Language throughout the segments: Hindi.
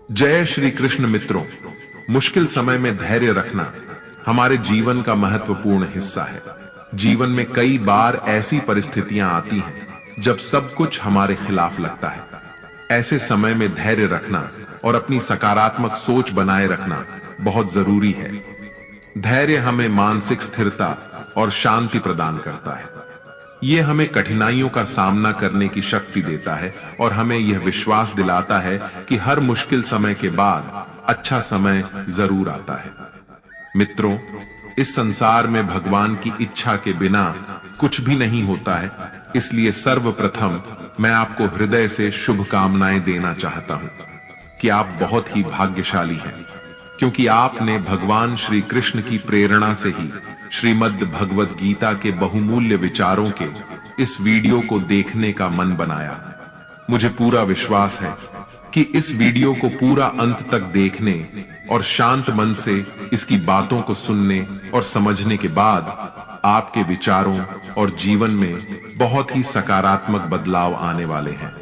जय श्री कृष्ण मित्रों। मुश्किल समय में धैर्य रखना हमारे जीवन का महत्वपूर्ण हिस्सा है। जीवन में कई बार ऐसी परिस्थितियां आती हैं जब सब कुछ हमारे खिलाफ लगता है। ऐसे समय में धैर्य रखना और अपनी सकारात्मक सोच बनाए रखना बहुत जरूरी है। धैर्य हमें मानसिक स्थिरता और शांति प्रदान करता है। यह हमें कठिनाइयों का सामना करने की शक्ति देता है और हमें यह विश्वास दिलाता है कि हर मुश्किल समय के बाद अच्छा समय जरूर आता है। मित्रों, इस संसार में भगवान की इच्छा के बिना कुछ भी नहीं होता है। इसलिए सर्वप्रथम मैं आपको हृदय से शुभकामनाएं देना चाहता हूं कि आप बहुत ही भाग्यशाली हैं, क्योंकि आपने भगवान श्री कृष्ण की प्रेरणा से ही श्रीमद् भगवद गीता के बहुमूल्य विचारों के इस वीडियो को देखने का मन बनाया। मुझे पूरा विश्वास है कि इस वीडियो को पूरा अंत तक देखने और शांत मन से इसकी बातों को सुनने और समझने के बाद आपके विचारों और जीवन में बहुत ही सकारात्मक बदलाव आने वाले हैं।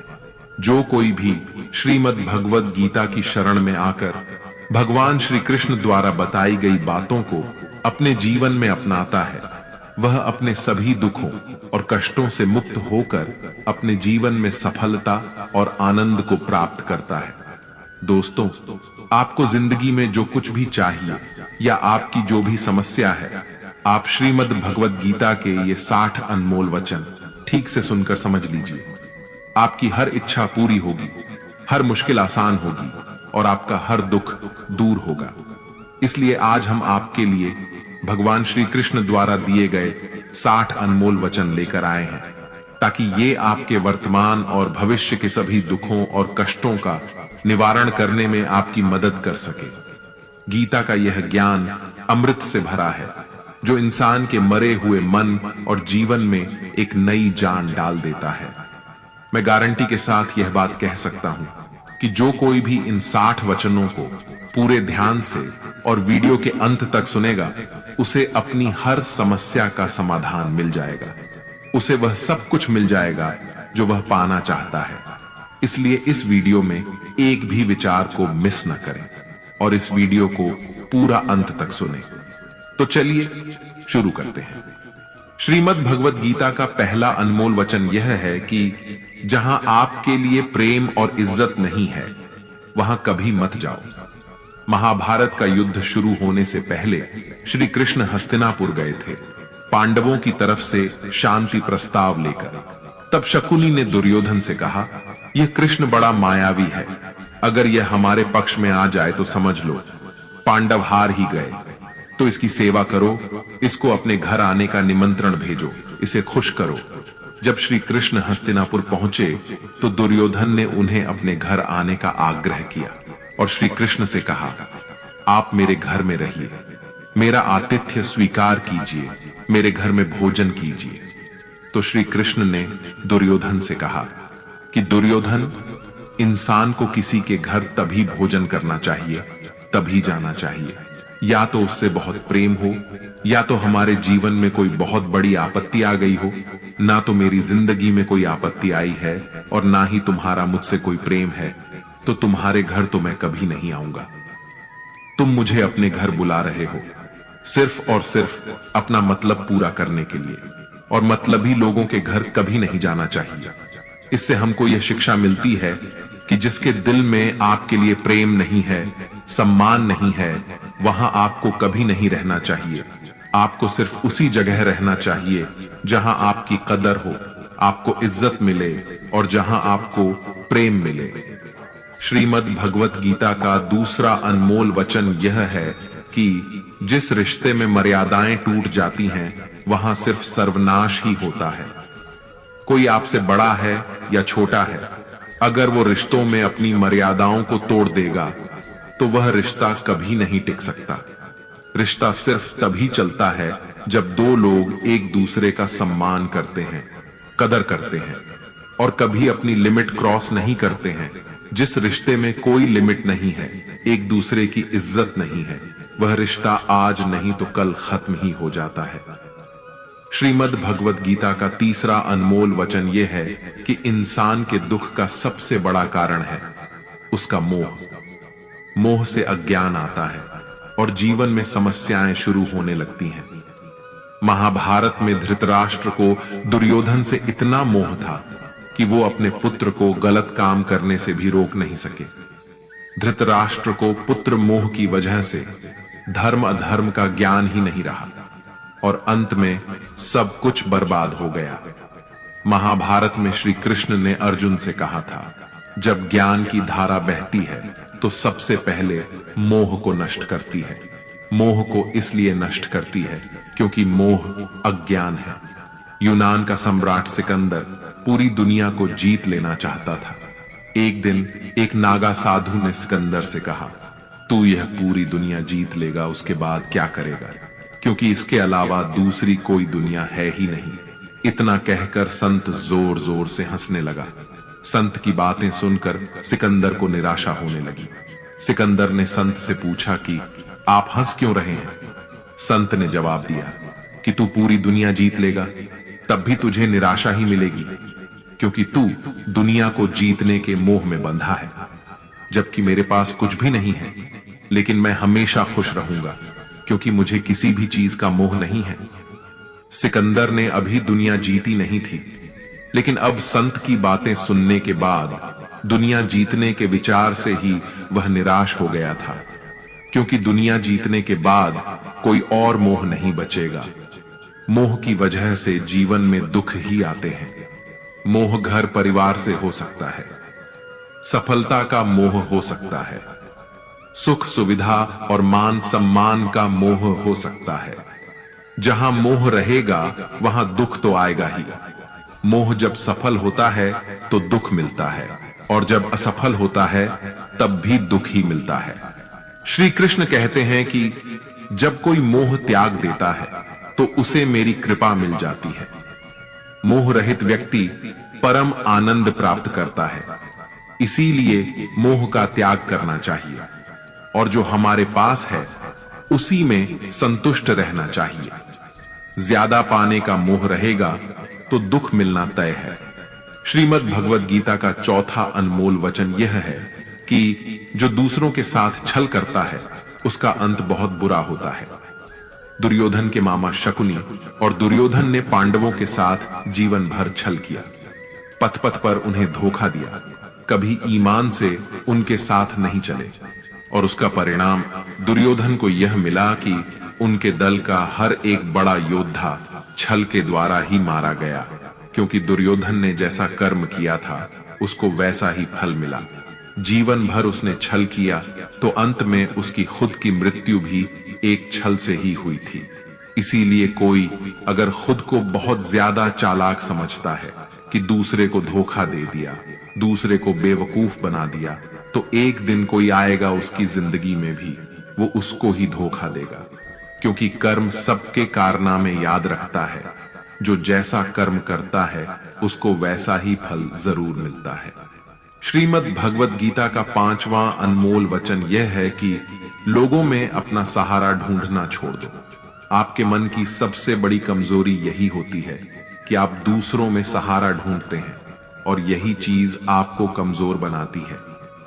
जो कोई भी श्रीमद् भगवद गीता की शरण में आकर भगवान श्री कृष्ण द्वारा बताई गई बातों को अपने जीवन में अपनाता है, वह अपने सभी दुखों और कष्टों से मुक्त होकर अपने जीवन में सफलता और आनंद को प्राप्त करता है। दोस्तों, आपको जिंदगी में जो कुछ भी चाहिए या आपकी जो भी समस्या है, आप श्रीमद् भगवद गीता के ये 60 अनमोल वचन ठीक से सुनकर समझ लीजिए। आपकी हर इच्छा पूरी होगी, हर मुश्किल आसान होगी और आपका हर दुख दूर होगा। इसलिए आज हम आपके लिए भगवान श्री कृष्ण द्वारा दिए गए 60 अनमोल वचन लेकर आए हैं, ताकि ये आपके वर्तमान और भविष्य के सभी दुखों और कष्टों का निवारण करने में आपकी मदद कर सके। गीता का यह ज्ञान अमृत से भरा है, जो इंसान के मरे हुए मन और जीवन में एक नई जान डाल देता है। मैं गारंटी के साथ यह बात कह सकता हूं कि जो कोई भी इन 60 वचनों को पूरे ध्यान से और वीडियो के अंत तक सुनेगा, उसे अपनी हर समस्या का समाधान मिल जाएगा। उसे वह सब कुछ मिल जाएगा जो वह पाना चाहता है। इसलिए इस वीडियो में एक भी विचार को मिस न करें और इस वीडियो को पूरा अंत तक सुनें। तो चलिए शुरू करते हैं। श्रीमद् भगवद गीता का पहला अनमोल वचन यह है कि जहां आपके लिए प्रेम और इज्जत नहीं है, वहां कभी मत जाओ। महाभारत का युद्ध शुरू होने से पहले श्री कृष्ण हस्तिनापुर गए थे, पांडवों की तरफ से शांति प्रस्ताव लेकर। तब शकुनी ने दुर्योधन से कहा, यह कृष्ण बड़ा मायावी है, अगर यह हमारे पक्ष में आ जाए तो समझ लो पांडव हार ही गए। तो इसकी सेवा करो, इसको अपने घर आने का निमंत्रण भेजो, इसे खुश करो। जब श्री कृष्ण हस्तिनापुर पहुंचे तो दुर्योधन ने उन्हें अपने घर आने का आग्रह किया और श्री कृष्ण से कहा, आप मेरे घर में रहिए, मेरा आतिथ्य स्वीकार कीजिए, मेरे घर में भोजन कीजिए। तो श्री कृष्ण ने दुर्योधन से कहा कि दुर्योधन, इंसान को किसी के घर तभी भोजन करना चाहिए, तभी जाना चाहिए, या तो उससे बहुत प्रेम हो, या तो हमारे जीवन में कोई बहुत बड़ी आपत्ति आ गई हो। ना तो मेरी जिंदगी में कोई आपत्ति आई है और ना ही तुम्हारा मुझसे कोई प्रेम है, तो तुम्हारे घर तो मैं कभी नहीं आऊंगा। तुम मुझे अपने घर बुला रहे हो सिर्फ और सिर्फ अपना मतलब पूरा करने के लिए, और मतलबी लोगों के घर कभी नहीं जाना चाहिए। इससे हमको यह शिक्षा मिलती है कि जिसके दिल में आपके लिए प्रेम नहीं है, सम्मान नहीं है, वहां आपको कभी नहीं रहना चाहिए। आपको सिर्फ उसी जगह रहना चाहिए जहां आपकी कदर हो, आपको इज्जत मिले और जहां आपको प्रेम मिले। श्रीमद् भगवत गीता का दूसरा अनमोल वचन यह है कि जिस रिश्ते में मर्यादाएं टूट जाती हैं, वहां सिर्फ सर्वनाश ही होता है। कोई आपसे बड़ा है या छोटा है, अगर वो रिश्तों में अपनी मर्यादाओं को तोड़ देगा तो वह रिश्ता कभी नहीं टिक सकता। रिश्ता सिर्फ तभी चलता है जब दो लोग एक दूसरे का सम्मान करते हैं, कदर करते हैं और कभी अपनी लिमिट क्रॉस नहीं करते हैं। जिस रिश्ते में कोई लिमिट नहीं है, एक दूसरे की इज्जत नहीं है, वह रिश्ता आज नहीं तो कल खत्म ही हो जाता है। श्रीमद् भगवद गीता का तीसरा अनमोल वचन यह है कि इंसान के दुख का सबसे बड़ा कारण है उसका मोह। मोह से अज्ञान आता है और जीवन में समस्याएं शुरू होने लगती हैं। महाभारत में धृतराष्ट्र को दुर्योधन से इतना मोह था कि वो अपने पुत्र को गलत काम करने से भी रोक नहीं सके। धृतराष्ट्र को पुत्र मोह की वजह से धर्म अधर्म का ज्ञान ही नहीं रहा और अंत में सब कुछ बर्बाद हो गया। महाभारत में श्री कृष्ण ने अर्जुन से कहा था, जब ज्ञान की धारा बहती है तो सबसे पहले मोह को नष्ट करती है। मोह को इसलिए नष्ट करती है क्योंकि मोह अज्ञान है। यूनान का सम्राट सिकंदर पूरी दुनिया को जीत लेना चाहता था। एक दिन एक नागा साधु ने सिकंदर से कहा, तू यह पूरी दुनिया जीत लेगा, उसके बाद क्या करेगा, क्योंकि इसके अलावा दूसरी कोई दुनिया है ही नहीं। इतना कहकर संत जोर जोर से हंसने लगा। संत की बातें सुनकर सिकंदर को निराशा होने लगी। सिकंदर ने संत से पूछा कि आप हंस क्यों रहे हैं? संत ने जवाब दिया कि तू पूरी दुनिया जीत लेगा तब भी तुझे निराशा ही मिलेगी, क्योंकि तू दुनिया को जीतने के मोह में बंधा है, जबकि मेरे पास कुछ भी नहीं है, लेकिन मैं हमेशा खुश रहूंगा क्योंकि मुझे किसी भी चीज का मोह नहीं है। सिकंदर ने अभी दुनिया जीती नहीं थी, लेकिन अब संत की बातें सुनने के बाद दुनिया जीतने के विचार से ही वह निराश हो गया था, क्योंकि दुनिया जीतने के बाद कोई और मोह नहीं बचेगा। मोह की वजह से जीवन में दुख ही आते हैं। मोह घर परिवार से हो सकता है, सफलता का मोह हो सकता है, सुख सुविधा और मान सम्मान का मोह हो सकता है। जहां मोह रहेगा वहां दुख तो आएगा ही। मोह जब सफल होता है तो दुख मिलता है, और जब असफल होता है तब भी दुख ही मिलता है। श्री कृष्ण कहते हैं कि जब कोई मोह त्याग देता है तो उसे मेरी कृपा मिल जाती है। मोह रहित व्यक्ति परम आनंद प्राप्त करता है, इसीलिए मोह का त्याग करना चाहिए, और जो हमारे पास है उसी में संतुष्ट रहना चाहिए। ज्यादा पाने का मोह रहेगा तो दुख मिलना तय है। श्रीमद् भगवद गीता का चौथा अनमोल वचन यह है कि जो दूसरों के साथ छल करता है उसका अंत बहुत बुरा होता है। दुर्योधन के मामा शकुनी और दुर्योधन ने पांडवों के साथ जीवन भर छल किया, पथ पथ पर उन्हें धोखा दिया, कभी ईमान से उनके साथ नहीं चले, और उसका परिणाम दुर्योधन को यह मिला कि उनके दल का हर एक बड़ा योद्धा छल के द्वारा ही मारा गया, क्योंकि दुर्योधन ने जैसा कर्म किया था उसको वैसा ही फल मिला। जीवन भर उसने छल किया तो अंत में उसकी खुद की मृत्यु भी एक छल से ही हुई थी। इसीलिए कोई अगर खुद को बहुत ज्यादा चालाक समझता है कि दूसरे को धोखा दे दिया, दूसरे को बेवकूफ बना दिया, तो एक दिन कोई आएगा उसकी जिंदगी में भी वो उसको ही धोखा देगा, क्योंकि कर्म सबके कारनामे याद रखता है। जो जैसा कर्म करता है उसको वैसा ही फल जरूर मिलता है। श्रीमद् भगवद गीता का 5वां अनमोल वचन यह है कि लोगों में अपना सहारा ढूंढना छोड़ दो। आपके मन की सबसे बड़ी कमजोरी यही होती है कि आप दूसरों में सहारा ढूंढते हैं, और यही चीज आपको कमजोर बनाती है।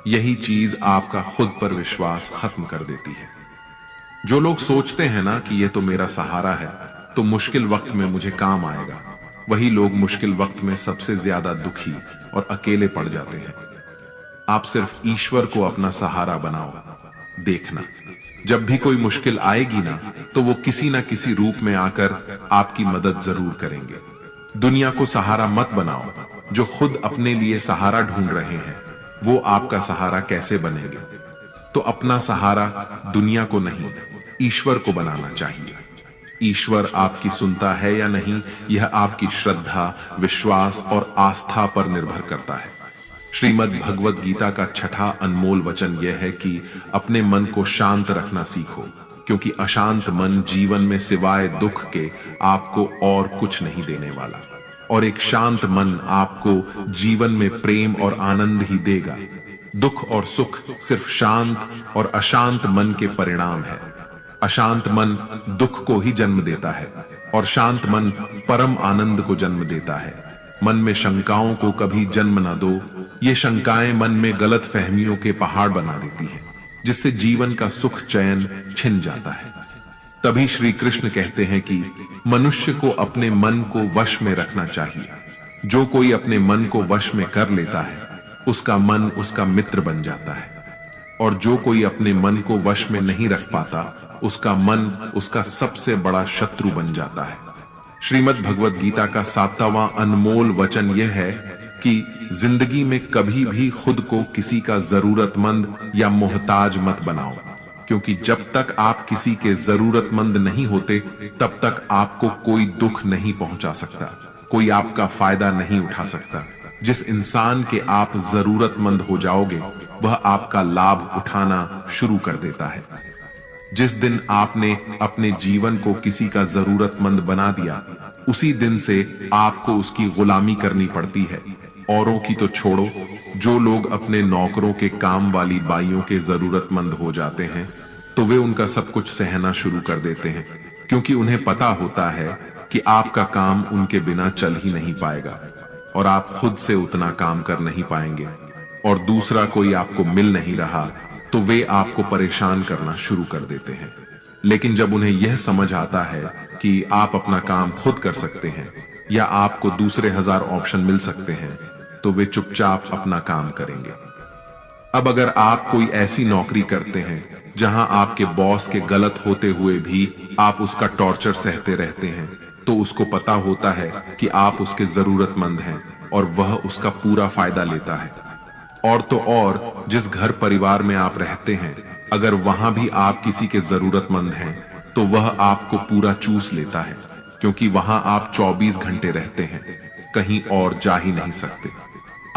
यही चीज आपका खुद पर विश्वास खत्म कर देती है। जो लोग सोचते हैं ना कि यह तो मेरा सहारा है तो मुश्किल वक्त में मुझे काम आएगा, वही लोग मुश्किल वक्त में सबसे ज्यादा दुखी और अकेले पड़ जाते हैं। आप सिर्फ ईश्वर को अपना सहारा बनाओ। देखना, जब भी कोई मुश्किल आएगी ना तो वो किसी ना किसी रूप में आकर आपकी मदद जरूर करेंगे। दुनिया को सहारा मत बनाओ। जो खुद अपने लिए सहारा ढूंढ रहे हैं वो आपका सहारा कैसे बनेंगे? तो अपना सहारा दुनिया को नहीं, ईश्वर को बनाना चाहिए। ईश्वर आपकी सुनता है या नहीं, यह आपकी श्रद्धा, विश्वास और आस्था पर निर्भर करता है। श्रीमद् भगवद गीता का 6ठा अनमोल वचन यह है कि अपने मन को शांत रखना सीखो, क्योंकि अशांत मन जीवन में सिवाय दुख के आपको और कुछ नहीं देने वाला, और एक शांत मन आपको जीवन में प्रेम और आनंद ही देगा। दुख और सुख सिर्फ शांत और अशांत मन के परिणाम है। अशांत मन दुख को ही जन्म देता है और शांत मन परम आनंद को जन्म देता है। मन में शंकाओं को कभी जन्म न दो। ये शंकाएं मन में गलत फहमियों के पहाड़ बना देती हैं, जिससे जीवन का सुख चैन छिन जाता है। तभी श्री कृष्ण कहते हैं कि मनुष्य को अपने मन को वश में रखना चाहिए। जो कोई अपने मन को वश में कर लेता है उसका मन उसका मित्र बन जाता है, और जो कोई अपने मन को वश में नहीं रख पाता उसका मन उसका सबसे बड़ा शत्रु बन जाता है। श्रीमद् भगवद गीता का 7वां अनमोल वचन यह है कि जिंदगी में कभी भी खुद को किसी का जरूरतमंद या मोहताज मत बनाओ, क्योंकि जब तक आप किसी के जरूरतमंद नहीं होते तब तक आपको कोई दुख नहीं पहुंचा सकता, कोई आपका फायदा नहीं उठा सकता। जिस इंसान के आप जरूरतमंद हो जाओगे वह आपका लाभ उठाना शुरू कर देता है। जिस दिन आपने अपने जीवन को किसी का जरूरतमंद बना दिया उसी दिन से आपको उसकी गुलामी करनी पड़ती है। औरों की तो छोड़ो, जो लोग अपने नौकरों के काम वाली बाइयों के जरूरतमंद हो जाते हैं तो वे उनका सब कुछ सहना शुरू कर देते हैं, क्योंकि उन्हें पता होता है कि आपका काम उनके बिना चल ही नहीं पाएगा और आप खुद से उतना काम कर नहीं पाएंगे, और दूसरा कोई आपको मिल नहीं रहा तो वे आपको परेशान करना शुरू कर देते हैं। लेकिन जब उन्हें यह समझ आता है कि आप अपना काम खुद कर सकते हैं या आपको दूसरे 1000 ऑप्शन मिल सकते हैं तो वे चुपचाप अपना काम करेंगे। अब अगर आप कोई ऐसी नौकरी करते हैं जहां आपके बॉस के गलत होते हुए भी आप उसका टॉर्चर सहते रहते हैं तो उसको पता होता है कि आप उसके जरूरतमंद हैं और वह उसका पूरा फायदा लेता है। और तो और जिस घर परिवार में आप रहते हैं अगर वहां भी आप किसी के जरूरतमंद हैं तो वह आपको पूरा चूस लेता है, क्योंकि वहां आप 24 घंटे रहते हैं, कहीं और जा ही नहीं सकते।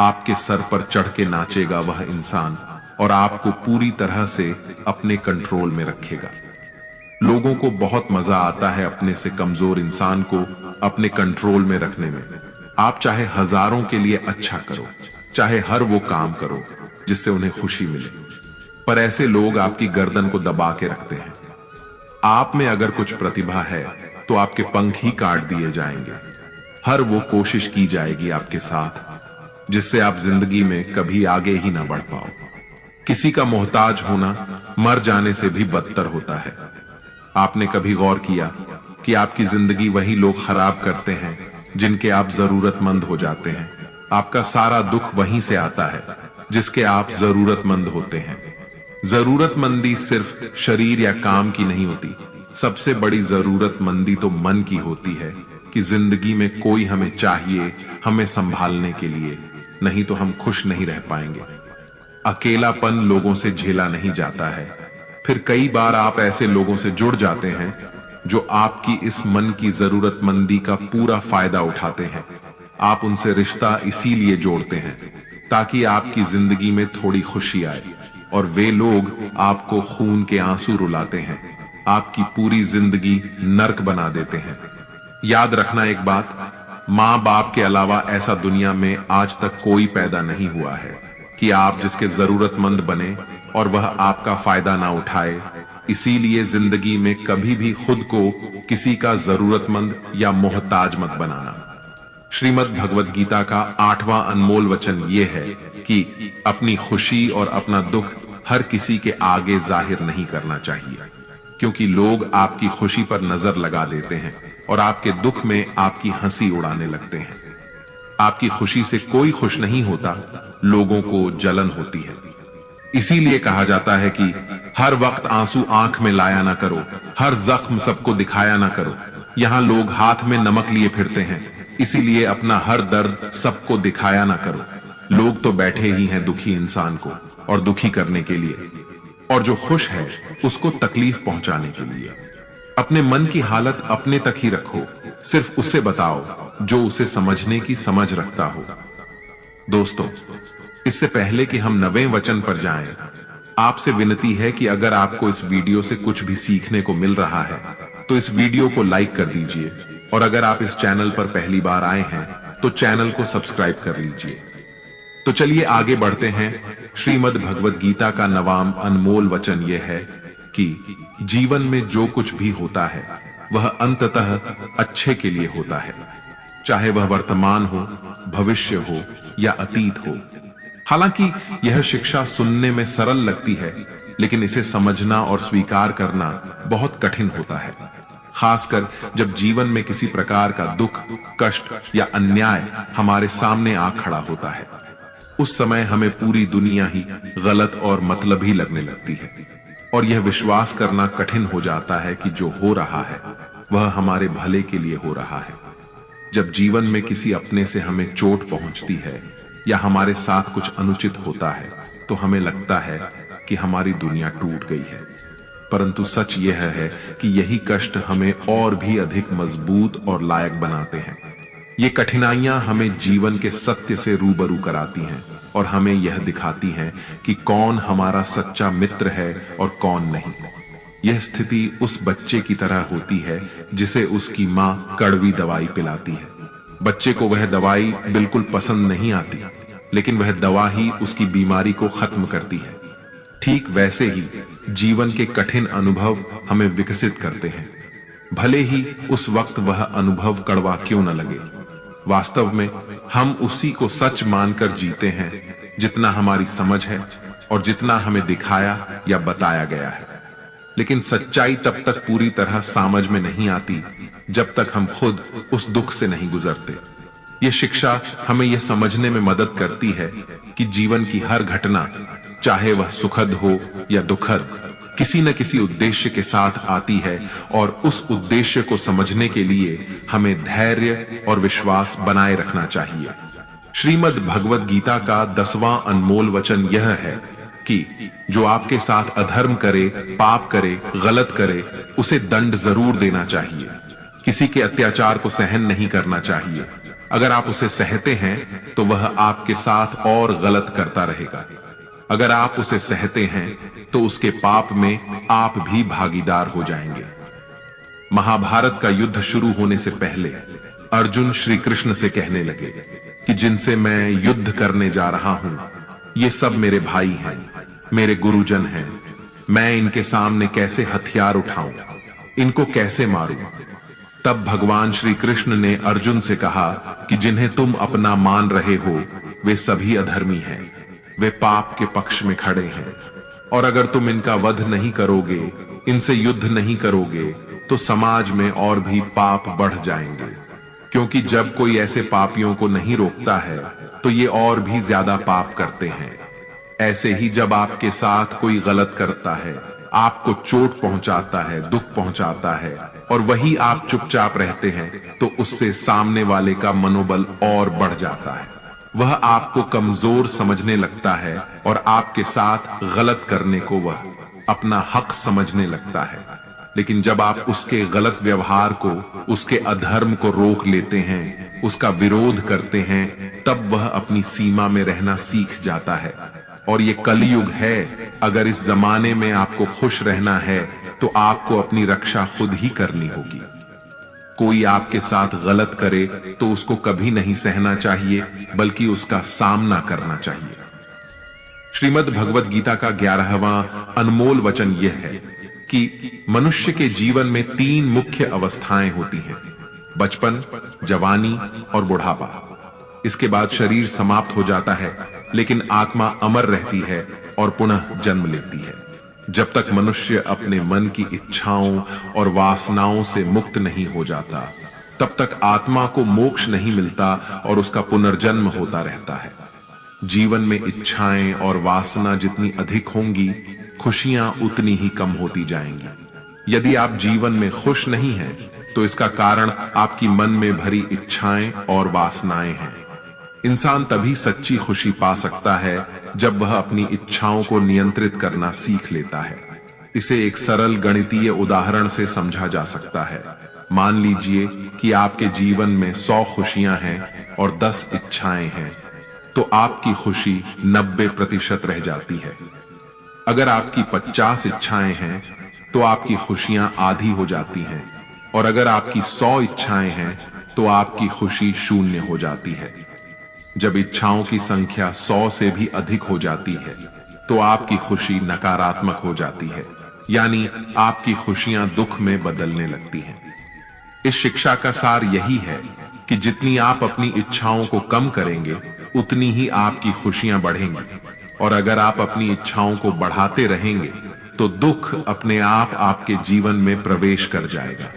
आपके सर पर चढ़ के नाचेगा वह इंसान और आपको पूरी तरह से अपने कंट्रोल में रखेगा। लोगों को बहुत मजा आता है अपने से कमजोर इंसान को अपने कंट्रोल में रखने में। आप चाहे हजारों के लिए अच्छा करो, चाहे हर वो काम करो जिससे उन्हें खुशी मिले, पर ऐसे लोग आपकी गर्दन को दबा के रखते हैं। आप में अगर कुछ प्रतिभा है तो आपके पंख ही काट दिए जाएंगे। हर वो कोशिश की जाएगी आपके साथ जिससे आप जिंदगी में कभी आगे ही ना बढ़ पाओ। किसी का मोहताज होना मर जाने से भी बदतर होता है। आपने कभी गौर किया कि आपकी जिंदगी वही लोग खराब करते हैं जिनके आप जरूरतमंद हो जाते हैं। आपका सारा दुख वहीं से आता है जिसके आप जरूरतमंद होते हैं। जरूरतमंदी सिर्फ शरीर या काम की नहीं होती, सबसे बड़ी जरूरतमंदी तो मन की होती है कि जिंदगी में कोई हमें चाहिए, हमें संभालने के लिए, नहीं तो हम खुश नहीं रह पाएंगे। अकेलापन लोगों से झेला नहीं जाता है। फिर कई बार आप ऐसे लोगों से जुड़ जाते हैं जो आपकी इस मन की जरूरतमंदी का पूरा फायदा उठाते हैं। आप उनसे रिश्ता इसीलिए जोड़ते हैं ताकि आपकी जिंदगी में थोड़ी खुशी आए, और वे लोग आपको खून के आंसू रुलाते हैं, आपकी पूरी जिंदगी नर्क बना देते हैं। याद रखना एक बात, माँ बाप के अलावा ऐसा दुनिया में आज तक कोई पैदा नहीं हुआ है कि आप जिसके जरूरतमंद बने और वह आपका फायदा ना उठाए। इसीलिए जिंदगी में कभी भी खुद को किसी का जरूरतमंद या मोहताज मत बनाना। श्रीमद् भगवद गीता का 8वां अनमोल वचन यह है कि अपनी खुशी और अपना दुख हर किसी के आगे जाहिर नहीं करना चाहिए, क्योंकि लोग आपकी खुशी पर नजर लगा देते हैं और आपके दुख में आपकी हंसी उड़ाने लगते हैं। आपकी खुशी से कोई खुश नहीं होता, लोगों को जलन होती है। इसीलिए कहा जाता है कि हर वक्त आंसू आंख में लाया ना करो, हर जख्म सबको दिखाया ना करो। यहाँ लोग हाथ में नमक लिए फिरते हैं, इसीलिए अपना हर दर्द सबको दिखाया ना करो। लोग तो बैठे ही हैं दुखी इंसान को और दुखी करने के लिए, और जो खुश है उसको तकलीफ पहुंचाने के लिए। अपने मन की हालत अपने तक ही रखो, सिर्फ उसे बताओ जो उसे समझने की समझ रखता हो। दोस्तों, इससे पहले कि हम 9वें वचन पर जाएं, आपसे विनती है कि अगर आपको इस वीडियो से कुछ भी सीखने को मिल रहा है तो इस वीडियो को लाइक कर दीजिए, और अगर आप इस चैनल पर पहली बार आए हैं तो चैनल को सब्सक्राइब कर लीजिए। तो चलिए आगे बढ़ते हैं। श्रीमद् भगवद गीता का 9वां अनमोल वचन यह है कि जीवन में जो कुछ भी होता है वह अंततः अच्छे के लिए होता है, चाहे वह वर्तमान हो, भविष्य हो या अतीत हो। हालांकि यह शिक्षा सुनने में सरल लगती है, लेकिन इसे समझना और स्वीकार करना बहुत कठिन होता है, खासकर जब जीवन में किसी प्रकार का दुख, कष्ट या अन्याय हमारे सामने आ खड़ा होता है। उस समय हमें पूरी दुनिया ही गलत और मतलबी लगने लगती है और यह विश्वास करना कठिन हो जाता है कि जो हो रहा है वह हमारे भले के लिए हो रहा है। जब जीवन में किसी अपने से हमें चोट पहुंचती है या हमारे साथ कुछ अनुचित होता है तो हमें लगता है कि हमारी दुनिया टूट गई है, परंतु सच यह है कि यही कष्ट हमें और भी अधिक मजबूत और लायक बनाते हैं। ये कठिनाइयां हमें जीवन के सत्य से रूबरू कराती हैं और हमें यह दिखाती हैं कि कौन हमारा सच्चा मित्र है और कौन नहीं। यह स्थिति उस बच्चे की तरह होती है जिसे उसकी मां कड़वी दवाई पिलाती है। बच्चे को वह दवाई बिल्कुल पसंद नहीं आती, लेकिन वह दवा ही उसकी बीमारी को खत्म करती है। ठीक वैसे ही जीवन के कठिन अनुभव हमें विकसित करते हैं, भले ही उस वक्त वह अनुभव कड़वा क्यों न लगे। वास्तव में हम उसी को सच मानकर जीते हैं जितना हमारी समझ है और जितना हमें दिखाया या बताया गया है। लेकिन सच्चाई तब तक पूरी तरह समझ में नहीं आती जब तक हम खुद उस दुख से नहीं गुजरते। ये शिक्षा हमें यह समझने में मदद करती है कि जीवन की हर घटना, चाहे वह सुखद हो या दुखद, किसी न किसी उद्देश्य के साथ आती है और उस उद्देश्य को समझने के लिए हमें धैर्य और विश्वास बनाए रखना चाहिए। श्रीमद् भगवद गीता का 10वां अनमोल वचन यह है कि जो आपके साथ अधर्म करे, पाप करे, गलत करे, उसे दंड जरूर देना चाहिए। किसी के अत्याचार को सहन नहीं करना चाहिए। अगर आप उसे सहते हैं तो वह आपके साथ और गलत करता रहेगा। अगर आप उसे सहते हैं तो उसके पाप में आप भी भागीदार हो जाएंगे। महाभारत का युद्ध शुरू होने से पहले अर्जुन श्री कृष्ण से कहने लगे कि जिनसे मैं युद्ध करने जा रहा हूं ये सब मेरे भाई हैं, मेरे गुरुजन हैं। मैं इनके सामने कैसे हथियार उठाऊं, इनको कैसे मारूं? तब भगवान श्री कृष्ण ने अर्जुन से कहा कि जिन्हें तुम अपना मान रहे हो वे सभी अधर्मी हैं, वे पाप के पक्ष में खड़े हैं और अगर तुम इनका वध नहीं करोगे, इनसे युद्ध नहीं करोगे तो समाज में और भी पाप बढ़ जाएंगे, क्योंकि जब कोई ऐसे पापियों को नहीं रोकता है तो ये और भी ज्यादा पाप करते हैं। ऐसे ही जब आपके साथ कोई गलत करता है, आपको चोट पहुंचाता है, दुख पहुंचाता है और वही आप चुपचाप रहते हैं तो उससे सामने वाले का मनोबल और बढ़ जाता है। वह आपको कमजोर समझने लगता है और आपके साथ गलत करने को वह अपना हक समझने लगता है। लेकिन जब आप उसके गलत व्यवहार को, उसके अधर्म को रोक लेते हैं, उसका विरोध करते हैं, तब वह अपनी सीमा में रहना सीख जाता है। और ये कलयुग है। अगर इस जमाने में आपको खुश रहना है तो आपको अपनी रक्षा खुद ही करनी होगी। कोई आपके साथ गलत करे तो उसको कभी नहीं सहना चाहिए, बल्कि उसका सामना करना चाहिए। श्रीमद् भगवद गीता का 11वां अनमोल वचन यह है कि मनुष्य के जीवन में 3 मुख्य अवस्थाएं होती हैं: बचपन, जवानी और बुढ़ापा। इसके बाद शरीर समाप्त हो जाता है, लेकिन आत्मा अमर रहती है और पुनः जन्म लेती है। जब तक मनुष्य अपने मन की इच्छाओं और वासनाओं से मुक्त नहीं हो जाता, तब तक आत्मा को मोक्ष नहीं मिलता और उसका पुनर्जन्म होता रहता है। जीवन में इच्छाएं और वासना जितनी अधिक होंगी, खुशियां उतनी ही कम होती जाएंगी। यदि आप जीवन में खुश नहीं हैं, तो इसका कारण आपकी मन में भरी इच्छाएं और वासनाएं हैं। इंसान तभी सच्ची खुशी पा सकता है जब वह अपनी इच्छाओं को नियंत्रित करना सीख लेता है। इसे एक सरल गणितीय उदाहरण से समझा जा सकता है। मान लीजिए कि आपके जीवन में 100 खुशियां हैं और 10 इच्छाएं हैं, तो आपकी खुशी 90% रह जाती है। अगर आपकी 50 इच्छाएं हैं तो आपकी खुशियां आधी हो जाती हैं, और अगर आपकी 100 इच्छाएं हैं तो आपकी खुशी 0 हो जाती है। जब इच्छाओं की संख्या 100 से भी अधिक हो जाती है तो आपकी खुशी नकारात्मक हो जाती है, यानी आपकी खुशियां दुख में बदलने लगती हैं। इस शिक्षा का सार यही है कि जितनी आप अपनी इच्छाओं को कम करेंगे, उतनी ही आपकी खुशियां बढ़ेंगी, और अगर आप अपनी इच्छाओं को बढ़ाते रहेंगे तो दुख अपने आप आपके जीवन में प्रवेश कर जाएगा।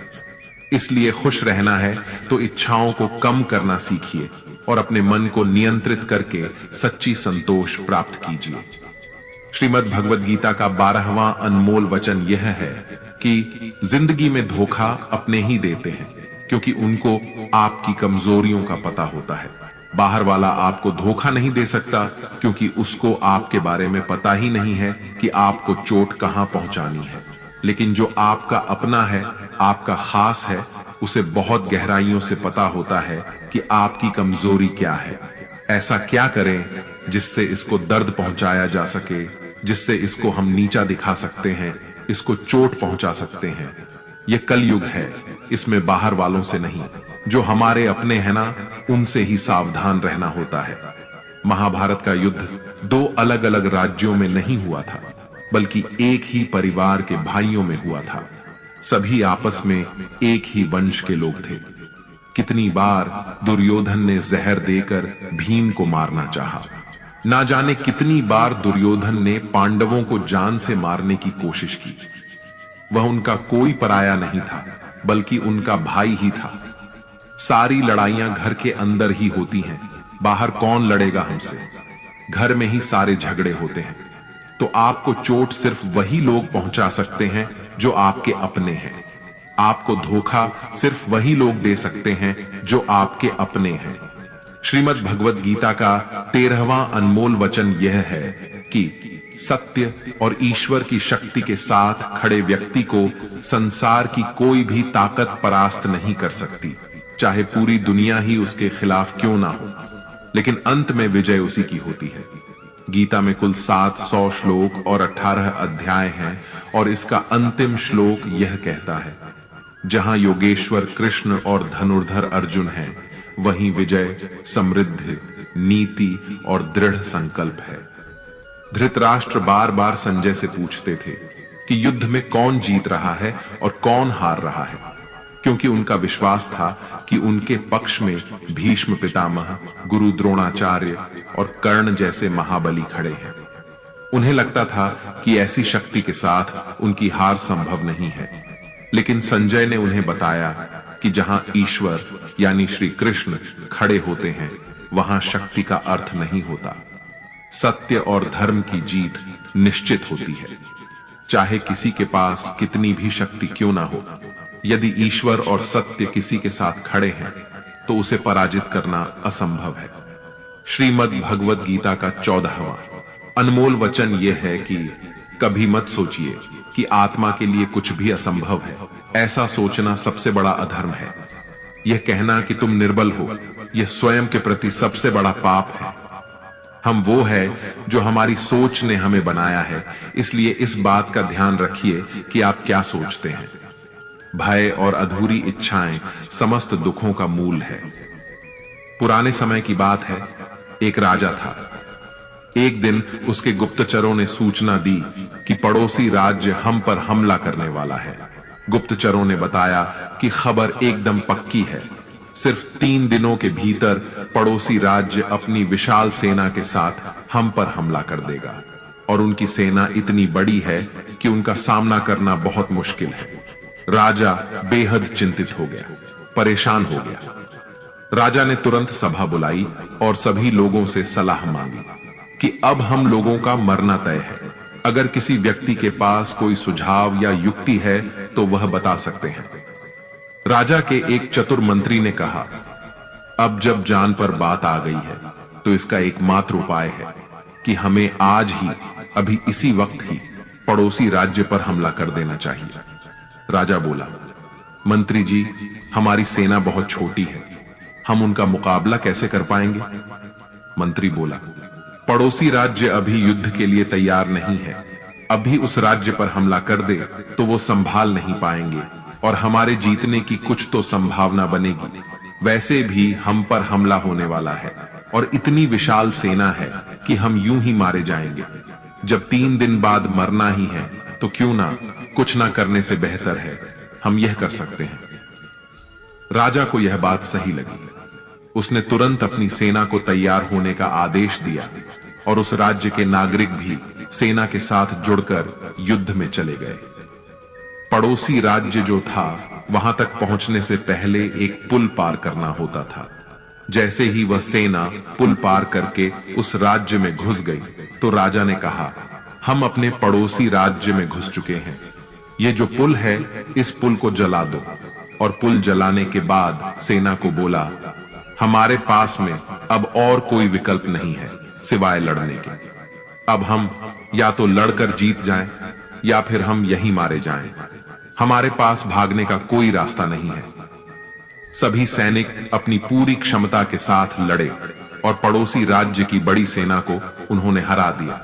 इसलिए खुश रहना है तो इच्छाओं को कम करना सीखिए और अपने मन को नियंत्रित करके सच्ची संतोष प्राप्त कीजिए। श्रीमद् भगवद गीता का 12वां अनमोल वचन यह है कि जिंदगी में धोखा अपने ही देते हैं, क्योंकि उनको आपकी कमजोरियों का पता होता है। बाहर वाला आपको धोखा नहीं दे सकता, क्योंकि उसको आपके बारे में पता ही नहीं है कि आपको चोट कहां पहुंचानी है। लेकिन जो आपका अपना है, आपका खास है, उसे बहुत गहराइयों से पता होता है कि आपकी कमजोरी क्या है। ऐसा क्या करें जिससे इसको दर्द पहुंचाया जा सके, जिससे इसको हम नीचा दिखा सकते हैं, इसको चोट पहुंचा सकते हैं। यह कलयुग है, इसमें बाहर वालों से नहीं, जो हमारे अपने हैं ना, उनसे ही सावधान रहना होता है। महाभारत का युद्ध 2 अलग अलग राज्यों में नहीं हुआ था, बल्कि एक ही परिवार के भाइयों में हुआ था। सभी आपस में एक ही वंश के लोग थे। कितनी बार दुर्योधन ने जहर देकर भीम को मारना चाहा। ना जाने कितनी बार दुर्योधन ने पांडवों को जान से मारने की कोशिश की। वह उनका कोई पराया नहीं था, बल्कि उनका भाई ही था। सारी लड़ाइयां घर के अंदर ही होती हैं, बाहर कौन लड़ेगा हमसे। घर में ही सारे झगड़े होते हैं। तो आपको चोट सिर्फ वही लोग पहुंचा सकते हैं जो आपके अपने हैं। आपको धोखा सिर्फ वही लोग दे सकते हैं जो आपके अपने हैं। श्रीमद् भगवद गीता का 13वां अनमोल वचन यह है कि सत्य और ईश्वर की शक्ति के साथ खड़े व्यक्ति को संसार की कोई भी ताकत परास्त नहीं कर सकती, चाहे पूरी दुनिया ही उसके खिलाफ क्यों ना हो। लेकिन अंत में विजय उसी की होती है। गीता में कुल 700 श्लोक और 18 अध्याय हैं, और इसका अंतिम श्लोक यह कहता है, जहां योगेश्वर कृष्ण और धनुर्धर अर्जुन हैं, वहीं विजय, समृद्धि, नीति और दृढ़ संकल्प है। धृतराष्ट्र बार बार संजय से पूछते थे कि युद्ध में कौन जीत रहा है और कौन हार रहा है, क्योंकि उनका विश्वास था कि उनके पक्ष में भीष्म पितामह, गुरु द्रोणाचार्य और कर्ण जैसे महाबली खड़े हैं। उन्हें लगता था कि ऐसी शक्ति के साथ उनकी हार संभव नहीं है। लेकिन संजय ने उन्हें बताया कि जहां ईश्वर यानी श्री कृष्ण खड़े होते हैं, वहां शक्ति का अर्थ नहीं होता। सत्य और धर्म की जीत निश्चित होती है, चाहे किसी के पास कितनी भी शक्ति क्यों ना हो। यदि ईश्वर और सत्य किसी के साथ खड़े हैं, तो उसे पराजित करना असंभव है। श्रीमद् भगवद गीता का 14वां अनमोल वचन यह है कि कभी मत सोचिए कि आत्मा के लिए कुछ भी असंभव है। ऐसा सोचना सबसे बड़ा अधर्म है। यह कहना कि तुम निर्बल हो, यह स्वयं के प्रति सबसे बड़ा पाप है। हम वो है जो हमारी सोच ने हमें बनाया है, इसलिए इस बात का ध्यान रखिए कि आप क्या सोचते हैं। भय और अधूरी इच्छाएं समस्त दुखों का मूल है। पुराने समय की बात है, एक राजा था। एक दिन उसके गुप्तचरों ने सूचना दी कि पड़ोसी राज्य हम पर हमला करने वाला है। गुप्तचरों ने बताया कि खबर एकदम पक्की है। सिर्फ 3 दिनों के भीतर पड़ोसी राज्य अपनी विशाल सेना के साथ हम पर हमला कर देगा, और उनकी सेना इतनी बड़ी है कि उनका सामना करना बहुत मुश्किल है। राजा बेहद चिंतित हो गया, परेशान हो गया। राजा ने तुरंत सभा बुलाई और सभी लोगों से सलाह मांगी कि अब हम लोगों का मरना तय है। अगर किसी व्यक्ति के पास कोई सुझाव या युक्ति है तो वह बता सकते हैं। राजा के एक चतुर मंत्री ने कहा, अब जब जान पर बात आ गई है तो इसका एकमात्र उपाय है कि हमें आज ही, अभी इसी वक्त ही पड़ोसी राज्य पर हमला कर देना चाहिए। राजा बोला, मंत्री जी, हमारी सेना बहुत छोटी है, हम उनका मुकाबला कैसे कर पाएंगे? मंत्री बोला, पड़ोसी राज्य अभी युद्ध के लिए तैयार नहीं है। अभी उस राज्य पर हमला कर दे तो वो संभाल नहीं पाएंगे और हमारे जीतने की कुछ तो संभावना बनेगी। वैसे भी हम पर हमला होने वाला है और इतनी विशाल सेना है कि हम यूं ही मारे जाएंगे। जब 3 दिन बाद मरना ही है तो क्यों ना, कुछ ना करने से बेहतर है, हम यह कर सकते हैं। राजा को यह बात सही लगी। उसने तुरंत अपनी सेना को तैयार होने का आदेश दिया और उस राज्य के नागरिक भी सेना के साथ जुड़कर युद्ध में चले गए। पड़ोसी राज्य जो था वहां तक पहुंचने से पहले एक पुल पार करना होता था। जैसे ही वह सेना पुल पार करके उस राज्य में घुस गई तो राजा ने कहा, हम अपने पड़ोसी राज्य में घुस चुके हैं, ये जो पुल है इस पुल को जला दो। और पुल जलाने के बाद सेना को बोला, हमारे पास में अब और कोई विकल्प नहीं है सिवाय लड़ने के। अब हम या तो लड़कर जीत जाएं या फिर हम यहीं मारे जाएं। हमारे पास भागने का कोई रास्ता नहीं है। सभी सैनिक अपनी पूरी क्षमता के साथ लड़े और पड़ोसी राज्य की बड़ी सेना को उन्होंने हरा दिया,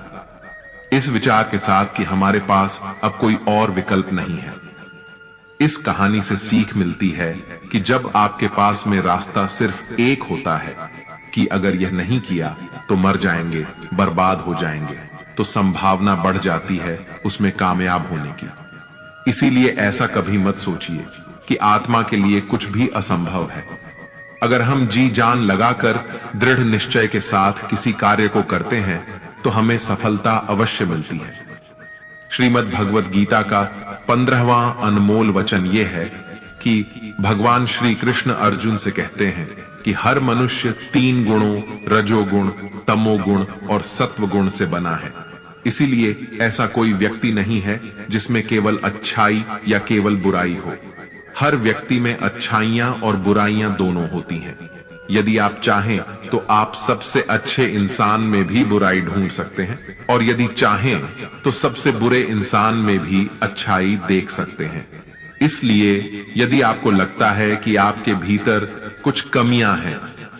इस विचार के साथ कि हमारे पास अब कोई और विकल्प नहीं है। इस कहानी से सीख मिलती है कि जब आपके पास में रास्ता सिर्फ एक होता है कि अगर यह नहीं किया तो मर जाएंगे, बर्बाद हो जाएंगे, तो संभावना बढ़ जाती है उसमें कामयाब होने की। इसीलिए ऐसा कभी मत सोचिए कि आत्मा के लिए कुछ भी असंभव है। अगर हम जी जान लगाकर दृढ़ निश्चय के साथ किसी कार्य को करते हैं तो हमें सफलता अवश्य मिलती है। श्रीमद् भगवत गीता का 15वां अनमोल वचन यह है कि भगवान श्री कृष्ण अर्जुन से कहते हैं कि हर मनुष्य 3 गुणों रजोगुण, तमोगुण और सत्वगुण से बना है। इसीलिए ऐसा कोई व्यक्ति नहीं है जिसमें केवल अच्छाई या केवल बुराई हो। हर व्यक्ति में अच्छाइयां और बुराइयां दोनों होती हैं। यदि आप चाहें तो आप सबसे अच्छे इंसान में भी बुराई ढूंढ सकते हैं और यदि चाहें तो सबसे बुरे इंसान में भी अच्छाई देख सकते हैं। इसलिए यदि आपको लगता है कि आपके भीतर कुछ कमियां हैं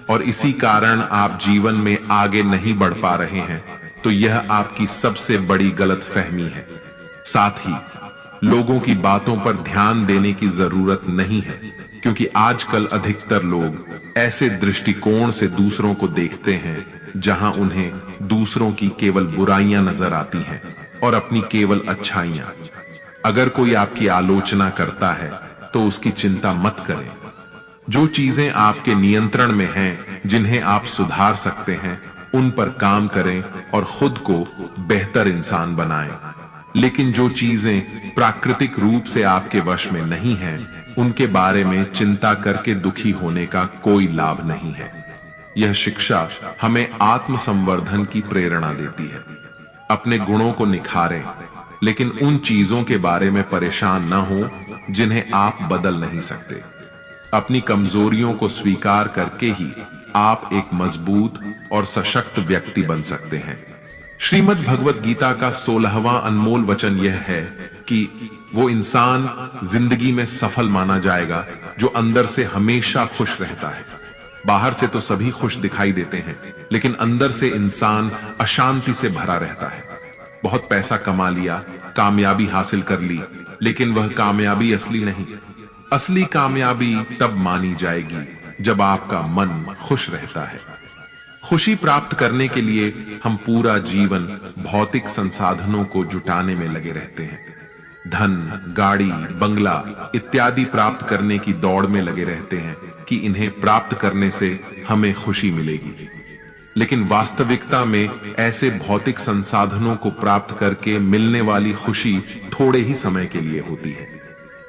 और इसी कारण आप जीवन में आगे नहीं बढ़ पा रहे हैं, तो यह आपकी सबसे बड़ी गलतफहमी है। साथ ही लोगों की बातों पर ध्यान देने की जरूरत नहीं है, क्योंकि आजकल अधिकतर लोग ऐसे दृष्टिकोण से दूसरों को देखते हैं जहां उन्हें दूसरों की केवल बुराइयां नजर आती हैं और अपनी केवल अच्छाइयां। अगर कोई आपकी आलोचना करता है तो उसकी चिंता मत करें। जो चीजें आपके नियंत्रण में हैं, जिन्हें आप सुधार सकते हैं, उन पर काम करें और खुद को बेहतर इंसान बनाएं। लेकिन जो चीजें प्राकृतिक रूप से आपके वश में नहीं हैं, उनके बारे में चिंता करके दुखी होने का कोई लाभ नहीं है। यह शिक्षा हमें आत्मसंवर्धन की प्रेरणा देती है। अपने गुणों को निखारें, लेकिन उन चीजों के बारे में परेशान न हो जिन्हें आप बदल नहीं सकते। अपनी कमजोरियों को स्वीकार करके ही आप एक मजबूत और सशक्त व्यक्ति बन सकते हैं। श्रीमद् भगवत गीता का 16वां अनमोल वचन यह है कि वो इंसान जिंदगी में सफल माना जाएगा जो अंदर से हमेशा खुश रहता है। बाहर से तो सभी खुश दिखाई देते हैं, लेकिन अंदर से इंसान अशांति से भरा रहता है। बहुत पैसा कमा लिया, कामयाबी हासिल कर ली, लेकिन वह कामयाबी असली नहीं। असली कामयाबी तब मानी जाएगी जब आपका मन खुश रहता है। खुशी प्राप्त करने के लिए हम पूरा जीवन भौतिक संसाधनों को जुटाने में लगे रहते हैं। धन, गाड़ी, बंगला इत्यादि प्राप्त करने की दौड़ में लगे रहते हैं कि इन्हें प्राप्त करने से हमें खुशी मिलेगी। लेकिन वास्तविकता में ऐसे भौतिक संसाधनों को प्राप्त करके मिलने वाली खुशी थोड़े ही समय के लिए होती है।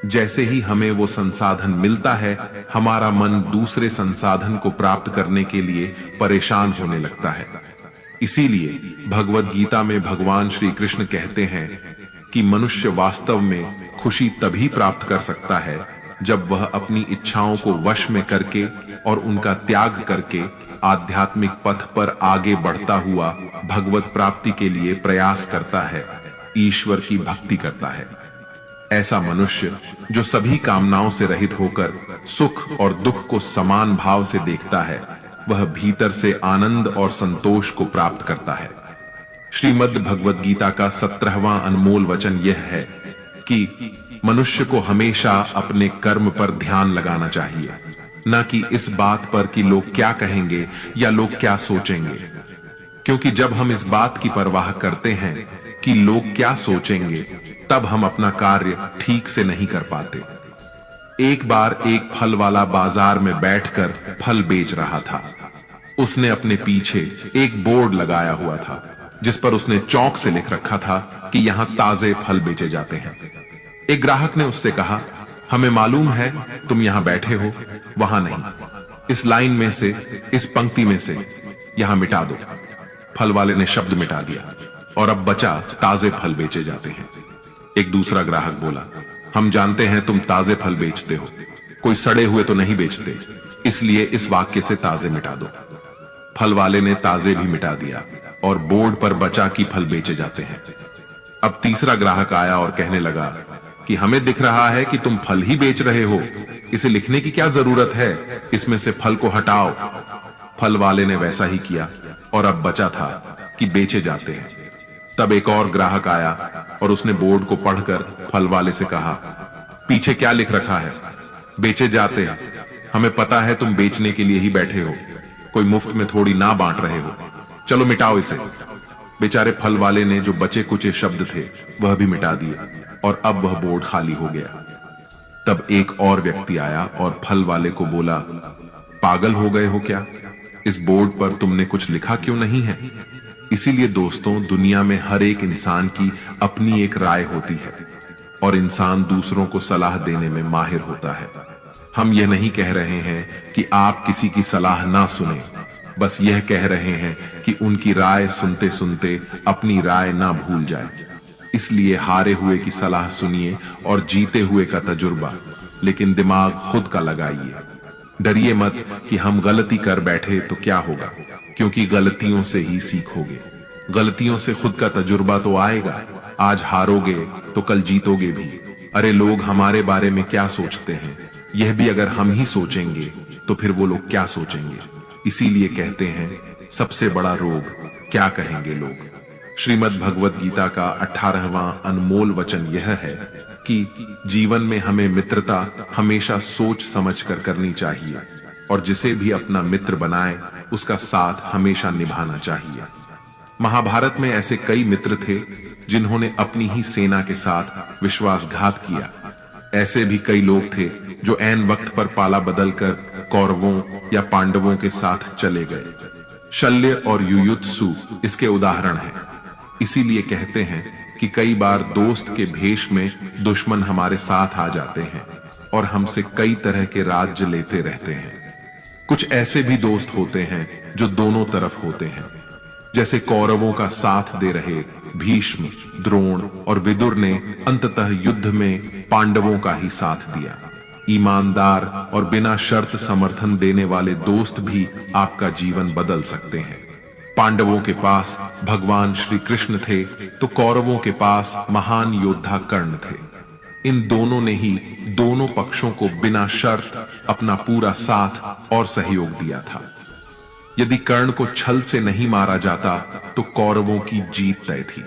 जैसे ही हमें वो संसाधन मिलता है, हमारा मन दूसरे संसाधन को प्राप्त करने के लिए परेशान होने लगता है। इसीलिए भगवत गीता में भगवान श्री कृष्ण कहते हैं कि मनुष्य वास्तव में खुशी तभी प्राप्त कर सकता है जब वह अपनी इच्छाओं को वश में करके और उनका त्याग करके आध्यात्मिक पथ पर आगे बढ़ता हुआ भगवत प्राप्ति के लिए प्रयास करता है, ईश्वर की भक्ति करता है। ऐसा मनुष्य जो सभी कामनाओं से रहित होकर सुख और दुख को समान भाव से देखता है, वह भीतर से आनंद और संतोष को प्राप्त करता है। श्रीमद् भगवत गीता का 17वां अनमोल वचन यह है कि मनुष्य को हमेशा अपने कर्म पर ध्यान लगाना चाहिए, न कि इस बात पर कि लोग क्या कहेंगे या लोग क्या सोचेंगे। क्योंकि जब हम इस बात की परवाह करते हैं कि लोग क्या सोचेंगे, तब हम अपना कार्य ठीक से नहीं कर पाते। एक बार एक फल वाला बाजार में बैठकर फल बेच रहा था। उसने अपने पीछे एक बोर्ड लगाया हुआ था जिस पर उसने चौक से लिख रखा था कि यहां ताजे फल बेचे जाते हैं। एक ग्राहक ने उससे कहा, हमें मालूम है तुम यहां बैठे हो, वहां नहीं, इस लाइन में से, इस पंक्ति में से यहां मिटा दो। फल वाले ने शब्द मिटा दिया और अब बचा ताजे फल बेचे जाते हैं। एक दूसरा ग्राहक बोला, हम जानते हैं तुम ताजे फल बेचते हो, कोई सड़े हुए तो नहीं बेचते, इसलिए इस वाक्य से ताजे मिटा दो। फल वाले ने ताजे भी मिटा दिया और बोर्ड पर बचा कि फल बेचे जाते हैं। अब तीसरा ग्राहक आया और कहने लगा कि हमें दिख रहा है कि तुम फल ही बेच रहे हो, इसे लिखने की क्या जरूरत है, इसमें से फल को हटाओ। फल वाले ने वैसा ही किया और अब बचा था कि बेचे जाते हैं। तब एक और ग्राहक आया और उसने बोर्ड को पढ़कर फल वाले से कहा, पीछे क्या लिख रखा है, बेचे जाते हैं, हमें पता है तुम बेचने के लिए ही बैठे हो, कोई मुफ्त में थोड़ी ना बांट रहे हो, चलो मिटाओ इसे। बेचारे फल वाले ने जो बचे कुचे शब्द थे वह भी मिटा दिए और अब वह बोर्ड खाली हो गया। तब एक और व्यक्ति आया और फल वाले को बोला, पागल हो गए हो क्या, इस बोर्ड पर तुमने कुछ लिखा क्यों नहीं है? इसीलिए दोस्तों, दुनिया में हर एक इंसान की अपनी एक राय होती है और इंसान दूसरों को सलाह देने में माहिर होता है। हम यह नहीं कह रहे हैं कि आप किसी की सलाह ना सुने, बस यह कह रहे हैं कि उनकी राय सुनते सुनते अपनी राय ना भूल जाए। इसलिए हारे हुए की सलाह सुनिए और जीते हुए का तजुर्बा, लेकिन दिमाग खुद का लगाइए। डरिए मत कि हम गलती कर बैठे तो क्या होगा, क्योंकि गलतियों से ही सीखोगे। गलतियों से खुद का तजुर्बा तो आएगा, आज हारोगे तो कल जीतोगे भी। अरे लोग हमारे बारे में क्या सोचते हैं, यह भी अगर हम ही सोचेंगे तो फिर वो लोग क्या सोचेंगे। इसीलिए कहते हैं, सबसे बड़ा रोग क्या कहेंगे लोग। श्रीमद् भगवत गीता का 18वां अनमोल वचन यह है कि जीवन में हमें मित्रता हमेशा सोच समझकर करनी चाहिए और जिसे भी अपना मित्र बनाए उसका साथ हमेशा निभाना चाहिए। महाभारत में ऐसे कई मित्र थे जिन्होंने अपनी ही सेना के साथ विश्वासघात किया। ऐसे भी कई लोग थे जो ऐन वक्त पर पाला बदलकर कौरवों या पांडवों के साथ चले गए। शल्य और युयुत्सु इसके उदाहरण हैं। इसीलिए कहते हैं कि कई बार दोस्त के भेष में दुश्मन हमारे साथ आ जाते हैं और हमसे कई तरह के राज्य लेते रहते हैं। कुछ ऐसे भी दोस्त होते हैं जो दोनों तरफ होते हैं, जैसे कौरवों का साथ दे रहे भीष्म, द्रोण और विदुर ने अंततः युद्ध में पांडवों का ही साथ दिया। ईमानदार और बिना शर्त समर्थन देने वाले दोस्त भी आपका जीवन बदल सकते हैं। पांडवों के पास भगवान श्री कृष्ण थे तो कौरवों के पास महान योद्धा कर्ण थे। इन दोनों ने ही दोनों पक्षों को बिना शर्त अपना पूरा साथ और सहयोग दिया था। यदि कर्ण को छल से नहीं मारा जाता तो कौरवों की जीत तय थी।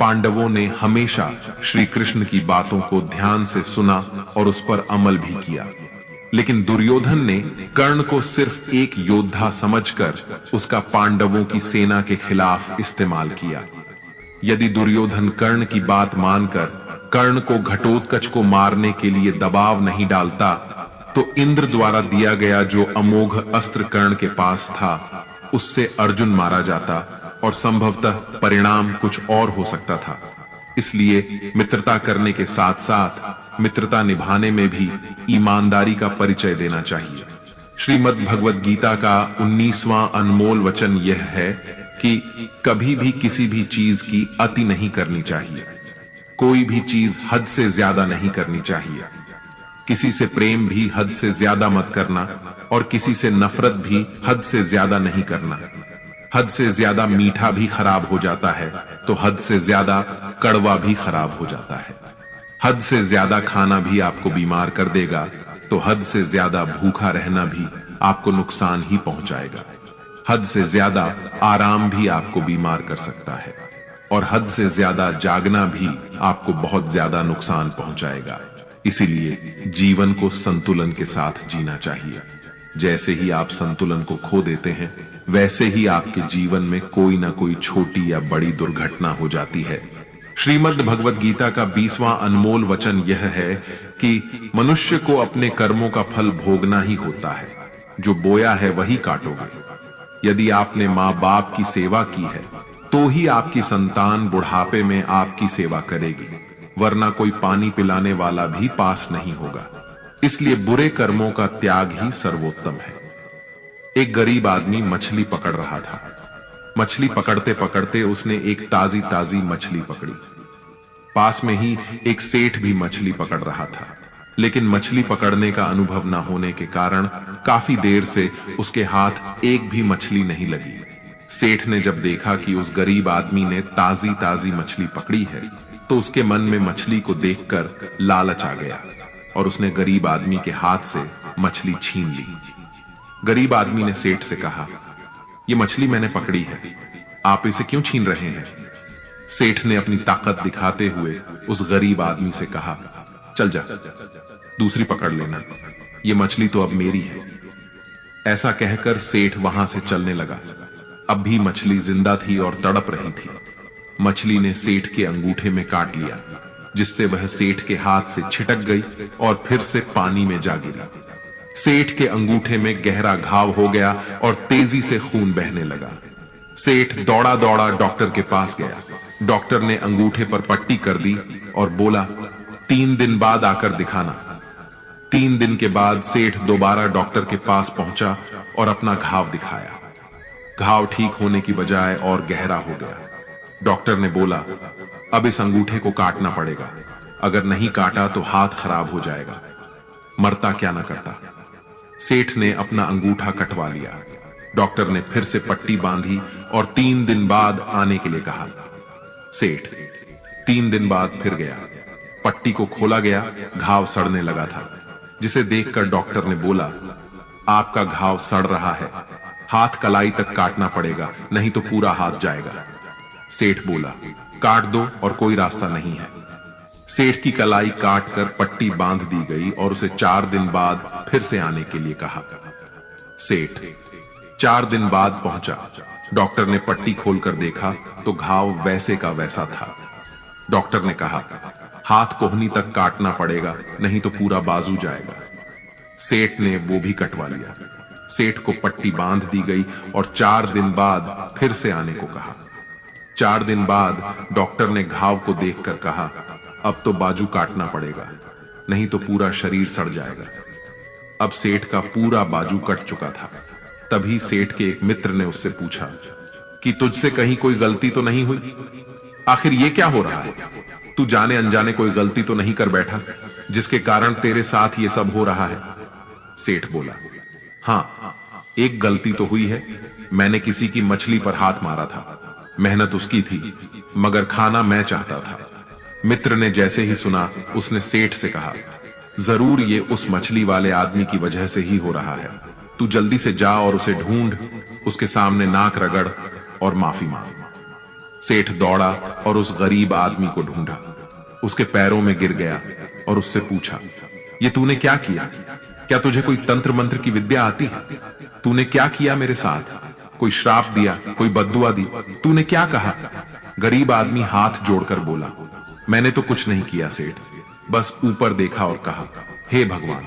पांडवों ने हमेशा श्री कृष्ण की बातों को ध्यान से सुना और उस पर अमल भी किया, लेकिन दुर्योधन ने कर्ण को सिर्फ एक योद्धा समझकर उसका पांडवों की सेना के खिलाफ इस्तेमाल किया। यदि दुर्योधन कर्ण की बात मानकर कर्ण को घटोत्कच को मारने के लिए दबाव नहीं डालता तो इंद्र द्वारा दिया गया जो अमोघ अस्त्र कर्ण के पास था उससे अर्जुन मारा जाता और संभवतः परिणाम कुछ और हो सकता था। इसलिए मित्रता करने के साथ साथ मित्रता निभाने में भी ईमानदारी का परिचय देना चाहिए। श्रीमद् भगवत गीता का 19वां अनमोल वचन यह है कि कभी भी किसी भी चीज की अति नहीं करनी चाहिए। कोई भी चीज हद से ज्यादा नहीं करनी चाहिए। किसी से प्रेम भी हद से ज्यादा मत करना और किसी से नफरत भी हद से ज्यादा नहीं करना। हद से ज्यादा मीठा भी खराब हो जाता है तो हद से ज्यादा कड़वा भी खराब हो जाता है। हद से ज्यादा खाना भी आपको बीमार कर देगा तो हद से ज्यादा भूखा रहना भी आपको नुकसान ही पहुंचाएगा। हद से ज्यादा आराम भी आपको बीमार कर सकता है और हद से ज्यादा जागना भी आपको बहुत ज्यादा नुकसान पहुंचाएगा। इसीलिए जीवन को संतुलन के साथ जीना चाहिए। जैसे ही आप संतुलन को खो देते हैं वैसे ही आपके जीवन में कोई ना कोई छोटी या बड़ी दुर्घटना हो जाती है। श्रीमद् भगवत गीता का 20वां अनमोल वचन यह है कि मनुष्य को अपने कर्मों का फल भोगना ही होता है। जो बोया है वही काटोगे। यदि आपने माँ बाप की सेवा की है तो ही आपकी संतान बुढ़ापे में आपकी सेवा करेगी, वरना कोई पानी पिलाने वाला भी पास नहीं होगा। इसलिए बुरे कर्मों का त्याग ही सर्वोत्तम है। एक गरीब आदमी मछली पकड़ रहा था। मछली पकड़ते पकड़ते उसने एक ताजी ताजी मछली पकड़ी। पास में ही एक सेठ भी मछली पकड़ रहा था, लेकिन मछली पकड़ने का अनुभव न होने के कारण काफी देर से उसके हाथ एक भी मछली नहीं लगी। सेठ ने जब देखा कि उस गरीब आदमी ने ताजी ताजी मछली पकड़ी है, तो उसके मन में मछली को देखकर लालच आ गया और उसने गरीब आदमी के हाथ से मछली छीन ली। गरीब आदमी ने सेठ से कहा, ये मछली मैंने पकड़ी है, आप इसे क्यों छीन रहे हैं? सेठ ने अपनी ताकत दिखाते हुए उस गरीब आदमी से कहा, चल जा, दूसरी पकड़ लेना, ये मछली तो अब मेरी है। ऐसा कहकर सेठ वहां से चलने लगा। अब भी मछली जिंदा थी और तड़प रही थी। मछली ने सेठ के अंगूठे में काट लिया, जिससे वह सेठ के हाथ से छिटक गई और फिर से पानी में जा गिरी। सेठ के अंगूठे में गहरा घाव हो गया और तेजी से खून बहने लगा। सेठ दौड़ा दौड़ा डॉक्टर के पास गया। डॉक्टर ने अंगूठे पर पट्टी कर दी और बोला, 3 दिन बाद आकर दिखाना। 3 दिन के बाद सेठ दोबारा डॉक्टर के पास पहुंचा और अपना घाव दिखाया। घाव ठीक होने की बजाय और गहरा हो गया। डॉक्टर ने बोला, अब इस अंगूठे को काटना पड़ेगा, अगर नहीं काटा तो हाथ खराब हो जाएगा। मरता क्या ना करता। सेठ ने अपना अंगूठा कटवा लिया। डॉक्टर ने फिर से पट्टी बांधी और 3 दिन बाद आने के लिए कहा। सेठ 3 दिन बाद फिर गया। पट्टी को खोला गया, घाव सड़ने लगा था, जिसे देखकर डॉक्टर ने बोला, आपका घाव सड़ रहा है, हाथ कलाई तक काटना पड़ेगा, नहीं तो पूरा हाथ जाएगा। सेठ बोला, काट दो और कोई रास्ता नहीं है। सेठ की कलाई काटकर पट्टी बांध दी गई और उसे 4 दिन बाद फिर से आने के लिए कहा। सेठ 4 दिन बाद पहुंचा। डॉक्टर ने पट्टी खोलकर देखा तो घाव वैसे का वैसा था। डॉक्टर ने कहा, हाथ कोहनी तक काटना पड़ेगा, नहीं तो पूरा बाजू जाएगा। सेठ ने वो भी कटवा लिया। सेठ को पट्टी बांध दी गई और 4 दिन बाद फिर से आने को कहा। 4 दिन बाद डॉक्टर ने घाव को देखकर कहा, अब तो बाजू काटना पड़ेगा, नहीं तो पूरा शरीर सड़ जाएगा। अब सेठ का पूरा बाजू कट चुका था। तभी सेठ के एक मित्र ने उससे पूछा कि तुझसे कहीं कोई गलती तो नहीं हुई? आखिर ये क्या हो रहा है? तू जाने अनजाने कोई गलती तो नहीं कर बैठा जिसके कारण तेरे साथ ये सब हो रहा है? सेठ बोला, हाँ, एक गलती तो हुई है। मैंने किसी की मछली पर हाथ मारा था। मेहनत उसकी थी, मगर खाना मैं चाहता था। मित्र ने जैसे ही सुना, उसने सेठ से कहा, जरूर ये उस मछली वाले आदमी की वजह से ही हो रहा है। तू जल्दी से जा और उसे ढूंढ, उसके सामने नाक रगड़ और माफी मांग। सेठ दौड़ा और उस गरीब आदमी को ढूंढा। उसके पैरों में गिर गया और उससे पूछा, ये तूने क्या किया? क्या तुझे कोई तंत्र मंत्र की विद्या आती है? तूने क्या किया मेरे साथ? कोई श्राप दिया, कोई बद्दुआ दी? तूने क्या कहा? गरीब आदमी हाथ जोड़कर बोला, मैंने तो कुछ नहीं किया सेठ, बस ऊपर देखा और कहा, हे भगवान,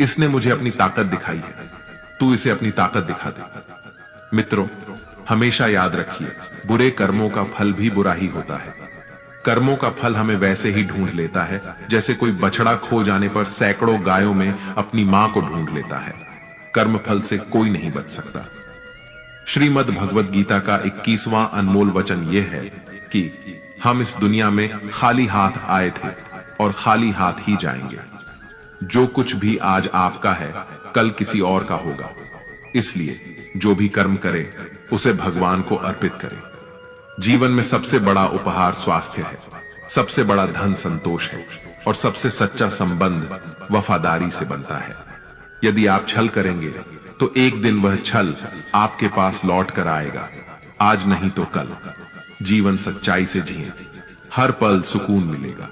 इसने मुझे अपनी ताकत दिखाई है, तू इसे अपनी ताकत दिखा दे। मित्रों, हमेशा याद रखिए, बुरे कर्मों का फल भी बुरा ही होता है। कर्मों का फल हमें वैसे ही ढूंढ लेता है जैसे कोई बछड़ा खो जाने पर सैकड़ों गायों में अपनी मां को ढूंढ लेता है। कर्म फल से कोई नहीं बच सकता। श्रीमद् भगवद गीता का 21वां अनमोल वचन यह है कि हम इस दुनिया में खाली हाथ आए थे और खाली हाथ ही जाएंगे। जो कुछ भी आज आपका है, कल किसी और का होगा। इसलिए जो भी कर्म करे उसे भगवान को अर्पित करे। जीवन में सबसे बड़ा उपहार स्वास्थ्य है, सबसे बड़ा धन संतोष है और सबसे सच्चा संबंध वफादारी से बनता है। यदि आप छल करेंगे तो एक दिन वह छल आपके पास लौट कर आएगा, आज नहीं तो कल। जीवन सच्चाई से जिए, हर पल सुकून मिलेगा।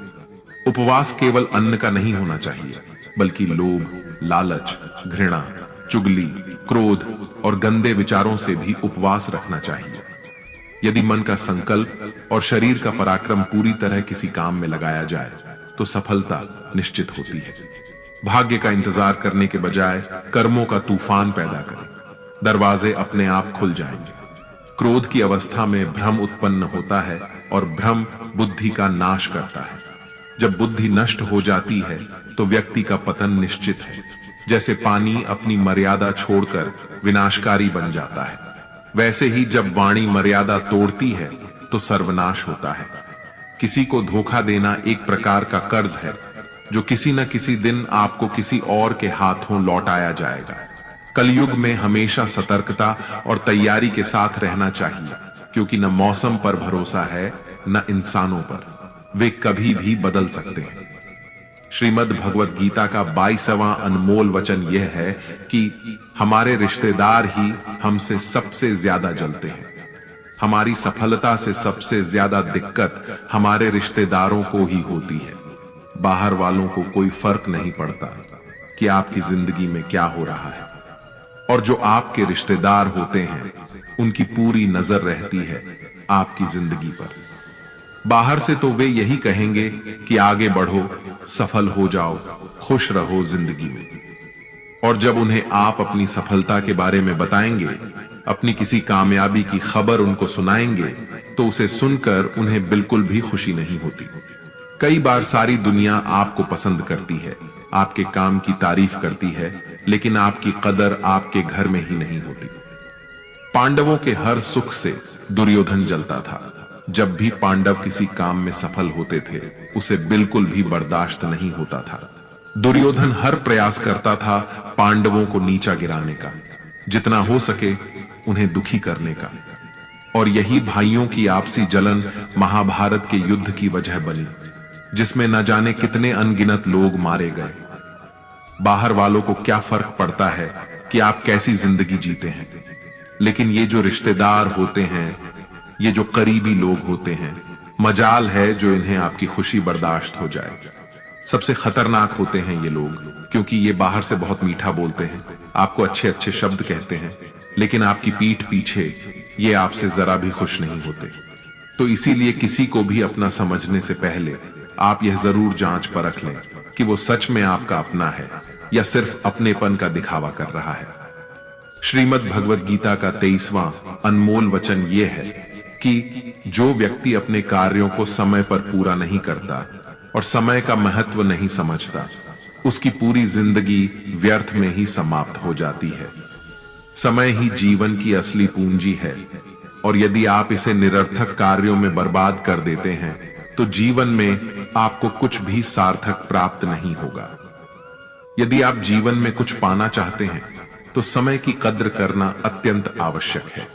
उपवास केवल अन्न का नहीं होना चाहिए, बल्कि लोभ, लालच, घृणा, चुगली, क्रोध और गंदे विचारों से भी उपवास रखना चाहिए। यदि मन का संकल्प और शरीर का पराक्रम पूरी तरह किसी काम में लगाया जाए तो सफलता निश्चित होती है। भाग्य का इंतजार करने के बजाय कर्मों का तूफान पैदा करें, दरवाजे अपने आप खुल जाएंगे। क्रोध की अवस्था में भ्रम उत्पन्न होता है और भ्रम बुद्धि का नाश करता है। जब बुद्धि नष्ट हो जाती है तो व्यक्ति का पतन निश्चित है। जैसे पानी अपनी मर्यादा छोड़कर विनाशकारी बन जाता है, वैसे ही जब वाणी मर्यादा तोड़ती है तो सर्वनाश होता है। किसी को धोखा देना एक प्रकार का कर्ज है जो किसी न किसी दिन आपको किसी और के हाथों लौटाया जाएगा। कलयुग में हमेशा सतर्कता और तैयारी के साथ रहना चाहिए, क्योंकि न मौसम पर भरोसा है न इंसानों पर, वे कभी भी बदल सकते हैं। श्रीमद् भगवत गीता का 22वां अनमोल वचन यह है कि हमारे रिश्तेदार ही हमसे सबसे ज्यादा जलते हैं। हमारी सफलता से सबसे ज्यादा दिक्कत हमारे रिश्तेदारों को ही होती है। बाहर वालों को कोई फर्क नहीं पड़ता कि आपकी जिंदगी में क्या हो रहा है, और जो आपके रिश्तेदार होते हैं उनकी पूरी नजर रहती है आपकी जिंदगी पर। बाहर से तो वे यही कहेंगे कि आगे बढ़ो, सफल हो जाओ, खुश रहो जिंदगी में, और जब उन्हें आप अपनी सफलता के बारे में बताएंगे, अपनी किसी कामयाबी की खबर उनको सुनाएंगे, तो उसे सुनकर उन्हें बिल्कुल भी खुशी नहीं होती। कई बार सारी दुनिया आपको पसंद करती है, आपके काम की तारीफ करती है, लेकिन आपकी कदर आपके घर में ही नहीं होती। पांडवों के हर सुख से दुर्योधन जलता था। जब भी पांडव किसी काम में सफल होते थे उसे बिल्कुल भी बर्दाश्त नहीं होता था। दुर्योधन हर प्रयास करता था पांडवों को नीचा गिराने का, जितना हो सके उन्हें दुखी करने का, और यही भाइयों की आपसी जलन महाभारत के युद्ध की वजह बनी, जिसमें न जाने कितने अनगिनत लोग मारे गए। बाहर वालों को क्या फर्क पड़ता है कि आप कैसी जिंदगी जीते हैं, लेकिन ये जो रिश्तेदार होते हैं, ये जो करीबी लोग होते हैं, मजाल है जो इन्हें आपकी खुशी बर्दाश्त हो जाए। सबसे खतरनाक होते हैं ये लोग, क्योंकि ये बाहर से बहुत मीठा बोलते हैं, आपको अच्छे अच्छे शब्द कहते हैं, लेकिन आपकी पीठ पीछे ये आपसे जरा भी खुश नहीं होते। तो इसीलिए किसी को भी अपना समझने से पहले आप यह जरूर जांच परख लें कि वो सच में आपका अपना है या सिर्फ अपनेपन का दिखावा कर रहा है। श्रीमद् भगवत गीता का 23वां अनमोल वचन यह है कि जो व्यक्ति अपने कार्यों को समय पर पूरा नहीं करता और समय का महत्व नहीं समझता, उसकी पूरी जिंदगी व्यर्थ में ही समाप्त हो जाती है। समय ही जीवन की असली पूंजी है, और यदि आप इसे निरर्थक कार्यों में बर्बाद कर देते हैं तो जीवन में आपको कुछ भी सार्थक प्राप्त नहीं होगा। यदि आप जीवन में कुछ पाना चाहते हैं तो समय की कद्र करना अत्यंत आवश्यक है।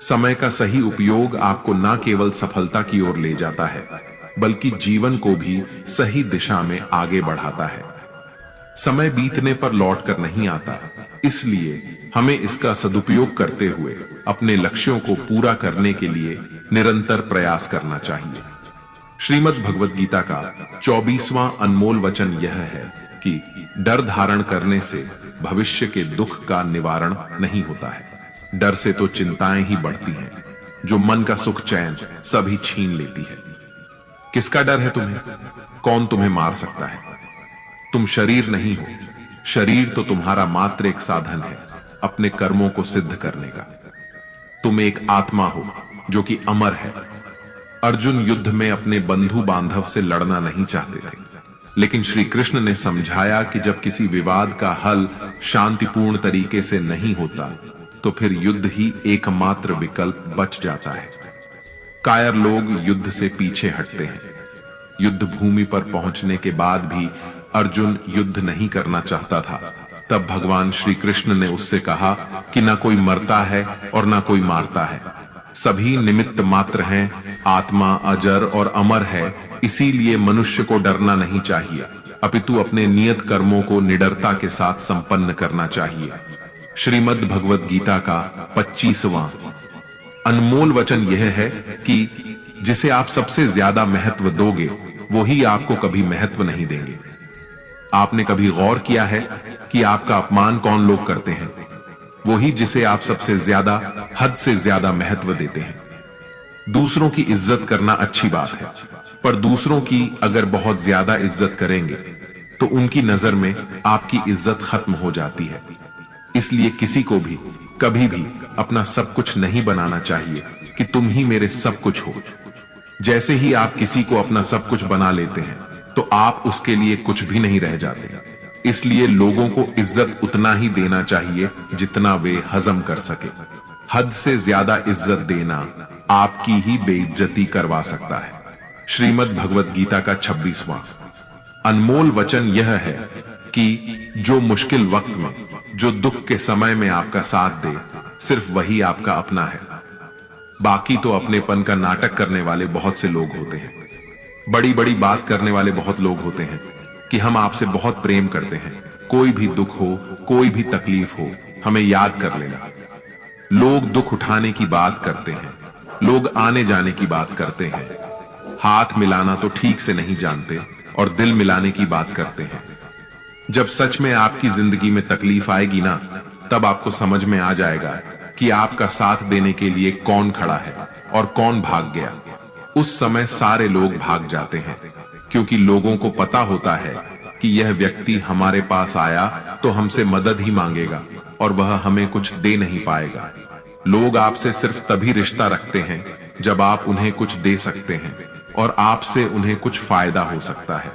समय का सही उपयोग आपको न केवल सफलता की ओर ले जाता है, बल्कि जीवन को भी सही दिशा में आगे बढ़ाता है। समय बीतने पर लौट कर नहीं आता, इसलिए हमें इसका सदुपयोग करते हुए अपने लक्ष्यों को पूरा करने के लिए निरंतर प्रयास करना चाहिए। श्रीमद् भगवत गीता का 24वां अनमोल वचन यह है कि डर धारण करने से भविष्य के दुख का निवारण नहीं होता है। डर से तो चिंताएं ही बढ़ती हैं, जो मन का सुख चैन सभी छीन लेती है। किसका डर है तुम्हें? कौन तुम्हें मार सकता है? तुम शरीर नहीं हो, शरीर तो तुम्हारा मात्र एक साधन है अपने कर्मों को सिद्ध करने का। तुम एक आत्मा हो जो कि अमर है। अर्जुन युद्ध में अपने बंधु बांधव से लड़ना नहीं चाहते थे, लेकिन श्री कृष्ण ने समझाया कि जब किसी विवाद का हल शांतिपूर्ण तरीके से नहीं होता तो फिर युद्ध ही एकमात्र विकल्प बच जाता है। कायर लोग युद्ध से पीछे हटते हैं। युद्ध भूमि पर पहुंचने के बाद भी अर्जुन युद्ध नहीं करना चाहता था। तब भगवान श्री कृष्ण ने उससे कहा कि ना कोई मरता है और ना कोई मारता है, सभी निमित्त मात्र हैं, आत्मा अजर और अमर है। इसीलिए मनुष्य को डरना नहीं चाहिए, अपितु अपने नियत कर्मों को निडरता के साथ संपन्न करना चाहिए। श्रीमद् भगवत गीता का 25वां अनमोल वचन यह है कि जिसे आप सबसे ज्यादा महत्व दोगे वो ही आपको कभी महत्व नहीं देंगे। आपने कभी गौर किया है कि आपका अपमान कौन लोग करते हैं? वही जिसे आप सबसे ज्यादा, हद से ज्यादा महत्व देते हैं। दूसरों की इज्जत करना अच्छी बात है, पर दूसरों की अगर बहुत ज्यादा इज्जत करेंगे तो उनकी नजर में आपकी इज्जत खत्म हो जाती है। इसलिए किसी को भी कभी भी अपना सब कुछ नहीं बनाना चाहिए कि तुम ही मेरे सब कुछ हो। जैसे ही आप किसी को अपना सब कुछ बना लेते हैं तो आप उसके लिए कुछ भी नहीं रह जाते। इसलिए लोगों को इज्जत उतना ही देना चाहिए जितना वे हजम कर सके। हद से ज्यादा इज्जत देना आपकी ही बेइज्जती करवा सकता है। श्रीमद् भगवत गीता का 26वां अनमोल वचन यह है कि जो मुश्किल वक्त में, जो दुख के समय में आपका साथ दे, सिर्फ वही आपका अपना है। बाकी तो अपनेपन का नाटक करने वाले बहुत से लोग होते हैं। बड़ी बड़ी बात करने वाले बहुत लोग होते हैं कि हम आपसे बहुत प्रेम करते हैं, कोई भी दुख हो, कोई भी तकलीफ हो, हमें याद कर लेना। लोग दुख उठाने की बात करते हैं, लोग आने जाने की बात करते हैं, हाथ मिलाना तो ठीक से नहीं जानते और दिल मिलाने की बात करते हैं। जब सच में आपकी जिंदगी में तकलीफ आएगी ना, तब आपको समझ में आ जाएगा कि आपका साथ देने के लिए कौन खड़ा है और कौन भाग गया। उस समय सारे लोग भाग जाते हैं, क्योंकि लोगों को पता होता है कि यह व्यक्ति हमारे पास आया तो हमसे मदद ही मांगेगा और वह हमें कुछ दे नहीं पाएगा। लोग आपसे सिर्फ तभी रिश्ता रखते हैं जब आप उन्हें कुछ दे सकते हैं और आपसे उन्हें कुछ फायदा हो सकता है।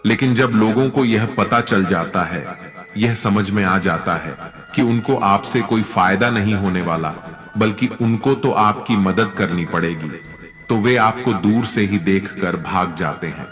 लेकिन जब लोगों को यह पता चल जाता है, यह समझ में आ जाता है कि उनको आपसे कोई फायदा नहीं होने वाला, बल्कि उनको तो आपकी मदद करनी पड़ेगी, तो वे आपको दूर से ही देखकर भाग जाते हैं।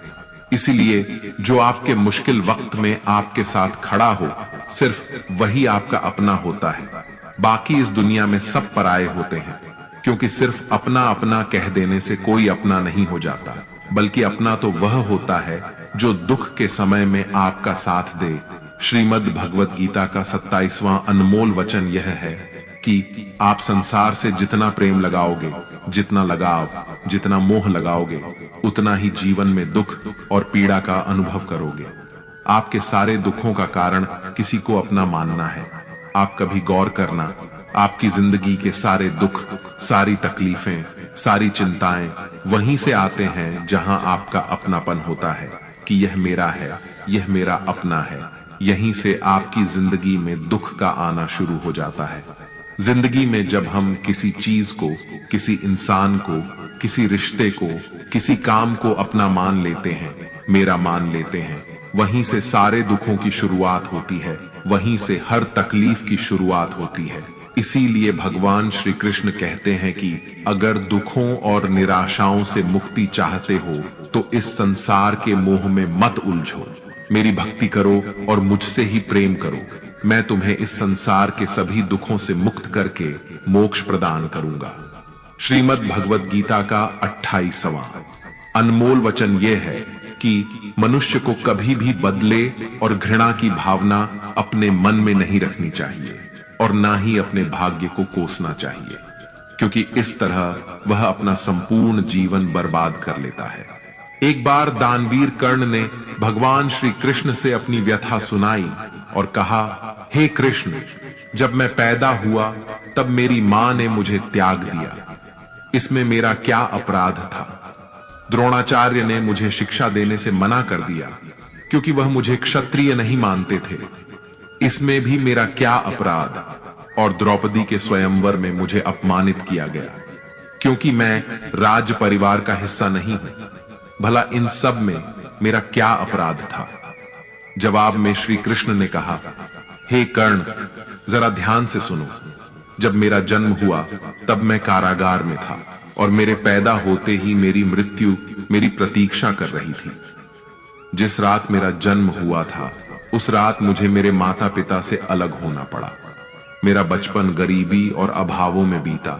इसलिए जो आपके मुश्किल वक्त में आपके साथ खड़ा हो, सिर्फ वही आपका अपना होता है। बाकी इस दुनिया में सब पराये होते हैं, क्योंकि सिर्फ अपना अपना कह देने से कोई अपना नहीं हो जाता, बल्कि अपना तो वह होता है जो दुख के समय में आपका साथ दे। श्रीमद् भगवत गीता का 27वां अनमोल वचन यह है कि आप संसार से जितना प्रेम लगाओगे, जितना लगाव, जितना मोह लगाओगे, उतना ही जीवन में दुख और पीड़ा का अनुभव करोगे। आपके सारे दुखों का कारण किसी को अपना मानना है। आप कभी गौर करना, आपकी जिंदगी के सारे दुख, सारी तकलीफें, सारी चिंताएं वहीं से आते हैं जहां आपका अपनापन होता है कि यह मेरा है, यह मेरा अपना है। यहीं से आपकी जिंदगी में दुख का आना शुरू हो जाता है। जिंदगी में जब हम किसी चीज को, किसी इंसान को, किसी रिश्ते को, किसी काम को अपना मान लेते हैं, मेरा मान लेते हैं, वहीं से सारे दुखों की शुरुआत होती है, वहीं से हर तकलीफ की शुरुआत होती है। इसीलिए भगवान श्री कृष्ण कहते हैं कि अगर दुखों और निराशाओं से मुक्ति चाहते हो तो इस संसार के मोह में मत उलझो, मेरी भक्ति करो और मुझसे ही प्रेम करो। मैं तुम्हें इस संसार के सभी दुखों से मुक्त करके मोक्ष प्रदान करूंगा। श्रीमद् भगवत गीता का 28वां अनमोल वचन यह है कि मनुष्य को कभी भी बदले और घृणा की भावना अपने मन में नहीं रखनी चाहिए और ना ही अपने भाग्य को कोसना चाहिए, क्योंकि इस तरह वह अपना संपूर्ण जीवन बर्बाद कर लेता है। एक बार दानवीर कर्ण ने भगवान श्री कृष्ण से अपनी व्यथा सुनाई और कहा, हे कृष्ण, जब मैं पैदा हुआ तब मेरी मां ने मुझे त्याग दिया, इसमें मेरा क्या अपराध था? द्रोणाचार्य ने मुझे शिक्षा देने से मना कर दिया क्योंकि वह मुझे क्षत्रिय नहीं मानते थे, इसमें भी मेरा क्या अपराध? और द्रौपदी के स्वयंवर में मुझे अपमानित किया गया क्योंकि मैं राज परिवार का हिस्सा नहीं हूं, भला इन सब में मेरा क्या अपराध था? जवाब में श्री कृष्ण ने कहा, हे कर्ण, जरा ध्यान से सुनो। जब मेरा जन्म हुआ तब मैं कारागार में था और मेरे पैदा होते ही मेरी मृत्यु मेरी प्रतीक्षा कर रही थी। जिस रात मेरा जन्म हुआ था उस रात मुझे मेरे माता पिता से अलग होना पड़ा। मेरा बचपन गरीबी और अभावों में बीता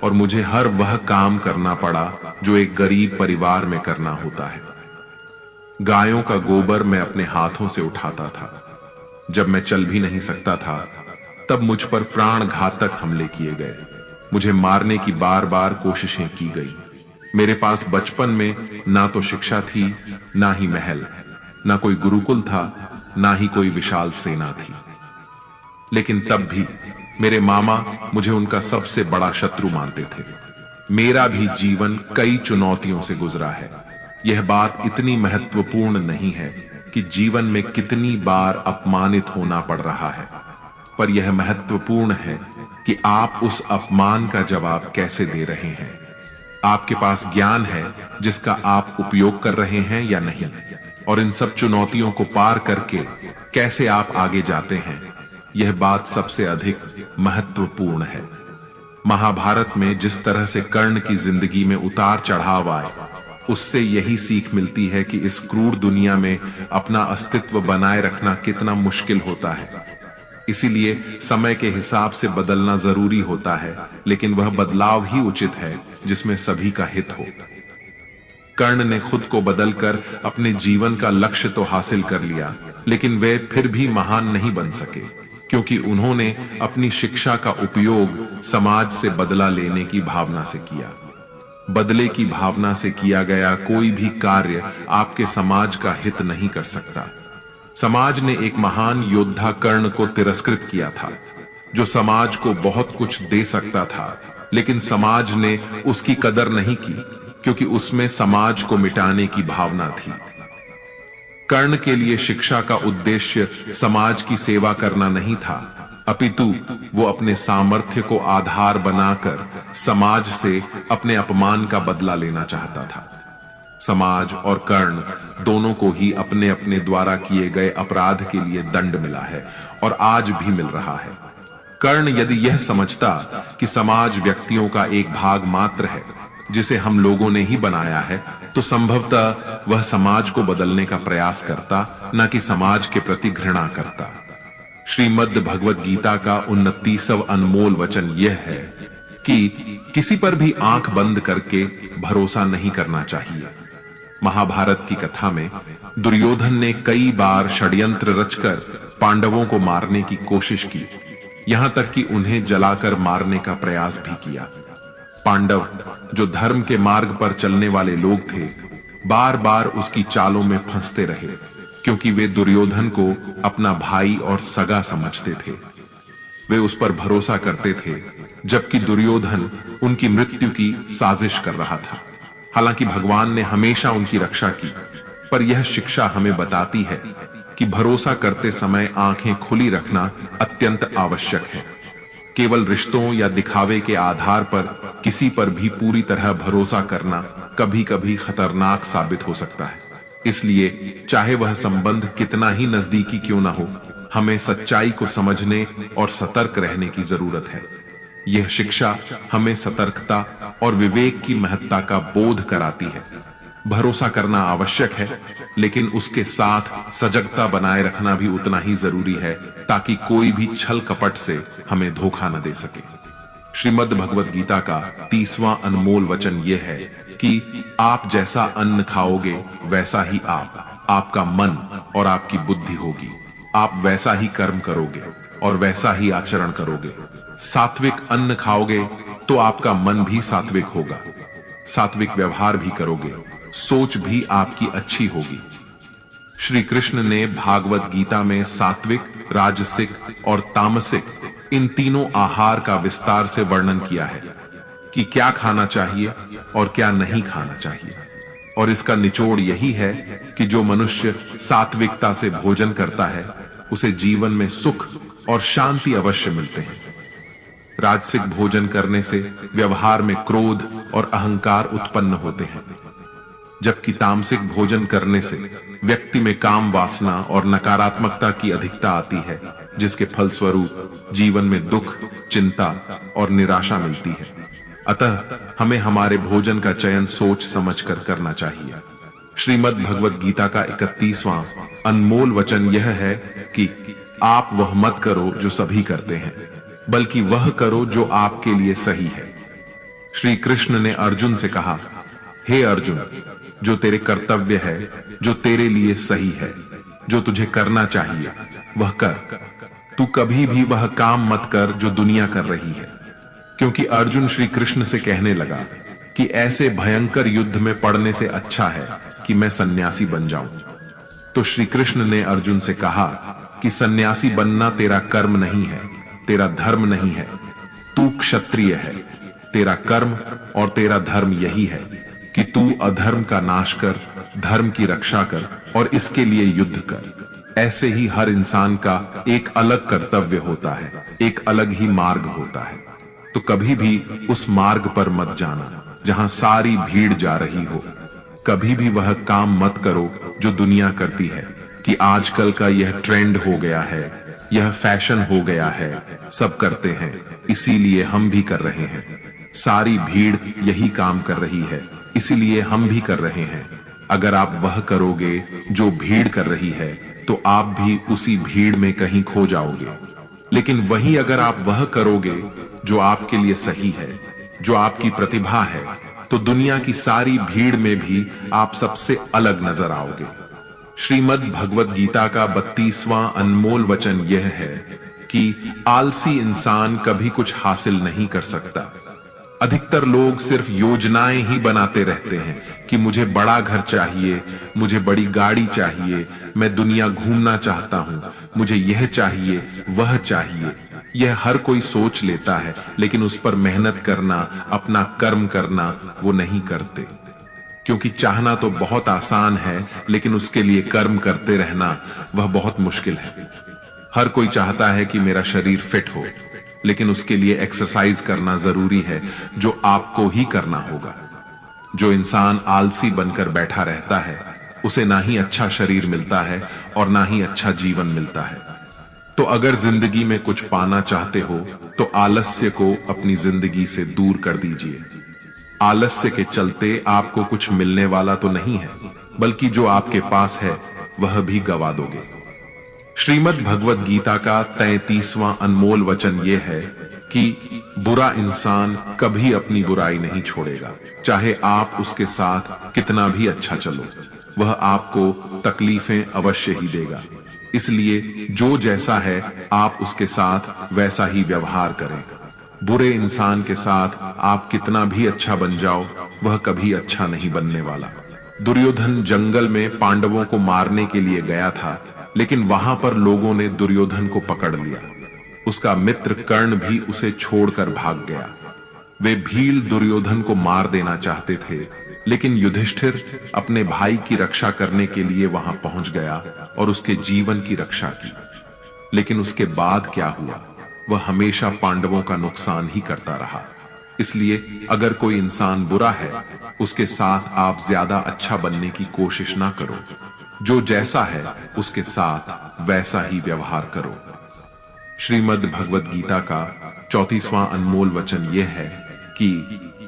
और मुझे हर वह काम करना पड़ा जो एक गरीब परिवार में करना होता है। गायों का गोबर मैं अपने हाथों से उठाता था। जब मैं चल भी नहीं सकता था तब मुझ पर प्राण घातक हमले किए गए। मुझे मारने की बार बार कोशिशें की गई। मेरे पास बचपन में ना तो शिक्षा थी, ना ही महल, ना कोई गुरुकुल था, ना ही कोई विशाल सेना थी। लेकिन तब भी मेरे मामा मुझे उनका सबसे बड़ा शत्रु मानते थे। मेरा भी जीवन कई चुनौतियों से गुजरा है। यह बात इतनी महत्वपूर्ण नहीं है कि जीवन में कितनी बार अपमानित होना पड़ रहा है, पर यह महत्वपूर्ण है कि आप उस अपमान का जवाब कैसे दे रहे हैं। आपके पास ज्ञान है जिसका आप उपयोग कर रहे हैं या नहीं, और इन सब चुनौतियों को पार करके कैसे आप आगे जाते हैं, यह बात सबसे अधिक महत्वपूर्ण है। महाभारत में जिस तरह से कर्ण की जिंदगी में उतार चढ़ाव आए, उससे यही सीख मिलती है कि इस क्रूर दुनिया में अपना अस्तित्व बनाए रखना कितना मुश्किल होता है। इसीलिए समय के हिसाब से बदलना जरूरी होता है, लेकिन वह बदलाव ही उचित है जिसमें सभी का हित हो। कर्ण ने खुद को बदलकर अपने जीवन का लक्ष्य तो हासिल कर लिया, लेकिन वे फिर भी महान नहीं बन सके, क्योंकि उन्होंने अपनी शिक्षा का उपयोग समाज से बदला लेने की भावना से किया। बदले की भावना से किया गया कोई भी कार्य आपके समाज का हित नहीं कर सकता। समाज ने एक महान योद्धा कर्ण को तिरस्कृत किया था, जो समाज को बहुत कुछ दे सकता था, लेकिन समाज ने उसकी कदर नहीं की, क्योंकि उसमें समाज को मिटाने की भावना थी। कर्ण के लिए शिक्षा का उद्देश्य समाज की सेवा करना नहीं था, अपितु वो अपने सामर्थ्य को आधार बनाकर समाज से अपने अपमान का बदला लेना चाहता था। समाज और कर्ण दोनों को ही अपने अपने द्वारा किए गए अपराध के लिए दंड मिला है, और आज भी मिल रहा है। कर्ण यदि यह समझता कि समाज व्यक्तियों का एक भाग मात्र है जिसे हम लोगों ने ही बनाया है, तो संभवतः वह समाज को बदलने का प्रयास करता, न कि समाज के प्रति घृणा करता। श्रीमद् भगवद गीता का 29वां अनमोल वचन यह है कि किसी पर भी आंख बंद करके भरोसा नहीं करना चाहिए। महाभारत की कथा में दुर्योधन ने कई बार षड्यंत्र रचकर पांडवों को मारने की कोशिश की, यहां तक कि उन्हें जलाकर मारने का प्रयास भी किया। पांडव, जो धर्म के मार्ग पर चलने वाले लोग थे, बार बार उसकी चालों में फंसते रहे, क्योंकि वे दुर्योधन को अपना भाई और सगा समझते थे। वे उस पर भरोसा करते थे, जबकि दुर्योधन उनकी मृत्यु की साजिश कर रहा था। हालांकि भगवान ने हमेशा उनकी रक्षा की, पर यह शिक्षा हमें बताती है कि भरोसा करते समय आंखें खुली रखना अत्यंत आवश्यक है। केवल रिश्तों या दिखावे के आधार पर किसी पर भी पूरी तरह भरोसा करना कभी कभी खतरनाक साबित हो सकता है। इसलिए चाहे वह संबंध कितना ही नजदीकी क्यों ना हो, हमें सच्चाई को समझने और सतर्क रहने की जरूरत है। यह शिक्षा हमें सतर्कता और विवेक की महत्ता का बोध कराती है। भरोसा करना आवश्यक है, लेकिन उसके साथ सजगता बनाए रखना भी उतना ही जरूरी है, ताकि कोई भी छल कपट से हमें धोखा न दे सके। श्रीमद् भगवद गीता का 30वां अनमोल वचन यह है कि आप जैसा अन्न खाओगे वैसा ही आपका मन और आपकी बुद्धि होगी। आप वैसा ही कर्म करोगे और वैसा ही आचरण करोगे। सात्विक अन्न खाओगे तो आपका मन भी सात्विक होगा, सात्विक व्यवहार भी करोगे, सोच भी आपकी अच्छी होगी। श्री कृष्ण ने भागवत गीता में सात्विक, राजसिक और तामसिक इन तीनों आहार का विस्तार से वर्णन किया है कि क्या खाना चाहिए और क्या नहीं खाना चाहिए। और इसका निचोड़ यही है कि जो मनुष्य सात्विकता से भोजन करता है, उसे जीवन में सुख और शांति अवश्य मिलते हैं। राजसिक भोजन करने से व्यवहार में क्रोध और अहंकार उत्पन्न होते हैं, जबकि तामसिक भोजन करने से व्यक्ति में काम वासना और नकारात्मकता की अधिकता आती है, जिसके फलस्वरूप जीवन में दुख, चिंता और निराशा मिलती है। अतः हमें हमारे भोजन का चयन सोच समझकर करना चाहिए। श्रीमद् भगवद गीता का 31वां अनमोल वचन यह है कि आप वह मत करो जो सभी करते हैं, बल्कि वह करो जो आपके लिए सही है। श्री कृष्ण ने अर्जुन से कहा, हे अर्जुन, जो तेरे कर्तव्य है, जो तेरे लिए सही है, जो तुझे करना चाहिए वह कर। तू कभी भी वह काम मत कर जो दुनिया कर रही है। क्योंकि अर्जुन श्री कृष्ण से कहने लगा कि ऐसे भयंकर युद्ध में पड़ने से अच्छा है कि मैं सन्यासी बन जाऊं। तो श्री कृष्ण ने अर्जुन से कहा कि सन्यासी बनना तेरा कर्म नहीं है, तेरा धर्म नहीं है। तू क्षत्रिय है, तेरा कर्म और तेरा धर्म यही है कि तू अधर्म का नाश कर, धर्म की रक्षा कर और इसके लिए युद्ध कर। ऐसे ही हर इंसान का एक अलग कर्तव्य होता है, एक अलग ही मार्ग होता है। तो कभी भी उस मार्ग पर मत जाना जहां सारी भीड़ जा रही हो। कभी भी वह काम मत करो जो दुनिया करती है कि आजकल का यह ट्रेंड हो गया है, यह फैशन हो गया है, सब करते हैं इसीलिए हम भी कर रहे हैं। सारी भीड़ यही काम कर रही है इसीलिए हम भी कर रहे हैं। अगर आप वह करोगे जो भीड़ कर रही है तो आप भी उसी भीड़ में कहीं खो जाओगे। लेकिन वही अगर आप वह करोगे जो आपके लिए सही है, जो आपकी प्रतिभा है, तो दुनिया की सारी भीड़ में भी आप सबसे अलग नजर आओगे। श्रीमद् भगवत गीता का 32वां अनमोल वचन यह है कि आलसी इंसान कभी कुछ हासिल नहीं कर सकता। अधिकतर लोग सिर्फ योजनाएं ही बनाते रहते हैं कि मुझे बड़ा घर चाहिए, मुझे बड़ी गाड़ी चाहिए, मैं दुनिया घूमना चाहता हूं, मुझे यह चाहिए, वह चाहिए। यह हर कोई सोच लेता है, लेकिन उस पर मेहनत करना, अपना कर्म करना वो नहीं करते। क्योंकि चाहना तो बहुत आसान है, लेकिन उसके लिए कर्म करते रहना वह बहुत मुश्किल है। हर कोई चाहता है कि मेरा शरीर फिट हो, लेकिन उसके लिए एक्सरसाइज करना जरूरी है, जो आपको ही करना होगा। जो इंसान आलसी बनकर बैठा रहता है, उसे ना ही अच्छा शरीर मिलता है और ना ही अच्छा जीवन मिलता है। तो अगर जिंदगी में कुछ पाना चाहते हो तो आलस्य को अपनी जिंदगी से दूर कर दीजिए। आलस्य के चलते आपको कुछ मिलने वाला तो नहीं है, बल्कि जो आपके पास है वह भी गवा दोगे। श्रीमद् भगवत गीता का 33वां अनमोल वचन यह है कि बुरा इंसान कभी अपनी बुराई नहीं छोड़ेगा, चाहे आप उसके साथ कितना भी अच्छा चलो, वह आपको तकलीफें अवश्य ही देगा। इसलिए जो जैसा है आप उसके साथ वैसा ही व्यवहार करें। बुरे इंसान के साथ आप कितना भी अच्छा बन जाओ, वह कभी अच्छा नहीं बनने वाला। दुर्योधन जंगल में पांडवों को मारने के लिए गया था, लेकिन वहां पर लोगों ने दुर्योधन को पकड़ लिया। उसका मित्र कर्ण भी उसे छोड़कर भाग गया। वे भील दुर्योधन को मार देना चाहते थे, लेकिन युधिष्ठिर अपने भाई की रक्षा करने के लिए वहां पहुंच गया और उसके जीवन की रक्षा की। लेकिन उसके बाद क्या हुआ? वह हमेशा पांडवों का नुकसान ही करता रहा। इसलिए अगर कोई इंसान बुरा है, उसके साथ आप ज्यादा अच्छा बनने की कोशिश ना करो। जो जैसा है उसके साथ वैसा ही व्यवहार करो। श्रीमद् भगवत गीता का 34वां अनमोल वचन यह है कि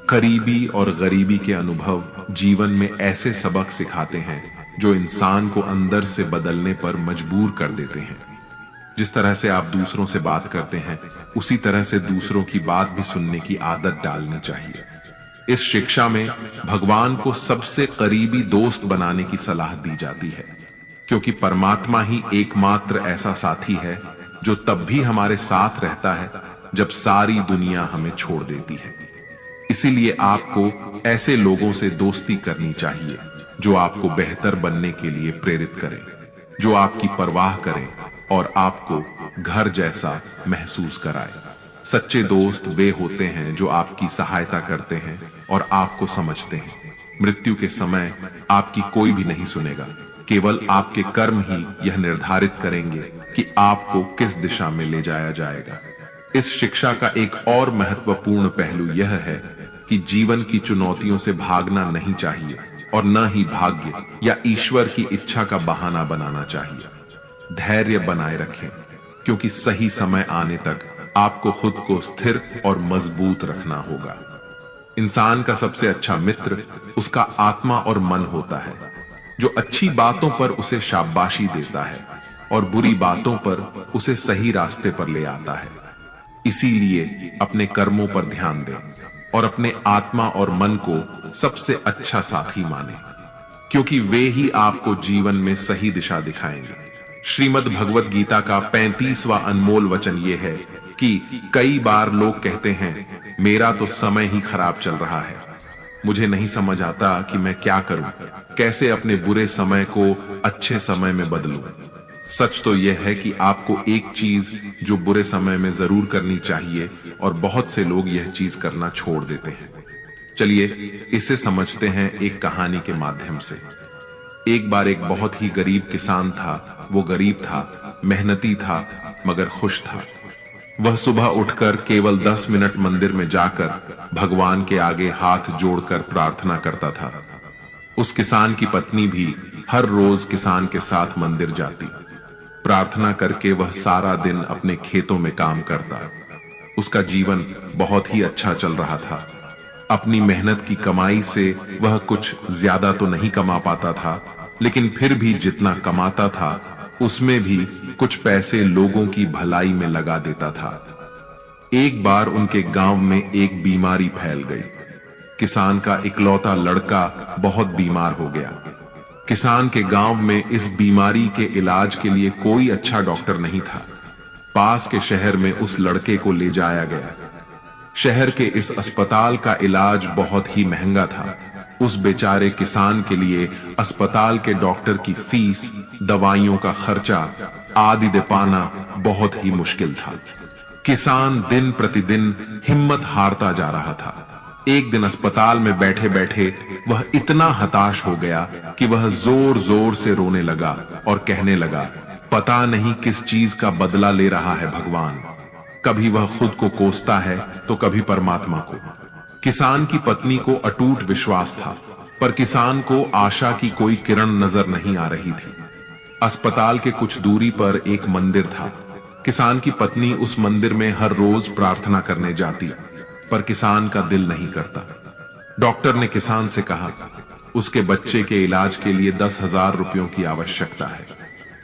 करीबी और गरीबी के अनुभव जीवन में ऐसे सबक सिखाते हैं जो इंसान को अंदर से बदलने पर मजबूर कर देते हैं। जिस तरह से आप दूसरों से बात करते हैं, उसी तरह से दूसरों की बात भी सुनने की आदत डालनी चाहिए। इस शिक्षा में भगवान को सबसे करीबी दोस्त बनाने की सलाह दी जाती है, क्योंकि परमात्मा ही एकमात्र ऐसा साथी है जो तब भी हमारे साथ रहता है जब सारी दुनिया हमें छोड़ देती है। इसीलिए आपको ऐसे लोगों से दोस्ती करनी चाहिए जो आपको बेहतर बनने के लिए प्रेरित करें, जो आपकी परवाह करें और आपको घर जैसा महसूस कराए। सच्चे दोस्त वे होते हैं जो आपकी सहायता करते हैं और आपको समझते हैं। मृत्यु के समय आपकी कोई भी नहीं सुनेगा, केवल आपके कर्म ही यह निर्धारित करेंगे कि आपको किस दिशा में ले जाया जाएगा। इस शिक्षा का एक और महत्वपूर्ण पहलू यह है कि जीवन की चुनौतियों से भागना नहीं चाहिए और न ही भाग्य या ईश्वर की इच्छा का बहाना बनाना चाहिए। धैर्य बनाए रखें, क्योंकि सही समय आने तक आपको खुद को स्थिर और मजबूत रखना होगा। इंसान का सबसे अच्छा मित्र उसका आत्मा और मन होता है, जो अच्छी बातों पर उसे शाबाशी देता है और बुरी बातों पर उसे सही रास्ते पर ले आता है। इसीलिए अपने कर्मों पर ध्यान दें और अपने आत्मा और मन को सबसे अच्छा साथी माने, क्योंकि वे ही आपको जीवन में सही दिशा दिखाएंगे। श्रीमद् भगवत गीता का 35वां अनमोल वचन यह है कि कई बार लोग कहते हैं मेरा तो समय ही खराब चल रहा है, मुझे नहीं समझ आता कि मैं क्या करूं, कैसे अपने बुरे समय को अच्छे समय में बदलूं। सच तो यह है कि आपको एक चीज जो बुरे समय में जरूर करनी चाहिए और बहुत से लोग यह चीज करना छोड़ देते हैं। चलिए इसे समझते हैं एक कहानी के माध्यम से। एक बार एक बहुत ही गरीब किसान था। वो गरीब था, मेहनती था, मगर खुश था। वह सुबह उठकर केवल 10 मिनट मंदिर में जाकर भगवान के आगे हाथ जोड़कर प्रार्थना करता था। उस किसान की पत्नी भी हर रोज किसान के साथ मंदिर जाती। प्रार्थना करके वह सारा दिन अपने खेतों में काम करता। उसका जीवन बहुत ही अच्छा चल रहा था। अपनी मेहनत की कमाई से वह कुछ ज्यादा तो नहीं कमा पाता था, लेकिन फिर भी जितना कमाता था उसमें भी कुछ पैसे लोगों की भलाई में लगा देता था। एक बार उनके गांव में एक बीमारी फैल गई। किसान का इकलौता लड़का बहुत बीमार हो गया। किसान के गांव में इस बीमारी के इलाज के लिए कोई अच्छा डॉक्टर नहीं था। पास के शहर में उस लड़के को ले जाया गया। शहर के इस अस्पताल का इलाज बहुत ही महंगा था। उस बेचारे किसान के लिए अस्पताल के डॉक्टर की फीस, दवाइयों का खर्चा आदि दे पाना बहुत ही मुश्किल था। किसान दिन प्रतिदिन हिम्मत हारता जा रहा था। एक दिन अस्पताल में बैठे बैठे वह इतना हताश हो गया कि वह जोर जोर से रोने लगा और कहने लगा, पता नहीं किस चीज का बदला ले रहा है भगवान। कभी वह खुद को कोसता है तो कभी परमात्मा को। किसान की पत्नी को अटूट विश्वास था, पर किसान को आशा की कोई किरण नजर नहीं आ रही थी। अस्पताल के कुछ दूरी पर एक मंदिर था। किसान की पत्नी उस मंदिर में हर रोज प्रार्थना करने जाती, पर किसान का दिल नहीं करता। डॉक्टर ने किसान से कहा, उसके बच्चे के इलाज के लिए 10,000 रुपयों की आवश्यकता है।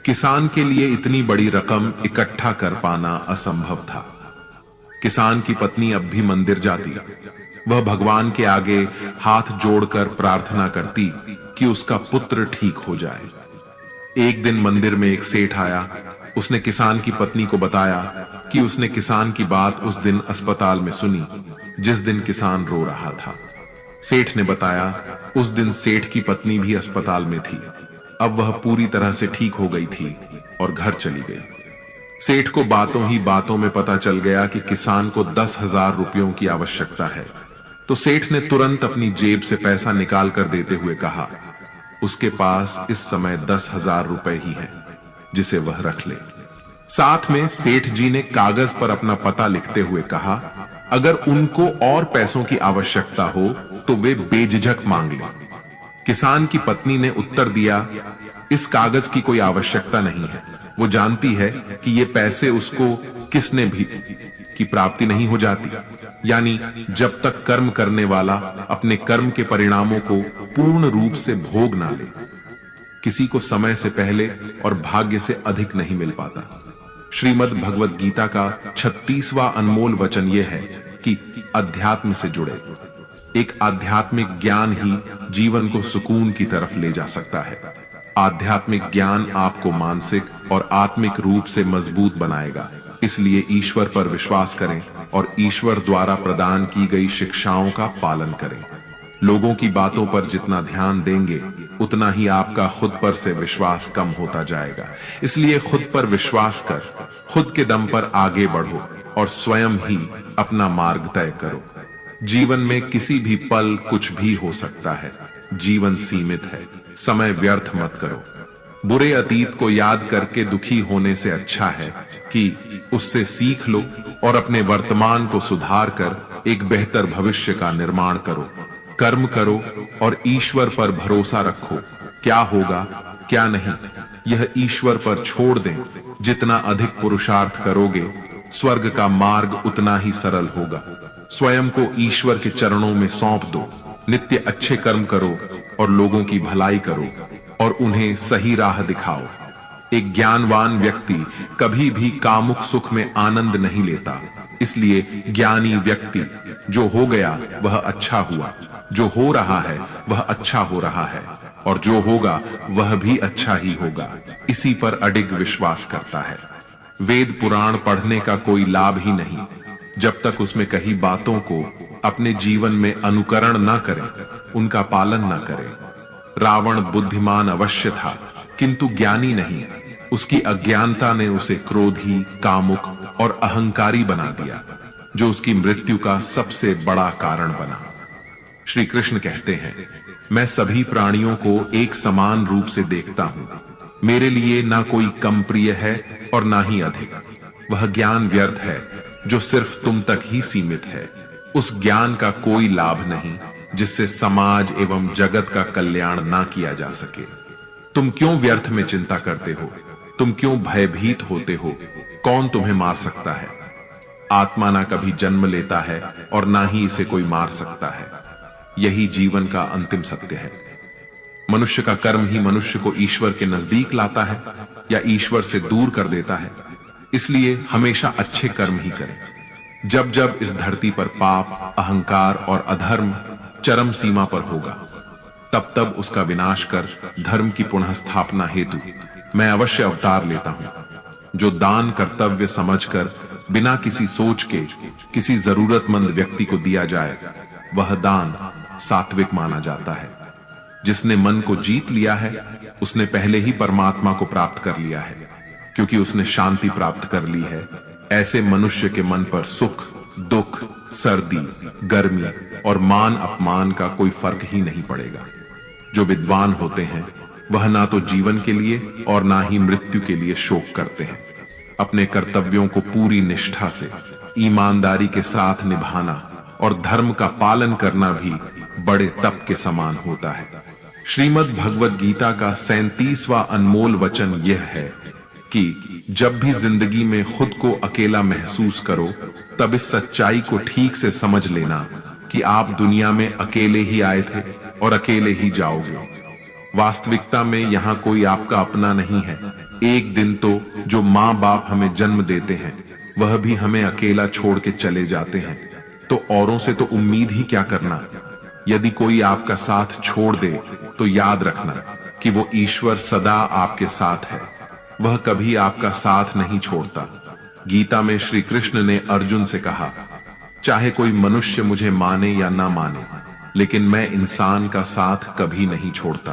किसान के लिए इतनी बड़ी रकम इकट्ठा कर पाना असंभव था। किसान की पत्नी अब भी मंदिर जाती। वह भगवान के आगे हाथ जोड़कर प्रार्थना करती कि उसका पुत्र ठीक हो जाए। एक दिन मंदिर में एक सेठ आया। उसने किसान की पत्नी को बताया कि उसने किसान की बात उस दिन अस्पताल में सुनी, जिस दिन किसान रो रहा था। सेठ ने बताया, उस दिन सेठ की पत्नी भी अस्पताल में थी। अब वह पूरी तरह से ठीक हो गई थी और घर चली गई। सेठ को बातों ही बातों में पता चल गया कि किसान को 10,000 रुपयों की आवश्यकता है। तो सेठ ने तुरंत अपनी जेब से पैसा निकाल कर देते हुए कहा, उसके पास इस समय 10,000 रुपए ही हैं, जिसे वह रख ले। साथ में सेठ जी ने कागज पर अपना पता लिखते हुए कहा, अगर उनको और पैसों की आवश्यकता हो तो वे बेझिझक मांग ले। किसान की पत्नी ने उत्तर दिया, इस कागज की कोई आवश्यकता नहीं है। वो जानती है कि ये पैसे उसको किसने भी की प्राप्ति नहीं हो जाती। यानी जब तक कर्म करने वाला अपने कर्म के परिणामों को पूर्ण रूप से भोग ना ले, किसी को समय से पहले और भाग्य से अधिक नहीं मिल पाता। श्रीमद् भगवद गीता का 36वां अनमोल वचन यह है कि अध्यात्म से जुड़े। एक आध्यात्मिक ज्ञान ही जीवन को सुकून की तरफ ले जा सकता है। आध्यात्मिक ज्ञान आपको मानसिक और आत्मिक रूप से मजबूत बनाएगा। इसलिए ईश्वर पर विश्वास करें और ईश्वर द्वारा प्रदान की गई शिक्षाओं का पालन करें। लोगों की बातों पर जितना ध्यान देंगे, उतना ही आपका खुद पर से विश्वास कम होता जाएगा। इसलिए खुद पर विश्वास कर खुद के दम पर आगे बढ़ो और स्वयं ही अपना मार्ग तय करो। जीवन में किसी भी पल कुछ भी हो सकता है। जीवन सीमित है। समय व्यर्थ मत करो। बुरे अतीत को याद करके दुखी होने से अच्छा है कि उससे सीख लो और अपने वर्तमान को सुधार कर एक बेहतर भविष्य का निर्माण करो। कर्म करो और ईश्वर पर भरोसा रखो। क्या होगा क्या नहीं, यह ईश्वर पर छोड़ दें। जितना अधिक पुरुषार्थ करोगे, स्वर्ग का मार्ग उतना ही सरल होगा। स्वयं को ईश्वर के चरणों में सौंप दो। नित्य अच्छे कर्म करो और लोगों की भलाई करो और उन्हें सही राह दिखाओ। एक ज्ञानवान व्यक्ति कभी भी कामुक सुख में आनंद नहीं लेता। इसलिए ज्ञानी व्यक्ति, जो हो गया वह अच्छा हुआ, जो हो रहा है वह अच्छा हो रहा है और जो होगा वह भी अच्छा ही होगा, इसी पर अडिग विश्वास करता है। वेद पुराण पढ़ने का कोई लाभ ही नहीं जब तक उसमें कही बातों को अपने जीवन में अनुकरण न करें, उनका पालन न करें। रावण बुद्धिमान अवश्य था, किंतु ज्ञानी नहीं। उसकी अज्ञानता ने उसे क्रोधी, कामुक और अहंकारी बना दिया, जो उसकी मृत्यु का सबसे बड़ा कारण बना। श्री कृष्ण कहते हैं, मैं सभी प्राणियों को एक समान रूप से देखता हूं। मेरे लिए ना कोई कम प्रिय है और ना ही अधिक। वह ज्ञान व्यर्थ है जो सिर्फ तुम तक ही सीमित है। उस ज्ञान का कोई लाभ नहीं जिससे समाज एवं जगत का कल्याण ना किया जा सके। तुम क्यों व्यर्थ में चिंता करते हो? तुम क्यों भयभीत होते हो? कौन तुम्हें मार सकता है? आत्मा ना कभी जन्म लेता है और ना ही इसे कोई मार सकता है। यही जीवन का अंतिम सत्य है। मनुष्य का कर्म ही मनुष्य को ईश्वर के नजदीक लाता है या ईश्वर से दूर कर देता है। इसलिए हमेशा अच्छे कर्म ही करें। जब जब इस धरती पर पाप, अहंकार और अधर्म चरम सीमा पर होगा, तब तब उसका विनाश कर धर्म की पुनः स्थापना हेतु मैं अवश्य अवतार लेता हूं। जो दान कर्तव्य समझकर बिना किसी सोच के किसी जरूरतमंद व्यक्ति को दिया जाए, वह दान सात्विक माना जाता है। जिसने मन को जीत लिया है, उसने पहले ही परमात्मा को प्राप्त कर लिया है, क्योंकि उसने शांति प्राप्त कर ली है। ऐसे मनुष्य के मन पर सुख, दुख, सर्दी, गर्मी और मान अपमान का कोई फर्क ही नहीं पड़ेगा। जो विद्वान होते हैं वह ना तो जीवन के लिए और ना ही मृत्यु के लिए शोक करते हैं। अपने कर्तव्यों को पूरी निष्ठा से, ईमानदारी के साथ निभाना और धर्म का पालन करना भी बड़े तप के समान होता है। श्रीमद् भगवद गीता का 37वां अनमोल वचन यह है कि जब भी जिंदगी में खुद को अकेला महसूस करो, तब इस सच्चाई को ठीक से समझ लेना कि आप दुनिया में अकेले ही आए थे और अकेले ही जाओगे। वास्तविकता में यहाँ कोई आपका अपना नहीं है। एक दिन तो जो माँ बाप हमें जन्म देते हैं, वह भी हमें अकेला छोड़ के चले जाते हैं। तो औरों से तो उम्मीद ही क्या करना। यदि कोई आपका साथ छोड़ दे तो याद रखना कि वो ईश्वर सदा आपके साथ है। वह कभी आपका साथ नहीं छोड़ता। गीता में श्री कृष्ण ने अर्जुन से कहा, चाहे कोई मनुष्य मुझे माने या ना माने, लेकिन मैं इंसान का साथ कभी नहीं छोड़ता,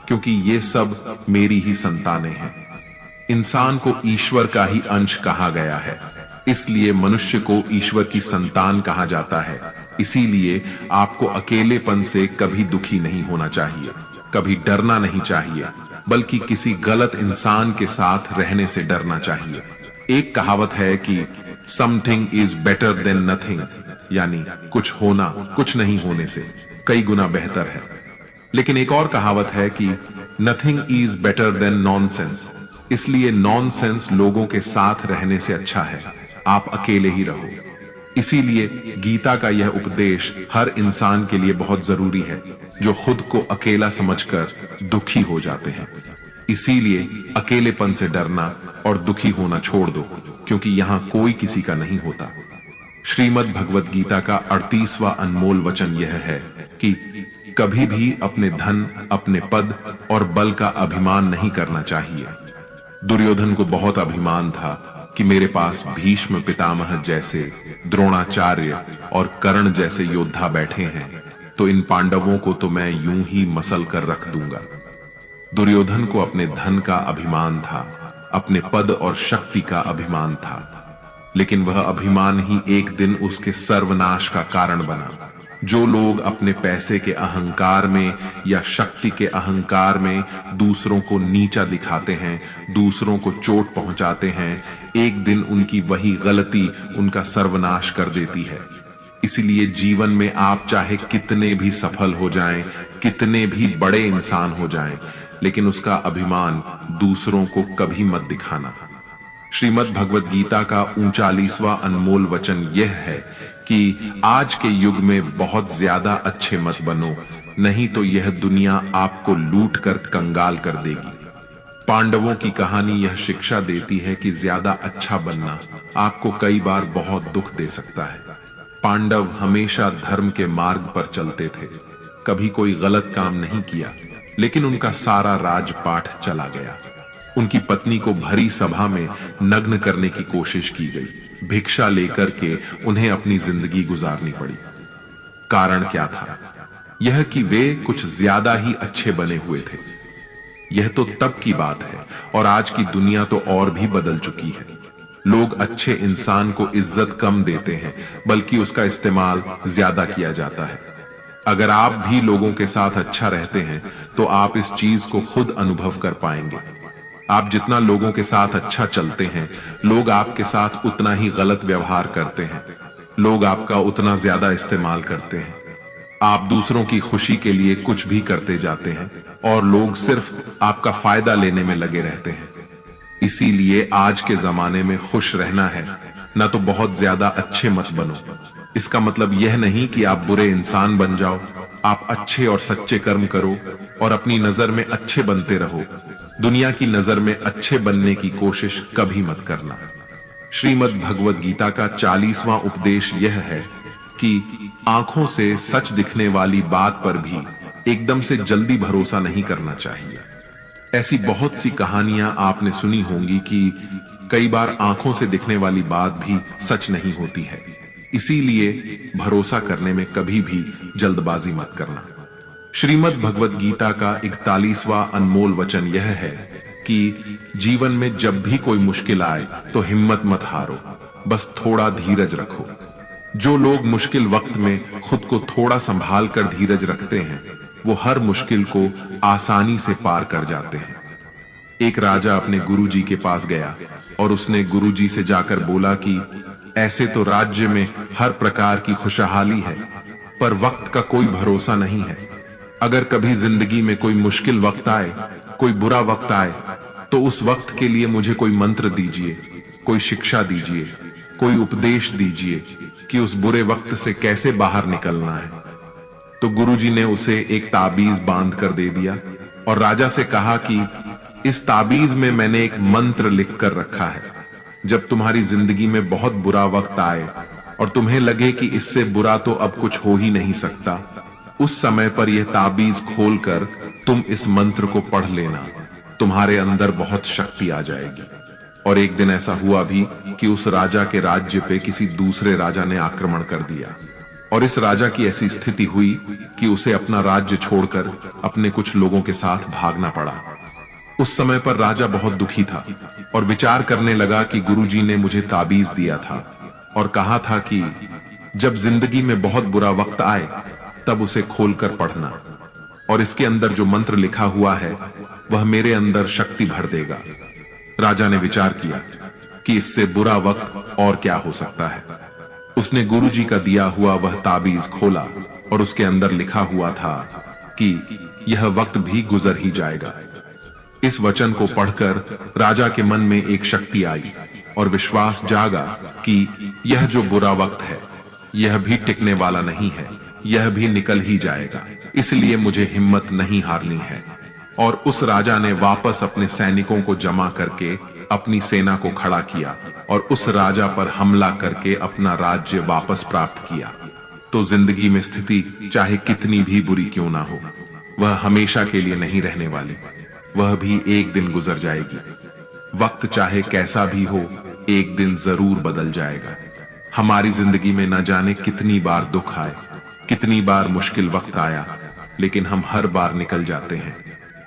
क्योंकि ये सब मेरी ही संतानें हैं। इंसान को ईश्वर का ही अंश कहा गया है, इसलिए मनुष्य को ईश्वर की संतान कहा जाता है। इसीलिए आपको अकेलेपन से कभी दुखी नहीं होना चाहिए, कभी डरना नहीं चाहिए, बल्कि किसी गलत इंसान के साथ रहने से डरना चाहिए। एक कहावत है कि something is better than nothing, यानी कुछ होना कुछ नहीं होने से कई गुना बेहतर है। लेकिन एक और कहावत है कि nothing is better than nonsense. इसलिए नॉनसेंस लोगों के साथ रहने से अच्छा है आप अकेले ही रहो। इसीलिए गीता का यह उपदेश हर इंसान के लिए बहुत जरूरी है, जो खुद को अकेला समझकर दुखी हो जाते हैं। इसीलिए अकेलेपन से डरना और दुखी होना छोड़ दो, क्योंकि यहाँ कोई किसी का नहीं होता। श्रीमद् भगवद गीता का 38वां अनमोल वचन यह है कि कभी भी अपने धन, अपने पद और बल का अभिमान नहीं करना चाहिए। दुर्योधन को बहुत अभिमान था कि मेरे पास भीष्म पितामह जैसे, द्रोणाचार्य और कर्ण जैसे योद्धा बैठे हैं, तो इन पांडवों को तो मैं यूं ही मसल कर रख दूंगा। दुर्योधन को अपने धन का अभिमान था, अपने पद और शक्ति का अभिमान था, लेकिन वह अभिमान ही एक दिन उसके सर्वनाश का कारण बना। जो लोग अपने पैसे के अहंकार में या शक्ति के अहंकार में दूसरों को नीचा दिखाते हैं, दूसरों को चोट पहुंचाते हैं, एक दिन उनकी वही गलती उनका सर्वनाश कर देती है। इसलिए जीवन में आप चाहे कितने भी सफल हो जाएं, कितने भी बड़े इंसान हो जाएं, लेकिन उसका अभिमान दूसरों को कभी मत दिखाना। श्रीमद् भगवद गीता का 39वां अनमोल वचन यह है कि आज के युग में बहुत ज्यादा अच्छे मत बनो, नहीं तो यह दुनिया आपको लूट कर कंगाल कर देगी। पांडवों की कहानी यह शिक्षा देती है कि ज्यादा अच्छा बनना आपको कई बार बहुत दुख दे सकता है। पांडव हमेशा धर्म के मार्ग पर चलते थे, कभी कोई गलत काम नहीं किया, लेकिन उनका सारा राजपाट चला गया। उनकी पत्नी को भरी सभा में नग्न करने की कोशिश की गई। भिक्षा लेकर के उन्हें अपनी जिंदगी गुजारनी पड़ी। कारण क्या था? यह कि वे कुछ ज्यादा ही अच्छे बने हुए थे। यह तो तब की बात है, और आज की दुनिया तो और भी बदल चुकी है। लोग अच्छे इंसान को इज्जत कम देते हैं, बल्कि उसका इस्तेमाल ज्यादा किया जाता है। अगर आप भी लोगों के साथ अच्छा रहते हैं तो आप इस चीज को खुद अनुभव कर पाएंगे। आप जितना लोगों के साथ अच्छा चलते हैं, लोग आपके साथ उतना ही गलत व्यवहार करते हैं, लोग आपका उतना ज्यादा इस्तेमाल करते हैं। आप दूसरों की खुशी के लिए कुछ भी करते जाते हैं और लोग सिर्फ आपका फायदा लेने में लगे रहते हैं। इसीलिए आज के जमाने में खुश रहना है, ना तो बहुत ज्यादा अच्छे मत बनो। इसका मतलब यह नहीं कि आप बुरे इंसान बन जाओ। आप अच्छे और सच्चे कर्म करो और अपनी नजर में अच्छे बनते रहो। दुनिया की नजर में अच्छे बनने की कोशिश कभी मत करना। श्रीमद् भगवद गीता का 40वां उपदेश यह है कि आंखों से सच दिखने वाली बात पर भी एकदम से जल्दी भरोसा नहीं करना चाहिए। ऐसी बहुत सी कहानियां आपने सुनी होंगी कि कई बार आंखों से दिखने वाली बात भी सच नहीं होती है। इसीलिए भरोसा करने में कभी भी जल्दबाजी मत करना। श्रीमद् भगवद गीता का 41वां अनमोल वचन यह है कि जीवन में जब भी कोई मुश्किल आए तो हिम्मत मत हारो, बस थोड़ा धीरज रखो। जो लोग मुश्किल वक्त में खुद को थोड़ा संभाल कर धीरज रखते हैं, वो हर मुश्किल को आसानी से पार कर जाते हैं। एक राजा अपने गुरुजी के पास गया और उसने गुरुजी से जाकर बोला कि ऐसे तो राज्य में हर प्रकार की खुशहाली है, पर वक्त का कोई भरोसा नहीं है। अगर कभी जिंदगी में कोई मुश्किल वक्त आए, कोई बुरा वक्त आए, तो उस वक्त के लिए मुझे कोई मंत्र दीजिए, कोई शिक्षा दीजिए, कोई उपदेश दीजिए कि उस बुरे वक्त से कैसे बाहर निकलना है। तो गुरुजी ने उसे एक ताबीज बांध कर दे दिया और राजा से कहा कि इस ताबीज में मैंने एक मंत्र लिख कर रखा है। जब तुम्हारी जिंदगी में बहुत बुरा वक्त आए और तुम्हें लगे कि इससे बुरा तो अब कुछ हो ही नहीं सकता, उस समय पर यह ताबीज खोलकर तुम इस मंत्र को पढ़ लेना। तुम्हारे अंदर बहुत शक्ति आ जाएगी। और एक दिन ऐसा हुआ भी कि उस राजा के राज्य पे किसी दूसरे राजा ने आक्रमण कर दिया और इस राजा की ऐसी स्थिति हुई कि उसे अपना राज्य छोड़कर अपने कुछ लोगों के साथ भागना पड़ा। उस समय पर राजा बहुत दुखी था और विचार करने लगा कि गुरुजी ने मुझे ताबीज दिया था और कहा था कि जब जिंदगी में बहुत बुरा वक्त आए तब उसे खोलकर पढ़ना, और इसके अंदर जो मंत्र लिखा हुआ है वह मेरे अंदर शक्ति भर देगा। राजा ने विचार किया कि इससे बुरा वक्त और क्या हो सकता है। उसने गुरुजी का दिया हुआ वह ताबीज खोला और उसके अंदर लिखा हुआ था कि यह वक्त भी गुजर ही जाएगा। इस वचन को पढ़कर राजा के मन में एक शक्ति आई और विश्वास जागा कि यह जो बुरा वक्त है यह भी टिकने वाला नहीं है, यह भी निकल ही जाएगा। इसलिए मुझे हिम्मत नहीं हारनी है। और उस राजा ने वापस अपने सैनिकों को जमा करके अपनी सेना को खड़ा किया और उस राजा पर हमला करके अपना राज्य वापस प्राप्त किया। तो जिंदगी में स्थिति चाहे कितनी भी बुरी क्यों ना हो, वह हमेशा के लिए नहीं रहने वाली, वह भी एक दिन गुजर जाएगी। वक्त चाहे कैसा भी हो, एक दिन जरूर बदल जाएगा। हमारी जिंदगी में न जाने कितनी बार दुख आए, कितनी बार मुश्किल वक्त आया, लेकिन हम हर बार निकल जाते हैं।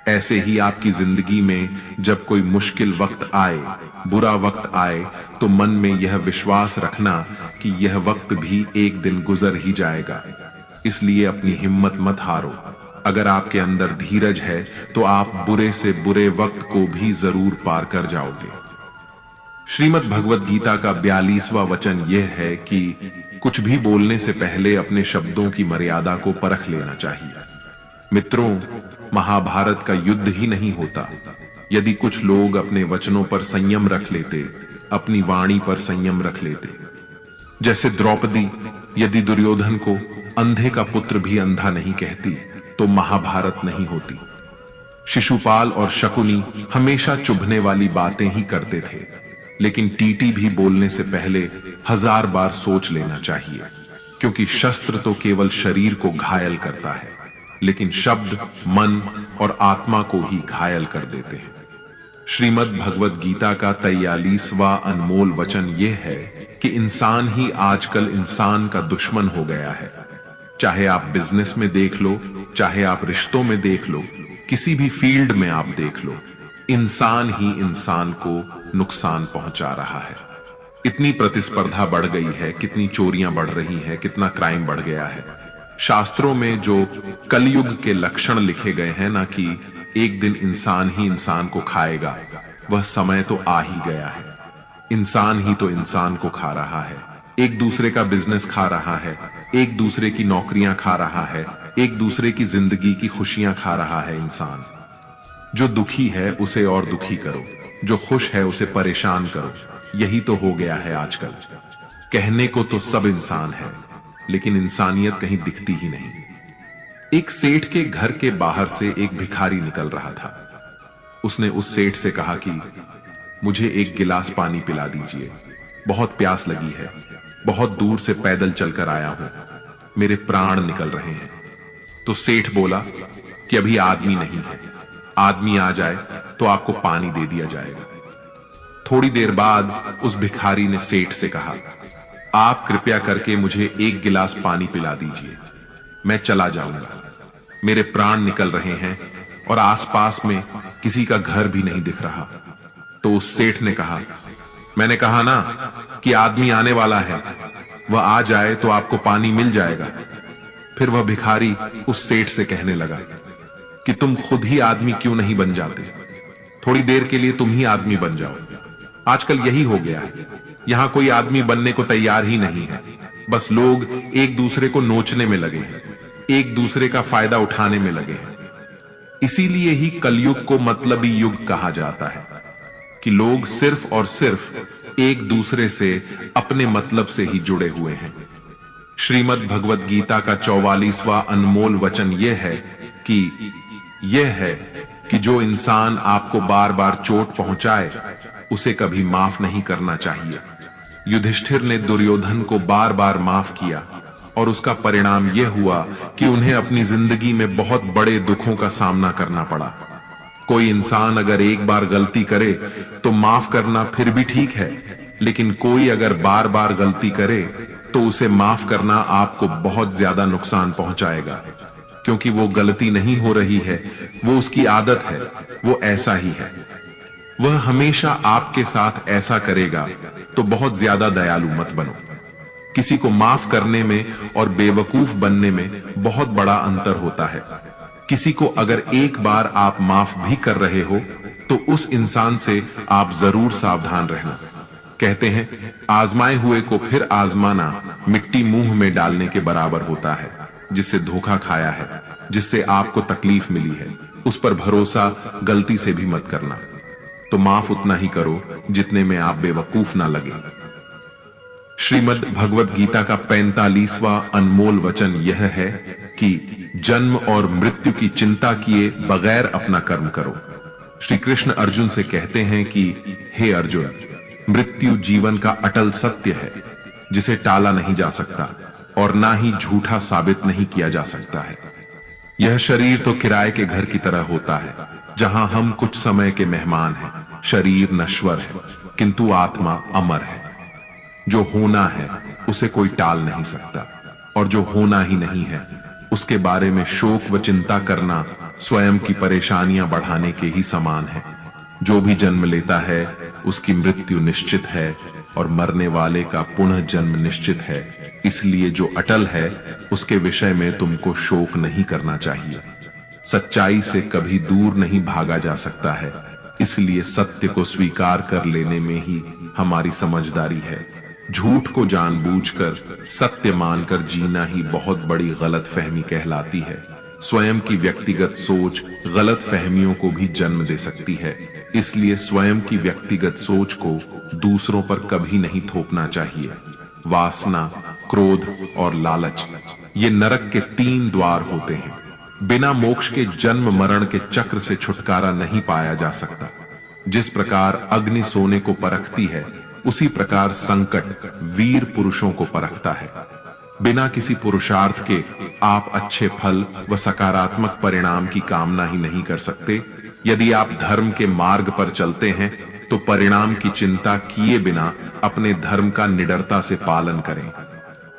ऐसे ही आपकी जिंदगी में जब कोई मुश्किल वक्त आए, बुरा वक्त आए, तो मन में यह विश्वास रखना कि यह वक्त भी एक दिन गुजर ही जाएगा। इसलिए अपनी हिम्मत मत हारो। अगर आपके अंदर धीरज है तो आप बुरे से बुरे वक्त को भी जरूर पार कर जाओगे। श्रीमद् भगवद गीता का 42वां वचन यह है कि कुछ भी बोलने से पहले अपने शब्दों की मर्यादा को परख लेना चाहिए। मित्रों, महाभारत का युद्ध ही नहीं होता यदि कुछ लोग अपने वचनों पर संयम रख लेते, अपनी वाणी पर संयम रख लेते। जैसे द्रौपदी यदि दुर्योधन को अंधे का पुत्र भी अंधा नहीं कहती तो महाभारत नहीं होती। शिशुपाल और शकुनी हमेशा चुभने वाली बातें ही करते थे, लेकिन टीटी भी बोलने से पहले 1000 बार सोच लेना चाहिए, क्योंकि शस्त्र तो केवल शरीर को घायल करता है, लेकिन शब्द मन और आत्मा को ही घायल कर देते हैं। श्रीमद् भगवद गीता का 43वां अनमोल वचन यह है कि इंसान ही आजकल इंसान का दुश्मन हो गया है। चाहे आप बिजनेस में देख लो, चाहे आप रिश्तों में देख लो, किसी भी फील्ड में आप देख लो, इंसान ही इंसान को नुकसान पहुंचा रहा है। इतनी प्रतिस्पर्धा बढ़ गई है, कितनी चोरियां बढ़ रही हैं, कितना क्राइम बढ़ गया है। शास्त्रों में जो कलयुग के लक्षण लिखे गए हैं ना, कि एक दिन इंसान ही इंसान को खाएगा, वह समय तो आ ही गया है। इंसान ही तो इंसान को खा रहा है, एक दूसरे का बिजनेस खा रहा है, एक दूसरे की नौकरियां खा रहा है, एक दूसरे की जिंदगी की खुशियां खा रहा है। इंसान जो दुखी है उसे और दुखी करो, जो खुश है उसे परेशान करो। यही तो हो गया है आजकल। कहने को तो सब इंसान है, लेकिन इंसानियत कहीं दिखती ही नहीं। एक सेठ के घर के बाहर से एक भिखारी निकल रहा था। उसने उस सेठ से कहा कि मुझे एक गिलास पानी पिला दीजिए, बहुत प्यास लगी है, बहुत दूर से पैदल चलकर आया हूं, मेरे प्राण निकल रहे हैं। तो सेठ बोला कि अभी आदमी नहीं है, आदमी आ जाए तो आपको पानी दे दिया जाएगा। थोड़ी देर बाद उस भिखारी ने सेठ से कहा, आप कृपया करके मुझे एक गिलास पानी पिला दीजिए, मैं चला जाऊंगा, मेरे प्राण निकल रहे हैं और आसपास में किसी का घर भी नहीं दिख रहा। तो उस सेठ ने कहा, मैंने कहा ना कि आदमी आने वाला है, वह आ जाए तो आपको पानी मिल जाएगा। फिर वह भिखारी उस सेठ से कहने लगा कि तुम खुद ही आदमी क्यों नहीं बन जाते, थोड़ी देर के लिए तुम ही आदमी बन जाओ। आजकल यही हो गया है, यहां कोई आदमी बनने को तैयार ही नहीं है, बस लोग एक दूसरे को नोचने में लगे हैं, एक दूसरे का फायदा उठाने में लगे हैं। इसीलिए ही कलयुग को मतलबी युग कहा जाता है, कि लोग सिर्फ और सिर्फ एक दूसरे से अपने मतलब से ही जुड़े हुए हैं। श्रीमद् भगवत गीता का 44वां अनमोल वचन यह है कि जो इंसान आपको बार बार चोट पहुंचाए उसे कभी माफ नहीं करना चाहिए। युधिष्ठिर ने दुर्योधन को बार बार माफ किया और उसका परिणाम यह हुआ कि उन्हें अपनी जिंदगी में बहुत बड़े दुखों का सामना करना पड़ा। कोई इंसान अगर एक बार गलती करे तो माफ करना फिर भी ठीक है, लेकिन कोई अगर बार बार गलती करे तो उसे माफ करना आपको बहुत ज्यादा नुकसान पहुंचाएगा, क्योंकि वो गलती नहीं हो रही है, वो उसकी आदत है, वो ऐसा ही है। वह हमेशा आपके साथ ऐसा करेगा, तो बहुत ज्यादा दयालु मत बनो। किसी को माफ करने में और बेवकूफ बनने में बहुत बड़ा अंतर होता है। किसी को अगर एक बार आप माफ भी कर रहे हो तो उस इंसान से आप जरूर सावधान रहना। कहते हैं, आजमाए हुए को फिर आजमाना मिट्टी मुंह में डालने के बराबर होता है। जिससे धोखा खाया है, जिससे आपको तकलीफ मिली है, उस पर भरोसा गलती से भी मत करना। तो माफ उतना ही करो जितने में आप बेवकूफ ना लगे। श्रीमद् भगवत गीता का 45वां अनमोल वचन यह है कि जन्म और मृत्यु की चिंता किए बगैर अपना कर्म करो। श्री कृष्ण अर्जुन से कहते हैं कि हे अर्जुन, मृत्यु जीवन का अटल सत्य है, जिसे टाला नहीं जा सकता और ना ही झूठा साबित नहीं किया जा सकता है। यह शरीर तो किराए के घर की तरह होता है, जहां हम कुछ समय के मेहमान हैं। शरीर नश्वर है, किंतु आत्मा अमर है। जो होना है उसे कोई टाल नहीं सकता, और जो होना ही नहीं है उसके बारे में शोक व चिंता करना स्वयं की परेशानियां बढ़ाने के ही समान है। जो भी जन्म लेता है उसकी मृत्यु निश्चित है, और मरने वाले का पुनः जन्म निश्चित है। इसलिए जो अटल है उसके विषय में तुमको शोक नहीं करना चाहिए। सच्चाई से कभी दूर नहीं भागा जा सकता है, इसलिए सत्य को स्वीकार कर लेने में ही हमारी समझदारी है। झूठ को जानबूझकर सत्य मानकर जीना ही बहुत बड़ी गलतफहमी कहलाती है। स्वयं की व्यक्तिगत सोच गलत फहमियों को भी जन्म दे सकती है, इसलिए स्वयं की व्यक्तिगत सोच को दूसरों पर कभी नहीं थोपना चाहिए। वासना, क्रोध और लालच, ये नरक के 3 द्वार होते हैं। बिना मोक्ष के जन्म मरण के चक्र से छुटकारा नहीं पाया जा सकता। जिस प्रकार अग्नि सोने को परखती है, उसी प्रकार संकट वीर पुरुषों को परखता है। बिना किसी पुरुषार्थ के आप अच्छे फल व सकारात्मक परिणाम की कामना ही नहीं कर सकते। यदि आप धर्म के मार्ग पर चलते हैं तो परिणाम की चिंता किए बिना अपने धर्म का निडरता से पालन करें।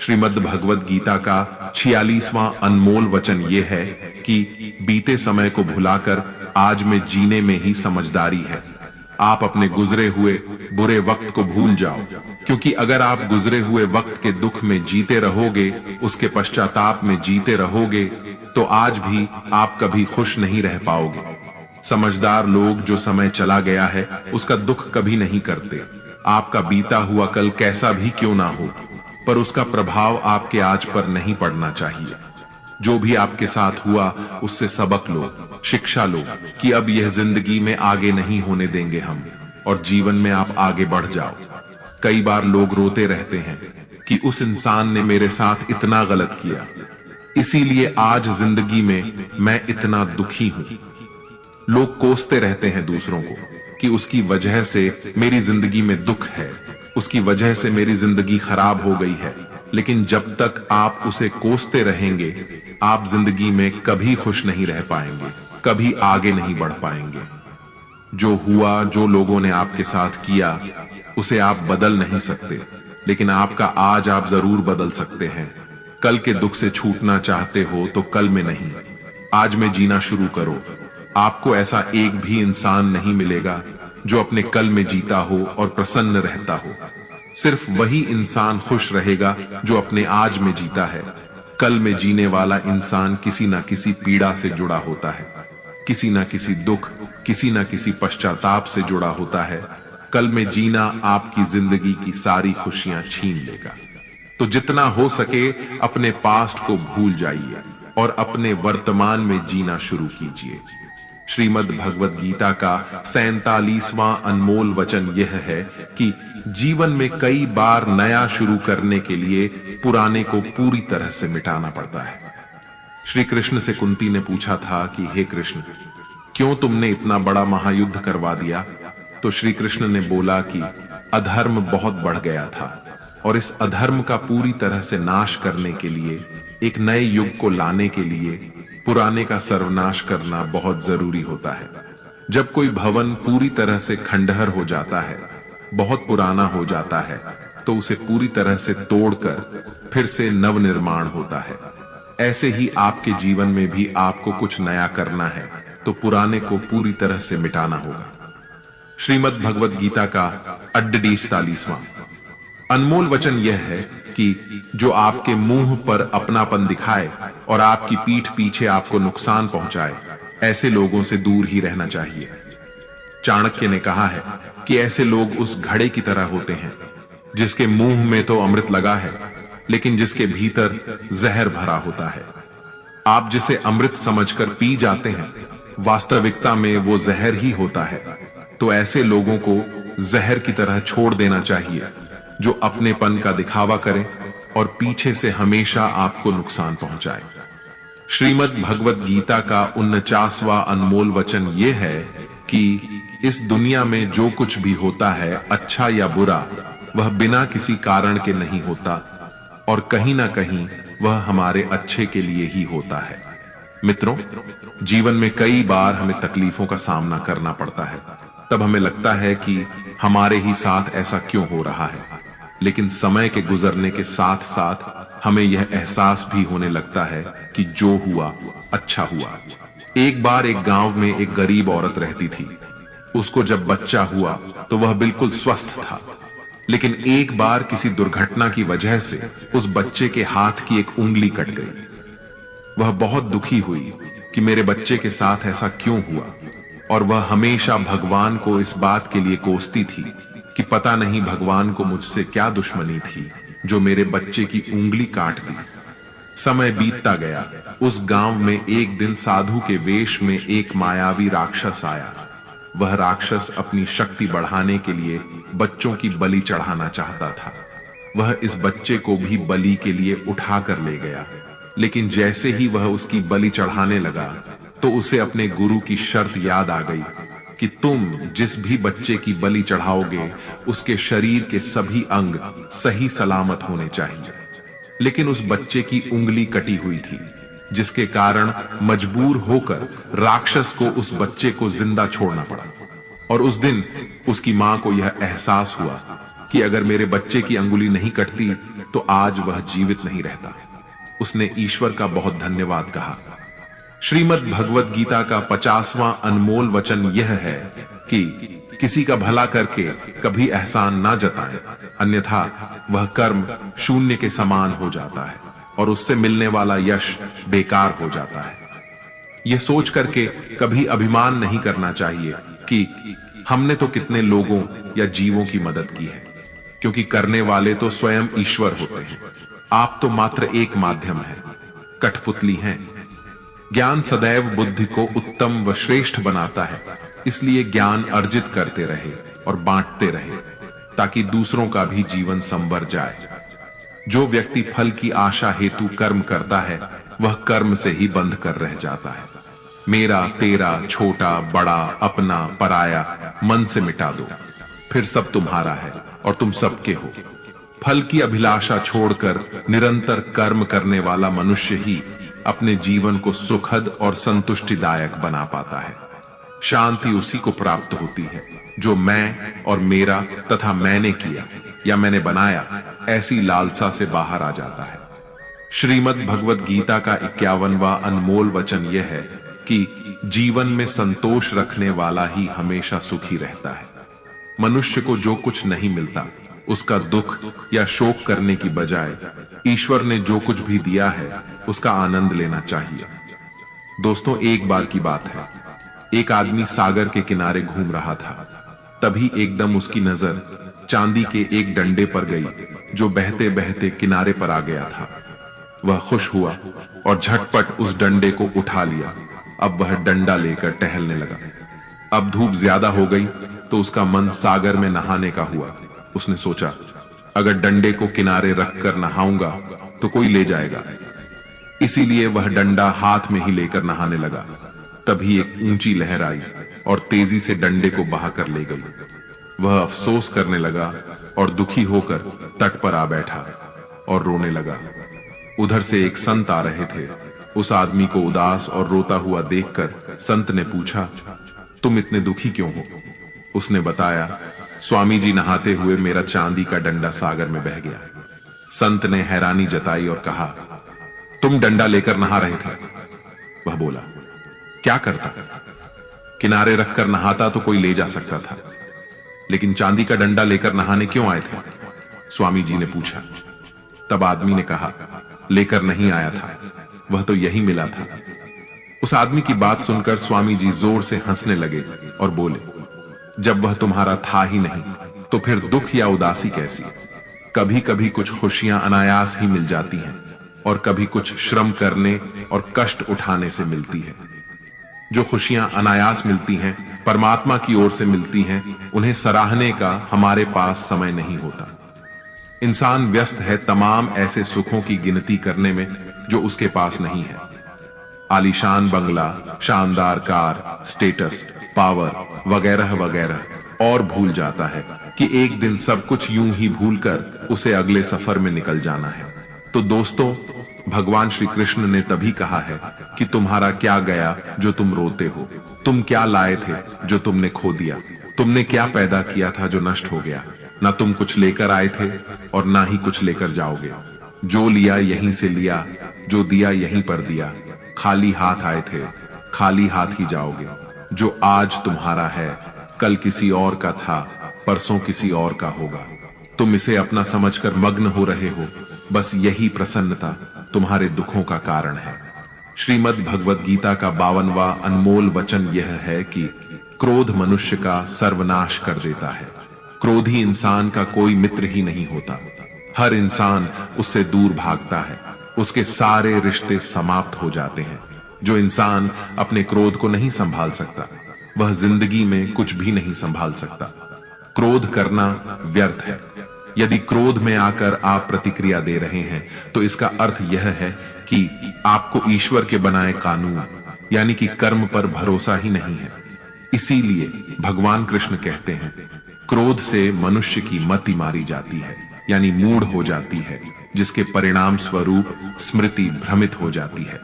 श्रीमद् भगवत गीता का 46वां अनमोल वचन यह है कि बीते समय को भुलाकर आज में जीने में ही समझदारी है। आप अपने गुजरे हुए बुरे वक्त को भूल जाओ, क्योंकि अगर आप गुजरे हुए वक्त के दुख में जीते रहोगे, उसके पश्चाताप में जीते रहोगे, तो आज भी आप कभी खुश नहीं रह पाओगे। समझदार लोग जो समय चला गया है उसका दुख कभी नहीं करते। आपका बीता हुआ कल कैसा भी क्यों ना हो, पर उसका प्रभाव आपके आज पर नहीं पड़ना चाहिए। जो भी आपके साथ हुआ उससे सबक लो, शिक्षा लो कि अब यह जिंदगी में आगे नहीं होने देंगे हम, और जीवन में आप आगे बढ़ जाओ। कई बार लोग रोते रहते हैं कि उस इंसान ने मेरे साथ इतना गलत किया, इसीलिए आज जिंदगी में मैं इतना दुखी हूं। लोग कोसते रहते हैं दूसरों को कि उसकी वजह से मेरी जिंदगी में दुख है, उसकी वजह से मेरी जिंदगी खराब हो गई है। लेकिन जब तक आप उसे कोसते रहेंगे, आप जिंदगी में कभी खुश नहीं रह पाएंगे, कभी आगे नहीं बढ़ पाएंगे। जो हुआ, जो लोगों ने आपके साथ किया, उसे आप बदल नहीं सकते, लेकिन आपका आज आप जरूर बदल सकते हैं। कल के दुख से छूटना चाहते हो तो कल में नहीं, आज में जीना शुरू करो। आपको ऐसा एक भी इंसान नहीं मिलेगा जो अपने कल में जीता हो और प्रसन्न रहता हो। सिर्फ वही इंसान खुश रहेगा जो अपने आज में जीता है। कल में जीने वाला इंसान किसी ना किसी पीड़ा से जुड़ा होता है, किसी ना किसी दुख, किसी ना किसी पश्चाताप से जुड़ा होता है। कल में जीना आपकी जिंदगी की सारी खुशियां छीन लेगा। तो जितना हो सके अपने पास्ट को भूल जाइए और अपने वर्तमान में जीना शुरू कीजिए। श्रीमद् भगवत गीता का 47वां अनमोल वचन यह है कि जीवन में कई बार नया शुरू करने के लिए पुराने को पूरी तरह से मिटाना पड़ता है। श्री कृष्ण से कुंती ने पूछा था कि हे कृष्ण, क्यों तुमने इतना बड़ा महायुद्ध करवा दिया? तो श्री कृष्ण ने बोला कि अधर्म बहुत बढ़ गया था और इस अधर्म का पूरी तरह से नाश करने के लिए, एक नए युग को लाने के लिए पुराने का सर्वनाश करना बहुत जरूरी होता है। जब कोई भवन पूरी तरह से खंडहर हो जाता है, बहुत पुराना हो जाता है, तो उसे पूरी तरह से तोड़कर फिर से नवनिर्माण होता है। ऐसे ही आपके जीवन में भी आपको कुछ नया करना है तो पुराने को पूरी तरह से मिटाना होगा। श्रीमद् भगवत गीता का अड्डी 47वां अनमोल वचन यह है कि जो आपके मुंह पर अपनापन दिखाए और आपकी पीठ पीछे आपको नुकसान पहुंचाए, ऐसे लोगों से दूर ही रहना चाहिए। चाणक्य ने कहा है कि ऐसे लोग उस घड़े की तरह होते हैं जिसके मुंह में तो अमृत लगा है, लेकिन जिसके भीतर जहर भरा होता है। आप जिसे अमृत समझकर पी जाते हैं, वास्तविकता में वो जहर ही होता है। तो ऐसे लोगों को जहर की तरह छोड़ देना चाहिए जो अपनेपन का दिखावा करें और पीछे से हमेशा आपको नुकसान पहुंचाए। श्रीमद् भगवत गीता का 49वां अनमोल वचन यह है कि इस दुनिया में जो कुछ भी होता है, अच्छा या बुरा, वह बिना किसी कारण के नहीं होता और कहीं ना कहीं वह हमारे अच्छे के लिए ही होता है। मित्रों, जीवन में कई बार हमें तकलीफों का सामना करना पड़ता है। तब हमें लगता है कि हमारे ही साथ ऐसा क्यों हो रहा है, लेकिन समय के गुजरने के साथ साथ हमें यह एहसास भी होने लगता है कि जो हुआ अच्छा हुआ। एक बार एक गांव में एक गरीब औरत रहती थी। उसको जब बच्चा हुआ तो वह बिल्कुल स्वस्थ था, लेकिन एक बार किसी दुर्घटना की वजह से उस बच्चे के हाथ की एक उंगली कट गई। वह बहुत दुखी हुई कि मेरे बच्चे के साथ ऐसा क्यों हुआ, और वह हमेशा भगवान को इस बात के लिए कोसती थी कि पता नहीं भगवान को मुझसे क्या दुश्मनी थी जो मेरे बच्चे की उंगली काट दी। समय बीतता गया। उस गांव में एक दिन साधु के वेश में एक मायावी राक्षस आया। वह राक्षस अपनी शक्ति बढ़ाने के लिए बच्चों की बलि चढ़ाना चाहता था। वह इस बच्चे को भी बलि के लिए उठा कर ले गया, लेकिन जैसे ही वह उसकी बलि चढ़ाने लगा तो उसे अपने गुरु की शर्त याद आ गई कि तुम जिस भी बच्चे की बलि चढ़ाओगे उसके शरीर के सभी अंग सही सलामत होने चाहिए। लेकिन उस बच्चे की उंगली कटी हुई थी, जिसके कारण मजबूर होकर राक्षस को उस बच्चे को जिंदा छोड़ना पड़ा। और उस दिन उसकी मां को यह एहसास हुआ कि अगर मेरे बच्चे की अंगुली नहीं कटती तो आज वह जीवित नहीं रहता। उसने ईश्वर का बहुत धन्यवाद कहा। श्रीमद् भगवद गीता का 50वां अनमोल वचन यह है कि किसी का भला करके कभी एहसान ना जताएं, अन्यथा वह कर्म शून्य के समान हो जाता है और उससे मिलने वाला यश बेकार हो जाता है। यह सोच करके कभी अभिमान नहीं करना चाहिए कि हमने तो कितने लोगों या जीवों की मदद की है, क्योंकि करने वाले तो स्वयं ईश्वर होते हैं। आप तो मात्र एक माध्यम हैं, कठपुतली हैं। ज्ञान सदैव बुद्धि को उत्तम व श्रेष्ठ बनाता है, इसलिए ज्ञान अर्जित करते रहे और बांटते रहे ताकि दूसरों का भी जीवन संवर जाए। जो व्यक्ति फल की आशा हेतु कर्म करता है वह कर्म से ही बंध कर रह जाता है। मेरा तेरा छोटा बड़ा अपना पराया मन से मिटा दो, फिर सब तुम्हारा है और तुम सबके हो। फल की अभिलाषा छोड़कर निरंतर कर्म करने वाला मनुष्य ही अपने जीवन को सुखद और संतुष्टिदायक बना पाता है। शांति उसी को प्राप्त होती है जो मैं और मेरा तथा मैंने किया या मैंने बनाया ऐसी लालसा से बाहर आ जाता है। श्रीमद् भगवद गीता का 51वां अनमोल वचन यह है कि जीवन में संतोष रखने वाला ही हमेशा सुखी रहता है। मनुष्य को जो कुछ नहीं मिलता उसका दुख या शोक करने की बजाय ईश्वर ने जो कुछ भी दिया है उसका आनंद लेना चाहिए। दोस्तों, एक बार की बात है, एक आदमी सागर के किनारे घूम रहा था। तभी एकदम उसकी नजर चांदी के एक डंडे पर गई जो बहते बहते किनारे पर आ गया था। वह खुश हुआ और झटपट उस डंडे को उठा लिया। अब वह डंडा लेकर टहलने लगा। अब धूप ज्यादा हो गई तो उसका मन सागर में नहाने का हुआ। उसने सोचा, अगर डंडे को किनारे रखकर नहाऊंगा तो कोई ले जाएगा। इसीलिए वह डंडा हाथ में ही लेकर नहाने लगा। तभी एक ऊंची लहर आई और तेजी से डंडे को बहाकर ले गई। वह अफसोस करने लगा और दुखी होकर तट पर आ बैठा और रोने लगा। उधर से एक संत आ रहे थे। उस आदमी को उदास और रोता हुआ देखकर संत ने पूछा, तुम इतने दुखी क्यों हो? उसने बताया, स्वामी जी, नहाते हुए मेरा चांदी का डंडा सागर में बह गया। संत ने हैरानी जताई और कहा, तुम डंडा लेकर नहा रहे थे? वह बोला, क्या करता, किनारे रखकर नहाता तो कोई ले जा सकता था, लेकिन चांदी का डंडा लेकर नहाने क्यों आए थे? स्वामी जी ने पूछा। तब आदमी ने कहा, लेकर नहीं आया था, वह तो यही मिला था। उस आदमी की बात सुनकर स्वामी जी जोर से हंसने लगे और बोले, जब वह तुम्हारा था ही नहीं तो फिर दुख या उदासी कैसी? कभी कभी कुछ खुशियां अनायास ही मिल जाती हैं और कभी कुछ श्रम करने और कष्ट उठाने से मिलती है। जो खुशियां अनायास मिलती हैं, परमात्मा की ओर से मिलती हैं, उन्हें सराहने का हमारे पास समय नहीं होता। इंसान व्यस्त है तमाम ऐसे सुखों की गिनती करने में जो उसके पास नहीं है। आलीशान बंगला, शानदार कार, स्टेटस, पावर वगैरह वगैरह, और भूल जाता है कि एक दिन सब कुछ यूं ही भूलकर उसे अगले सफर में निकल जाना है। तो दोस्तों, भगवान श्री कृष्ण ने तभी कहा है कि तुम्हारा क्या गया जो तुम रोते हो? तुम क्या लाए थे जो तुमने खो दिया? तुमने क्या पैदा किया था जो नष्ट हो गया? ना तुम कुछ लेकर आए थे और ना ही कुछ लेकर जाओगे। जो लिया यहीं से लिया, जो दिया यहीं पर दिया। खाली हाथ आए थे, खाली हाथ ही जाओगे। जो आज तुम्हारा है कल किसी और का था, परसों किसी और का होगा। तुम इसे अपना समझकर मग्न हो रहे हो, बस यही प्रसन्नता तुम्हारे दुखों का कारण है। श्रीमद् भगवद गीता का 52वां अनमोल वचन यह है कि क्रोध मनुष्य का सर्वनाश कर देता है। क्रोधी इंसान का कोई मित्र ही नहीं होता। हर इंसान उससे दूर भागता है, उसके सारे रिश्ते समाप्त हो जाते हैं। जो इंसान अपने क्रोध को नहीं संभाल सकता वह जिंदगी में कुछ भी नहीं संभाल सकता। क्रोध करना व्यर्थ है। यदि क्रोध में आकर आप प्रतिक्रिया दे रहे हैं तो इसका अर्थ यह है कि आपको ईश्वर के बनाए कानून यानी कि कर्म पर भरोसा ही नहीं है। इसीलिए भगवान कृष्ण कहते हैं, क्रोध से मनुष्य की मति मारी जाती है, यानी मूढ़ हो जाती है, जिसके परिणाम स्वरूप स्मृति भ्रमित हो जाती है।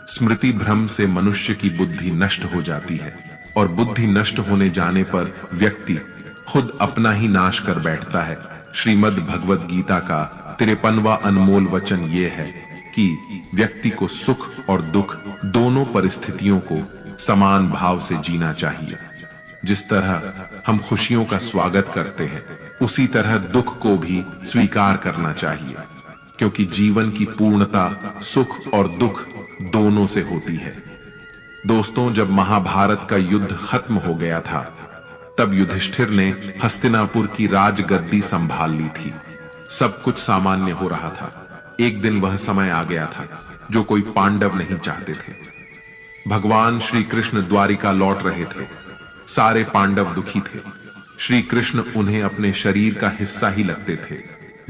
स्मृति भ्रम से मनुष्य की बुद्धि नष्ट हो जाती है और बुद्धि नष्ट होने जाने पर व्यक्ति खुद अपना ही नाश कर बैठता है। श्रीमद् भगवद गीता का 53वां अनमोल वचन ये है कि व्यक्ति को सुख और दुख दोनों परिस्थितियों को समान भाव से जीना चाहिए। जिस तरह हम खुशियों का स्वागत करते हैं, उसी तरह दुख को भी स्वीकार करना चाहिए, क्योंकि जीवन की पूर्णता सुख और दुख दोनों से होती है। दोस्तों, जब महाभारत का युद्ध खत्म हो गया था, तब युधिष्ठिर ने हस्तिनापुर की राजगद्दी संभाल ली थी। सब कुछ सामान्य हो रहा था। एक दिन वह समय आ गया था जो कोई पांडव नहीं चाहते थे। भगवान श्री कृष्ण द्वारिका लौट रहे थे। सारे पांडव दुखी थे। श्री कृष्ण उन्हें अपने शरीर का हिस्सा ही लगते थे,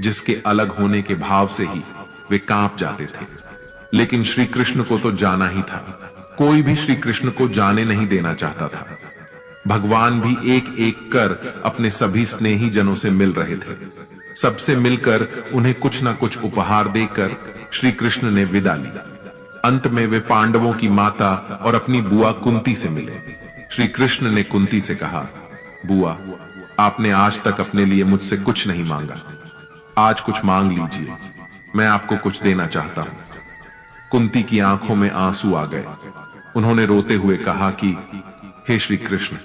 जिसके अलग होने के भाव से ही वे कांप जाते थे। लेकिन श्री कृष्ण को तो जाना ही था। कोई भी श्री कृष्ण को जाने नहीं देना चाहता था। भगवान भी एक एक कर अपने सभी स्नेही जनों से मिल रहे थे। सबसे मिलकर उन्हें कुछ ना कुछ उपहार देकर श्री कृष्ण ने विदा ली। अंत में वे पांडवों की माता और अपनी बुआ कुंती से मिले। श्री कृष्ण ने कुंती से कहा, बुआ, आपने आज तक अपने लिए मुझसे कुछ नहीं मांगा, आज कुछ मांग लीजिए, मैं आपको कुछ देना चाहता हूं। कुंती की आंखों में आंसू आ गए। उन्होंने रोते हुए कहा कि हे श्री कृष्ण,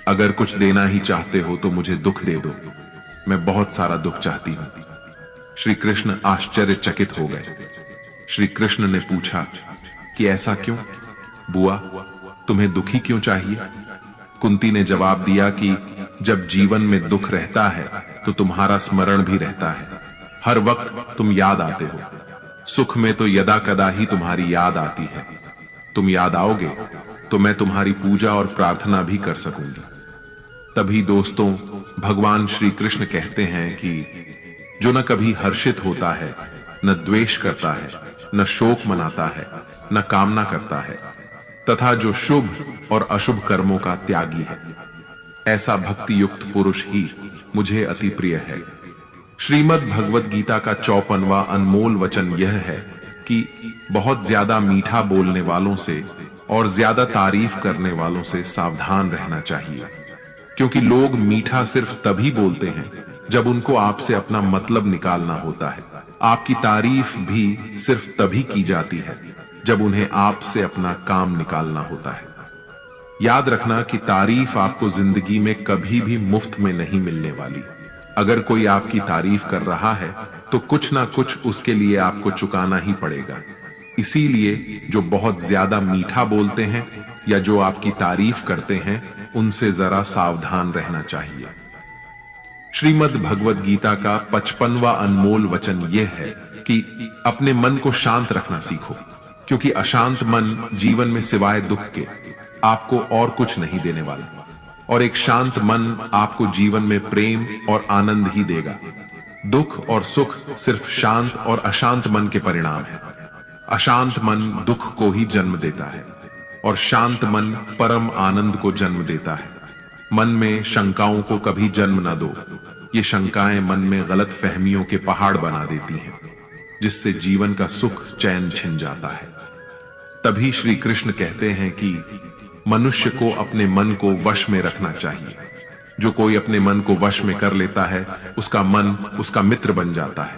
अगर कुछ देना ही चाहते हो तो मुझे दुख दे दो, मैं बहुत सारा दुख चाहती हूं। श्री कृष्ण आश्चर्यचकित हो गए। श्री कृष्ण ने पूछा कि ऐसा क्यों? बुआ, तुम्हें दुखी क्यों चाहिए? कुंती ने जवाब दिया कि जब जीवन में दुख रहता है तो तुम्हारा स्मरण भी रहता है। हर वक्त तुम याद आते हो। सुख में तो यदा कदा ही तुम्हारी याद आती है। तुम याद आओगे तो मैं तुम्हारी पूजा और प्रार्थना भी कर सकूंगी। तभी दोस्तों, भगवान श्री कृष्ण कहते हैं कि जो न कभी हर्षित होता है, न द्वेष करता है, न शोक मनाता है, न कामना करता है, तथा जो शुभ और अशुभ कर्मों का त्यागी है, ऐसा भक्ति युक्त पुरुष ही मुझे अति प्रिय है। श्रीमद् भगवद गीता का 54वां अनमोल वचन यह है कि बहुत ज्यादा मीठा बोलने वालों से और ज्यादा तारीफ करने वालों से सावधान रहना चाहिए, क्योंकि लोग मीठा सिर्फ तभी बोलते हैं जब उनको आपसे अपना मतलब निकालना होता है। आपकी तारीफ भी सिर्फ तभी की जाती है जब उन्हें आपसे अपना काम निकालना होता है। याद रखना कि तारीफ आपको जिंदगी में कभी भी मुफ्त में नहीं मिलने वाली। अगर कोई आपकी तारीफ कर रहा है तो कुछ ना कुछ उसके लिए आपको चुकाना ही पड़ेगा। इसीलिए जो बहुत ज्यादा मीठा बोलते हैं या जो आपकी तारीफ करते हैं, उनसे जरा सावधान रहना चाहिए। श्रीमद् भगवद गीता का 55वां अनमोल वचन यह है कि अपने मन को शांत रखना सीखो, क्योंकि अशांत मन जीवन में सिवाय दुख के आपको और कुछ नहीं देने वाला, और एक शांत मन आपको जीवन में प्रेम और आनंद ही देगा। दुख और सुख सिर्फ शांत और अशांत मन के परिणाम है। अशांत मन दुख को ही जन्म देता है और शांत मन परम आनंद को जन्म देता है। मन में शंकाओं को कभी जन्म न दो। ये शंकाएं मन में गलत फहमियों के पहाड़ बना देती हैं, जिससे जीवन का सुख चैन छिन जाता है। तभी श्री कृष्ण कहते हैं कि मनुष्य को अपने मन को वश में रखना चाहिए। जो कोई अपने मन को वश में कर लेता है, उसका मन उसका मित्र बन जाता है,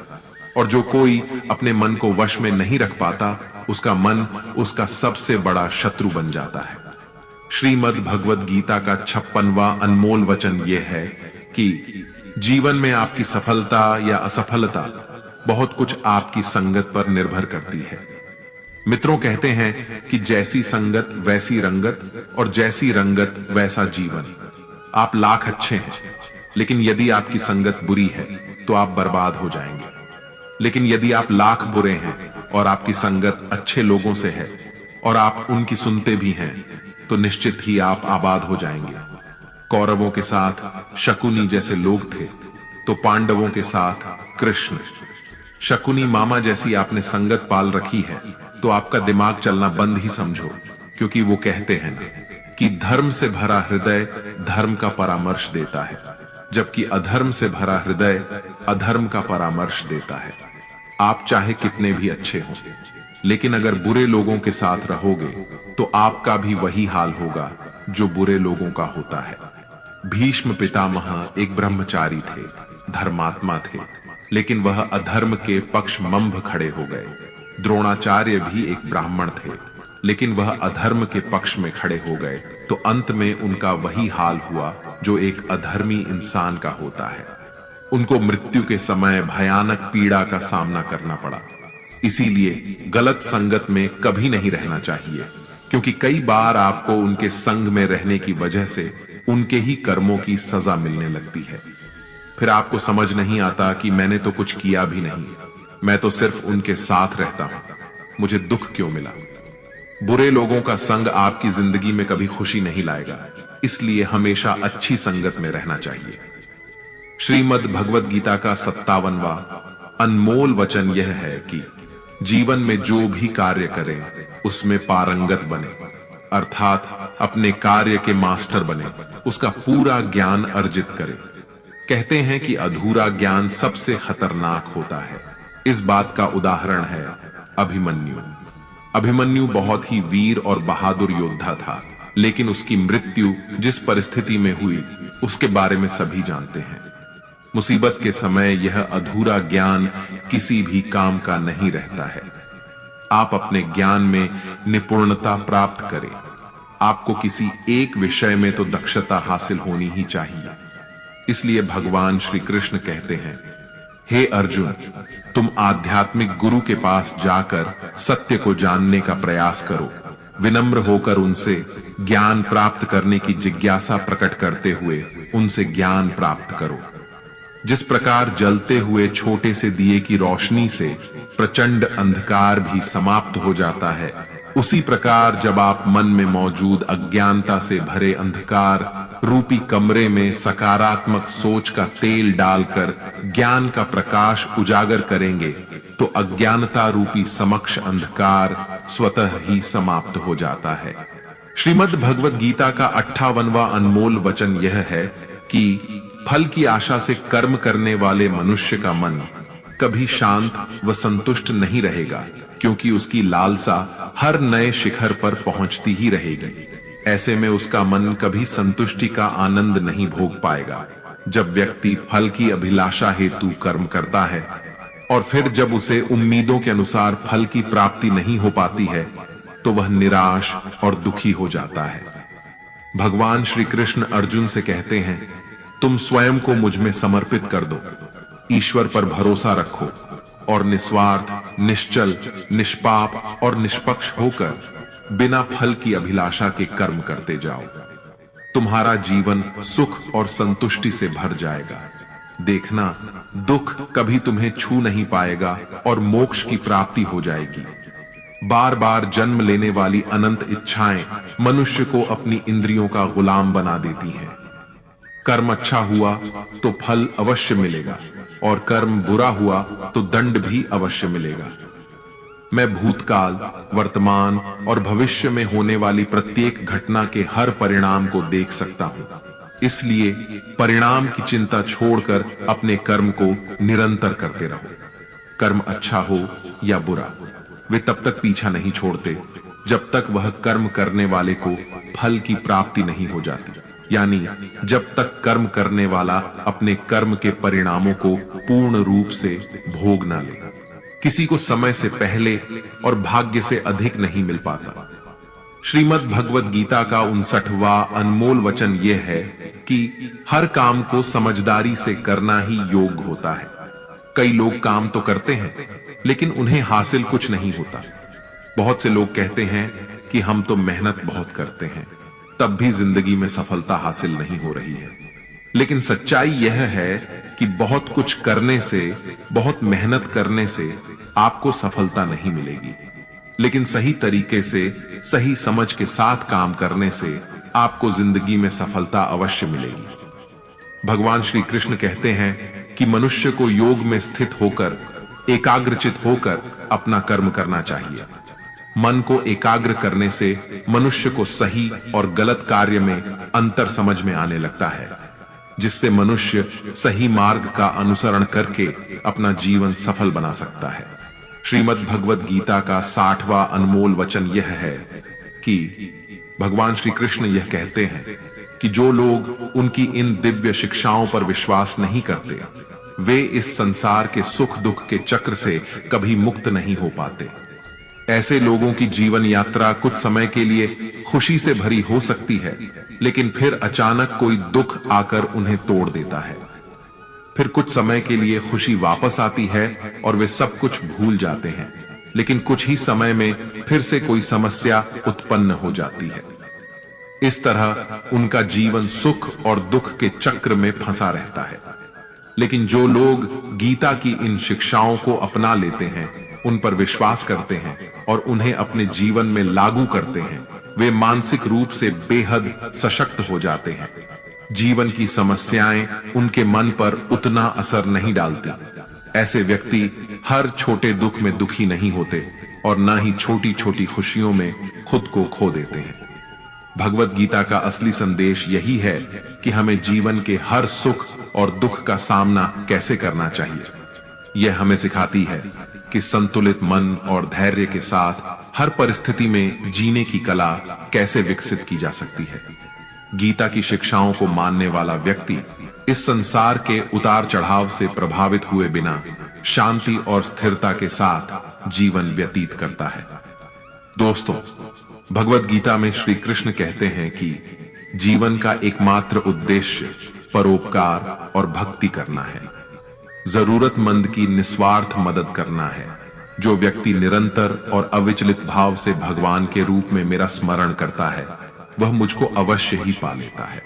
और जो कोई अपने मन को वश में नहीं रख पाता, उसका मन उसका सबसे बड़ा शत्रु बन जाता है। श्रीमद् भगवद गीता का 56वां अनमोल वचन यह है कि जीवन में आपकी सफलता या असफलता बहुत कुछ आपकी संगत पर निर्भर करती है। मित्रों कहते हैं कि जैसी संगत वैसी रंगत, और जैसी रंगत वैसा जीवन। आप लाख अच्छे हैं, लेकिन यदि आपकी संगत बुरी है तो आप बर्बाद हो जाएंगे। लेकिन यदि आप लाख बुरे हैं और आपकी संगत अच्छे लोगों से है और आप उनकी सुनते भी हैं, तो निश्चित ही आप आबाद हो जाएंगे। कौरवों के साथ शकुनी जैसे लोग थे, तो पांडवों के साथ कृष्ण। शकुनी मामा जैसी आपने संगत पाल रखी है, तो आपका दिमाग चलना बंद ही समझो, क्योंकि वो कहते हैं कि धर्म से भरा हृदय धर्म का परामर्श देता है, जबकि अधर्म से भरा हृदय अधर्म का परामर्श देता है। आप चाहे कितने भी अच्छे हों, लेकिन अगर बुरे लोगों के साथ रहोगे तो आपका भी वही हाल होगा जो बुरे लोगों का होता है। भीष्म पितामह एक ब्रह्मचारी थे, धर्मात्मा थे, लेकिन वह अधर्म के पक्ष मंभ खड़े हो गए। द्रोणाचार्य भी एक ब्राह्मण थे, लेकिन वह अधर्म के पक्ष में खड़े हो गए तो अंत में उनका वही हाल हुआ जो एक अधर्मी इंसान का होता है। उनको मृत्यु के समय भयानक पीड़ा का सामना करना पड़ा। इसीलिए गलत संगत में कभी नहीं रहना चाहिए, क्योंकि कई बार आपको उनके संग में रहने की वजह से उनके ही कर्मों की सजा मिलने लगती है। फिर आपको समझ नहीं आता कि मैंने तो कुछ किया भी नहीं, मैं तो सिर्फ उनके साथ रहता हूं, मुझे दुख क्यों मिला। बुरे लोगों का संग आपकी जिंदगी में कभी खुशी नहीं लाएगा, इसलिए हमेशा अच्छी संगत में रहना चाहिए। श्रीमद् भगवद गीता का 57वां अनमोल वचन यह है कि जीवन में जो भी कार्य करें उसमें पारंगत बने, अर्थात अपने कार्य के मास्टर बने, उसका पूरा ज्ञान अर्जित करें। कहते हैं कि अधूरा ज्ञान सबसे खतरनाक होता है। इस बात का उदाहरण है अभिमन्यु। अभिमन्यु बहुत ही वीर और बहादुर योद्धा था, लेकिन उसकी मृत्यु जिस परिस्थिति में हुई उसके बारे में सभी जानते हैं। मुसीबत के समय यह अधूरा ज्ञान किसी भी काम का नहीं रहता है। आप अपने ज्ञान में निपुणता प्राप्त करें। आपको किसी एक विषय में तो दक्षता हासिल होनी ही चाहिए। इसलिए भगवान श्री कृष्ण कहते हैं, हे अर्जुन, तुम आध्यात्मिक गुरु के पास जाकर सत्य को जानने का प्रयास करो। विनम्र होकर उनसे ज्ञान प्राप्त करने की जिज्ञासा प्रकट करते हुए उनसे ज्ञान प्राप्त करो। जिस प्रकार जलते हुए छोटे से दिए की रोशनी से प्रचंड अंधकार भी समाप्त हो जाता है, उसी प्रकार जब आप मन में मौजूद अज्ञानता से भरे अंधकार रूपी कमरे में सकारात्मक सोच का तेल डालकर ज्ञान का प्रकाश उजागर करेंगे तो अज्ञानता रूपी समक्ष अंधकार स्वतः ही समाप्त हो जाता है। श्रीमद् भगवद गीता का 58वां अनमोल वचन यह है कि फल की आशा से कर्म करने वाले मनुष्य का मन कभी शांत व संतुष्ट नहीं रहेगा, क्योंकि उसकी लालसा हर नए शिखर पर पहुंचती ही रहेगी। ऐसे में उसका मन कभी संतुष्टि का आनंद नहीं भोग पाएगा। जब व्यक्ति फल की अभिलाषा हेतु कर्म करता है और फिर जब उसे उम्मीदों के अनुसार फल की प्राप्ति नहीं हो पाती है, तो वह निराश और दुखी हो जाता है। भगवान श्री कृष्ण अर्जुन से कहते हैं, तुम स्वयं को मुझ में समर्पित कर दो, ईश्वर पर भरोसा रखो और निस्वार्थ, निश्चल, निष्पाप और निष्पक्ष होकर बिना फल की अभिलाषा के कर्म करते जाओ। तुम्हारा जीवन सुख और संतुष्टि से भर जाएगा। देखना, दुख कभी तुम्हें छू नहीं पाएगा और मोक्ष की प्राप्ति हो जाएगी। बार बार जन्म लेने वाली अनंत इच्छाएं मनुष्य को अपनी इंद्रियों का गुलाम बना देती हैं। कर्म अच्छा हुआ तो फल अवश्य मिलेगा और कर्म बुरा हुआ तो दंड भी अवश्य मिलेगा। मैं भूतकाल, वर्तमान और भविष्य में होने वाली प्रत्येक घटना के हर परिणाम को देख सकता हूं। इसलिए परिणाम की चिंता छोड़कर अपने कर्म को निरंतर करते रहो। कर्म अच्छा हो या बुरा, वे तब तक पीछा नहीं छोड़ते जब तक वह कर्म करने वाले को फल की प्राप्ति नहीं हो जाती, यानी जब तक कर्म करने वाला अपने कर्म के परिणामों को पूर्ण रूप से भोग ना ले। किसी को समय से पहले और भाग्य से अधिक नहीं मिल पाता। श्रीमद् भगवद गीता का 59वां अनमोल वचन यह है कि हर काम को समझदारी से करना ही योग होता है। कई लोग काम तो करते हैं, लेकिन उन्हें हासिल कुछ नहीं होता। बहुत से लोग कहते हैं कि हम तो मेहनत बहुत करते हैं, तब भी जिंदगी में सफलता हासिल नहीं हो रही है। लेकिन सच्चाई यह है कि बहुत कुछ करने से, बहुत मेहनत करने से आपको सफलता नहीं मिलेगी, लेकिन सही तरीके से, सही समझ के साथ काम करने से आपको जिंदगी में सफलता अवश्य मिलेगी। भगवान श्री कृष्ण कहते हैं कि मनुष्य को योग में स्थित होकर, एकाग्रचित होकर अपना कर्म करना चाहिए। मन को एकाग्र करने से मनुष्य को सही और गलत कार्य में अंतर समझ में आने लगता है, जिससे मनुष्य सही मार्ग का अनुसरण करके अपना जीवन सफल बना सकता है। श्रीमद् भगवद गीता का 60वां अनमोल वचन यह है कि भगवान श्री कृष्ण यह कहते हैं कि जो लोग उनकी इन दिव्य शिक्षाओं पर विश्वास नहीं करते, वे इस संसार के सुख दुख के चक्र से कभी मुक्त नहीं हो पाते। ऐसे लोगों की जीवन यात्रा कुछ समय के लिए खुशी से भरी हो सकती है, लेकिन फिर अचानक कोई दुख आकर उन्हें तोड़ देता है। फिर कुछ समय के लिए खुशी वापस आती है और वे सब कुछ भूल जाते हैं, लेकिन कुछ ही समय में फिर से कोई समस्या उत्पन्न हो जाती है। इस तरह उनका जीवन सुख और दुख के चक्र में फंसा रहता है। लेकिन जो लोग गीता की इन शिक्षाओं को अपना लेते हैं, उन पर विश्वास करते हैं और उन्हें अपने जीवन में लागू करते हैं, वे मानसिक रूप से बेहद सशक्त हो जाते हैं। जीवन की समस्याएं उनके मन पर उतना असर नहीं डालती। ऐसे व्यक्ति हर छोटे दुख में दुखी नहीं होते और न ही छोटी छोटी खुशियों में खुद को खो देते हैं। भगवत गीता का असली संदेश यही है कि हमें जीवन के हर सुख और दुख का सामना कैसे करना चाहिए। यह हमें सिखाती है कि संतुलित मन और धैर्य के साथ हर परिस्थिति में जीने की कला कैसे विकसित की जा सकती है। गीता की शिक्षाओं को मानने वाला व्यक्ति इस संसार के उतार चढ़ाव से प्रभावित हुए बिना शांति और स्थिरता के साथ जीवन व्यतीत करता है। दोस्तों, भगवत गीता में श्री कृष्ण कहते हैं कि जीवन का एकमात्र उद्देश्य परोपकार और भक्ति करना है। जरूरतमंद की निस्वार्थ मदद करना है। जो व्यक्ति निरंतर और अविचलित भाव से भगवान के रूप में मेरा स्मरण करता है, वह मुझको अवश्य ही पा लेता है।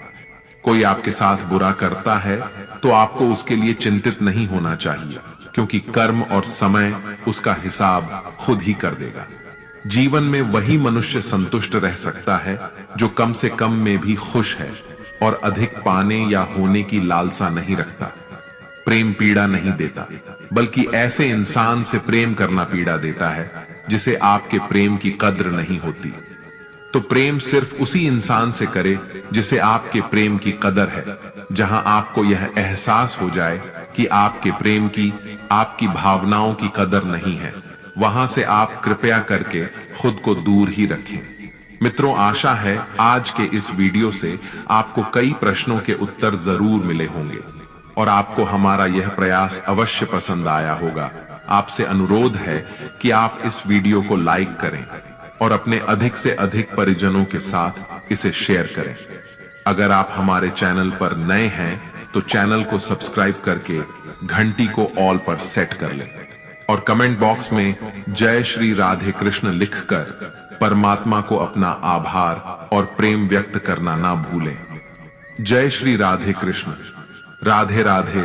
कोई आपके साथ बुरा करता है तो आपको उसके लिए चिंतित नहीं होना चाहिए, क्योंकि कर्म और समय उसका हिसाब खुद ही कर देगा। जीवन में वही मनुष्य संतुष्ट रह सकता है जो कम से कम में भी खुश है और अधिक पाने या होने की लालसा नहीं रखता। प्रेम पीड़ा नहीं देता, बल्कि ऐसे इंसान से प्रेम करना पीड़ा देता है जिसे आपके प्रेम की कद्र नहीं होती। तो प्रेम सिर्फ उसी इंसान से करे जिसे आपके प्रेम की कदर है। जहां आपको यह एहसास हो जाए कि आपके प्रेम की, आपकी भावनाओं की कदर नहीं है, वहां से आप कृपया करके खुद को दूर ही रखें। मित्रों, आशा है आज के इस वीडियो से आपको कई प्रश्नों के उत्तर जरूर मिले होंगे और आपको हमारा यह प्रयास अवश्य पसंद आया होगा। आपसे अनुरोध है कि आप इस वीडियो को लाइक करें और अपने अधिक से अधिक परिजनों के साथ इसे शेयर करें। अगर आप हमारे चैनल पर नए हैं तो चैनल को सब्सक्राइब करके घंटी को ऑल पर सेट कर लें और कमेंट बॉक्स में जय श्री राधे कृष्ण लिखकर परमात्मा को अपना आभार और प्रेम व्यक्त करना ना भूलें। जय श्री राधे कृष्ण। राधे राधे।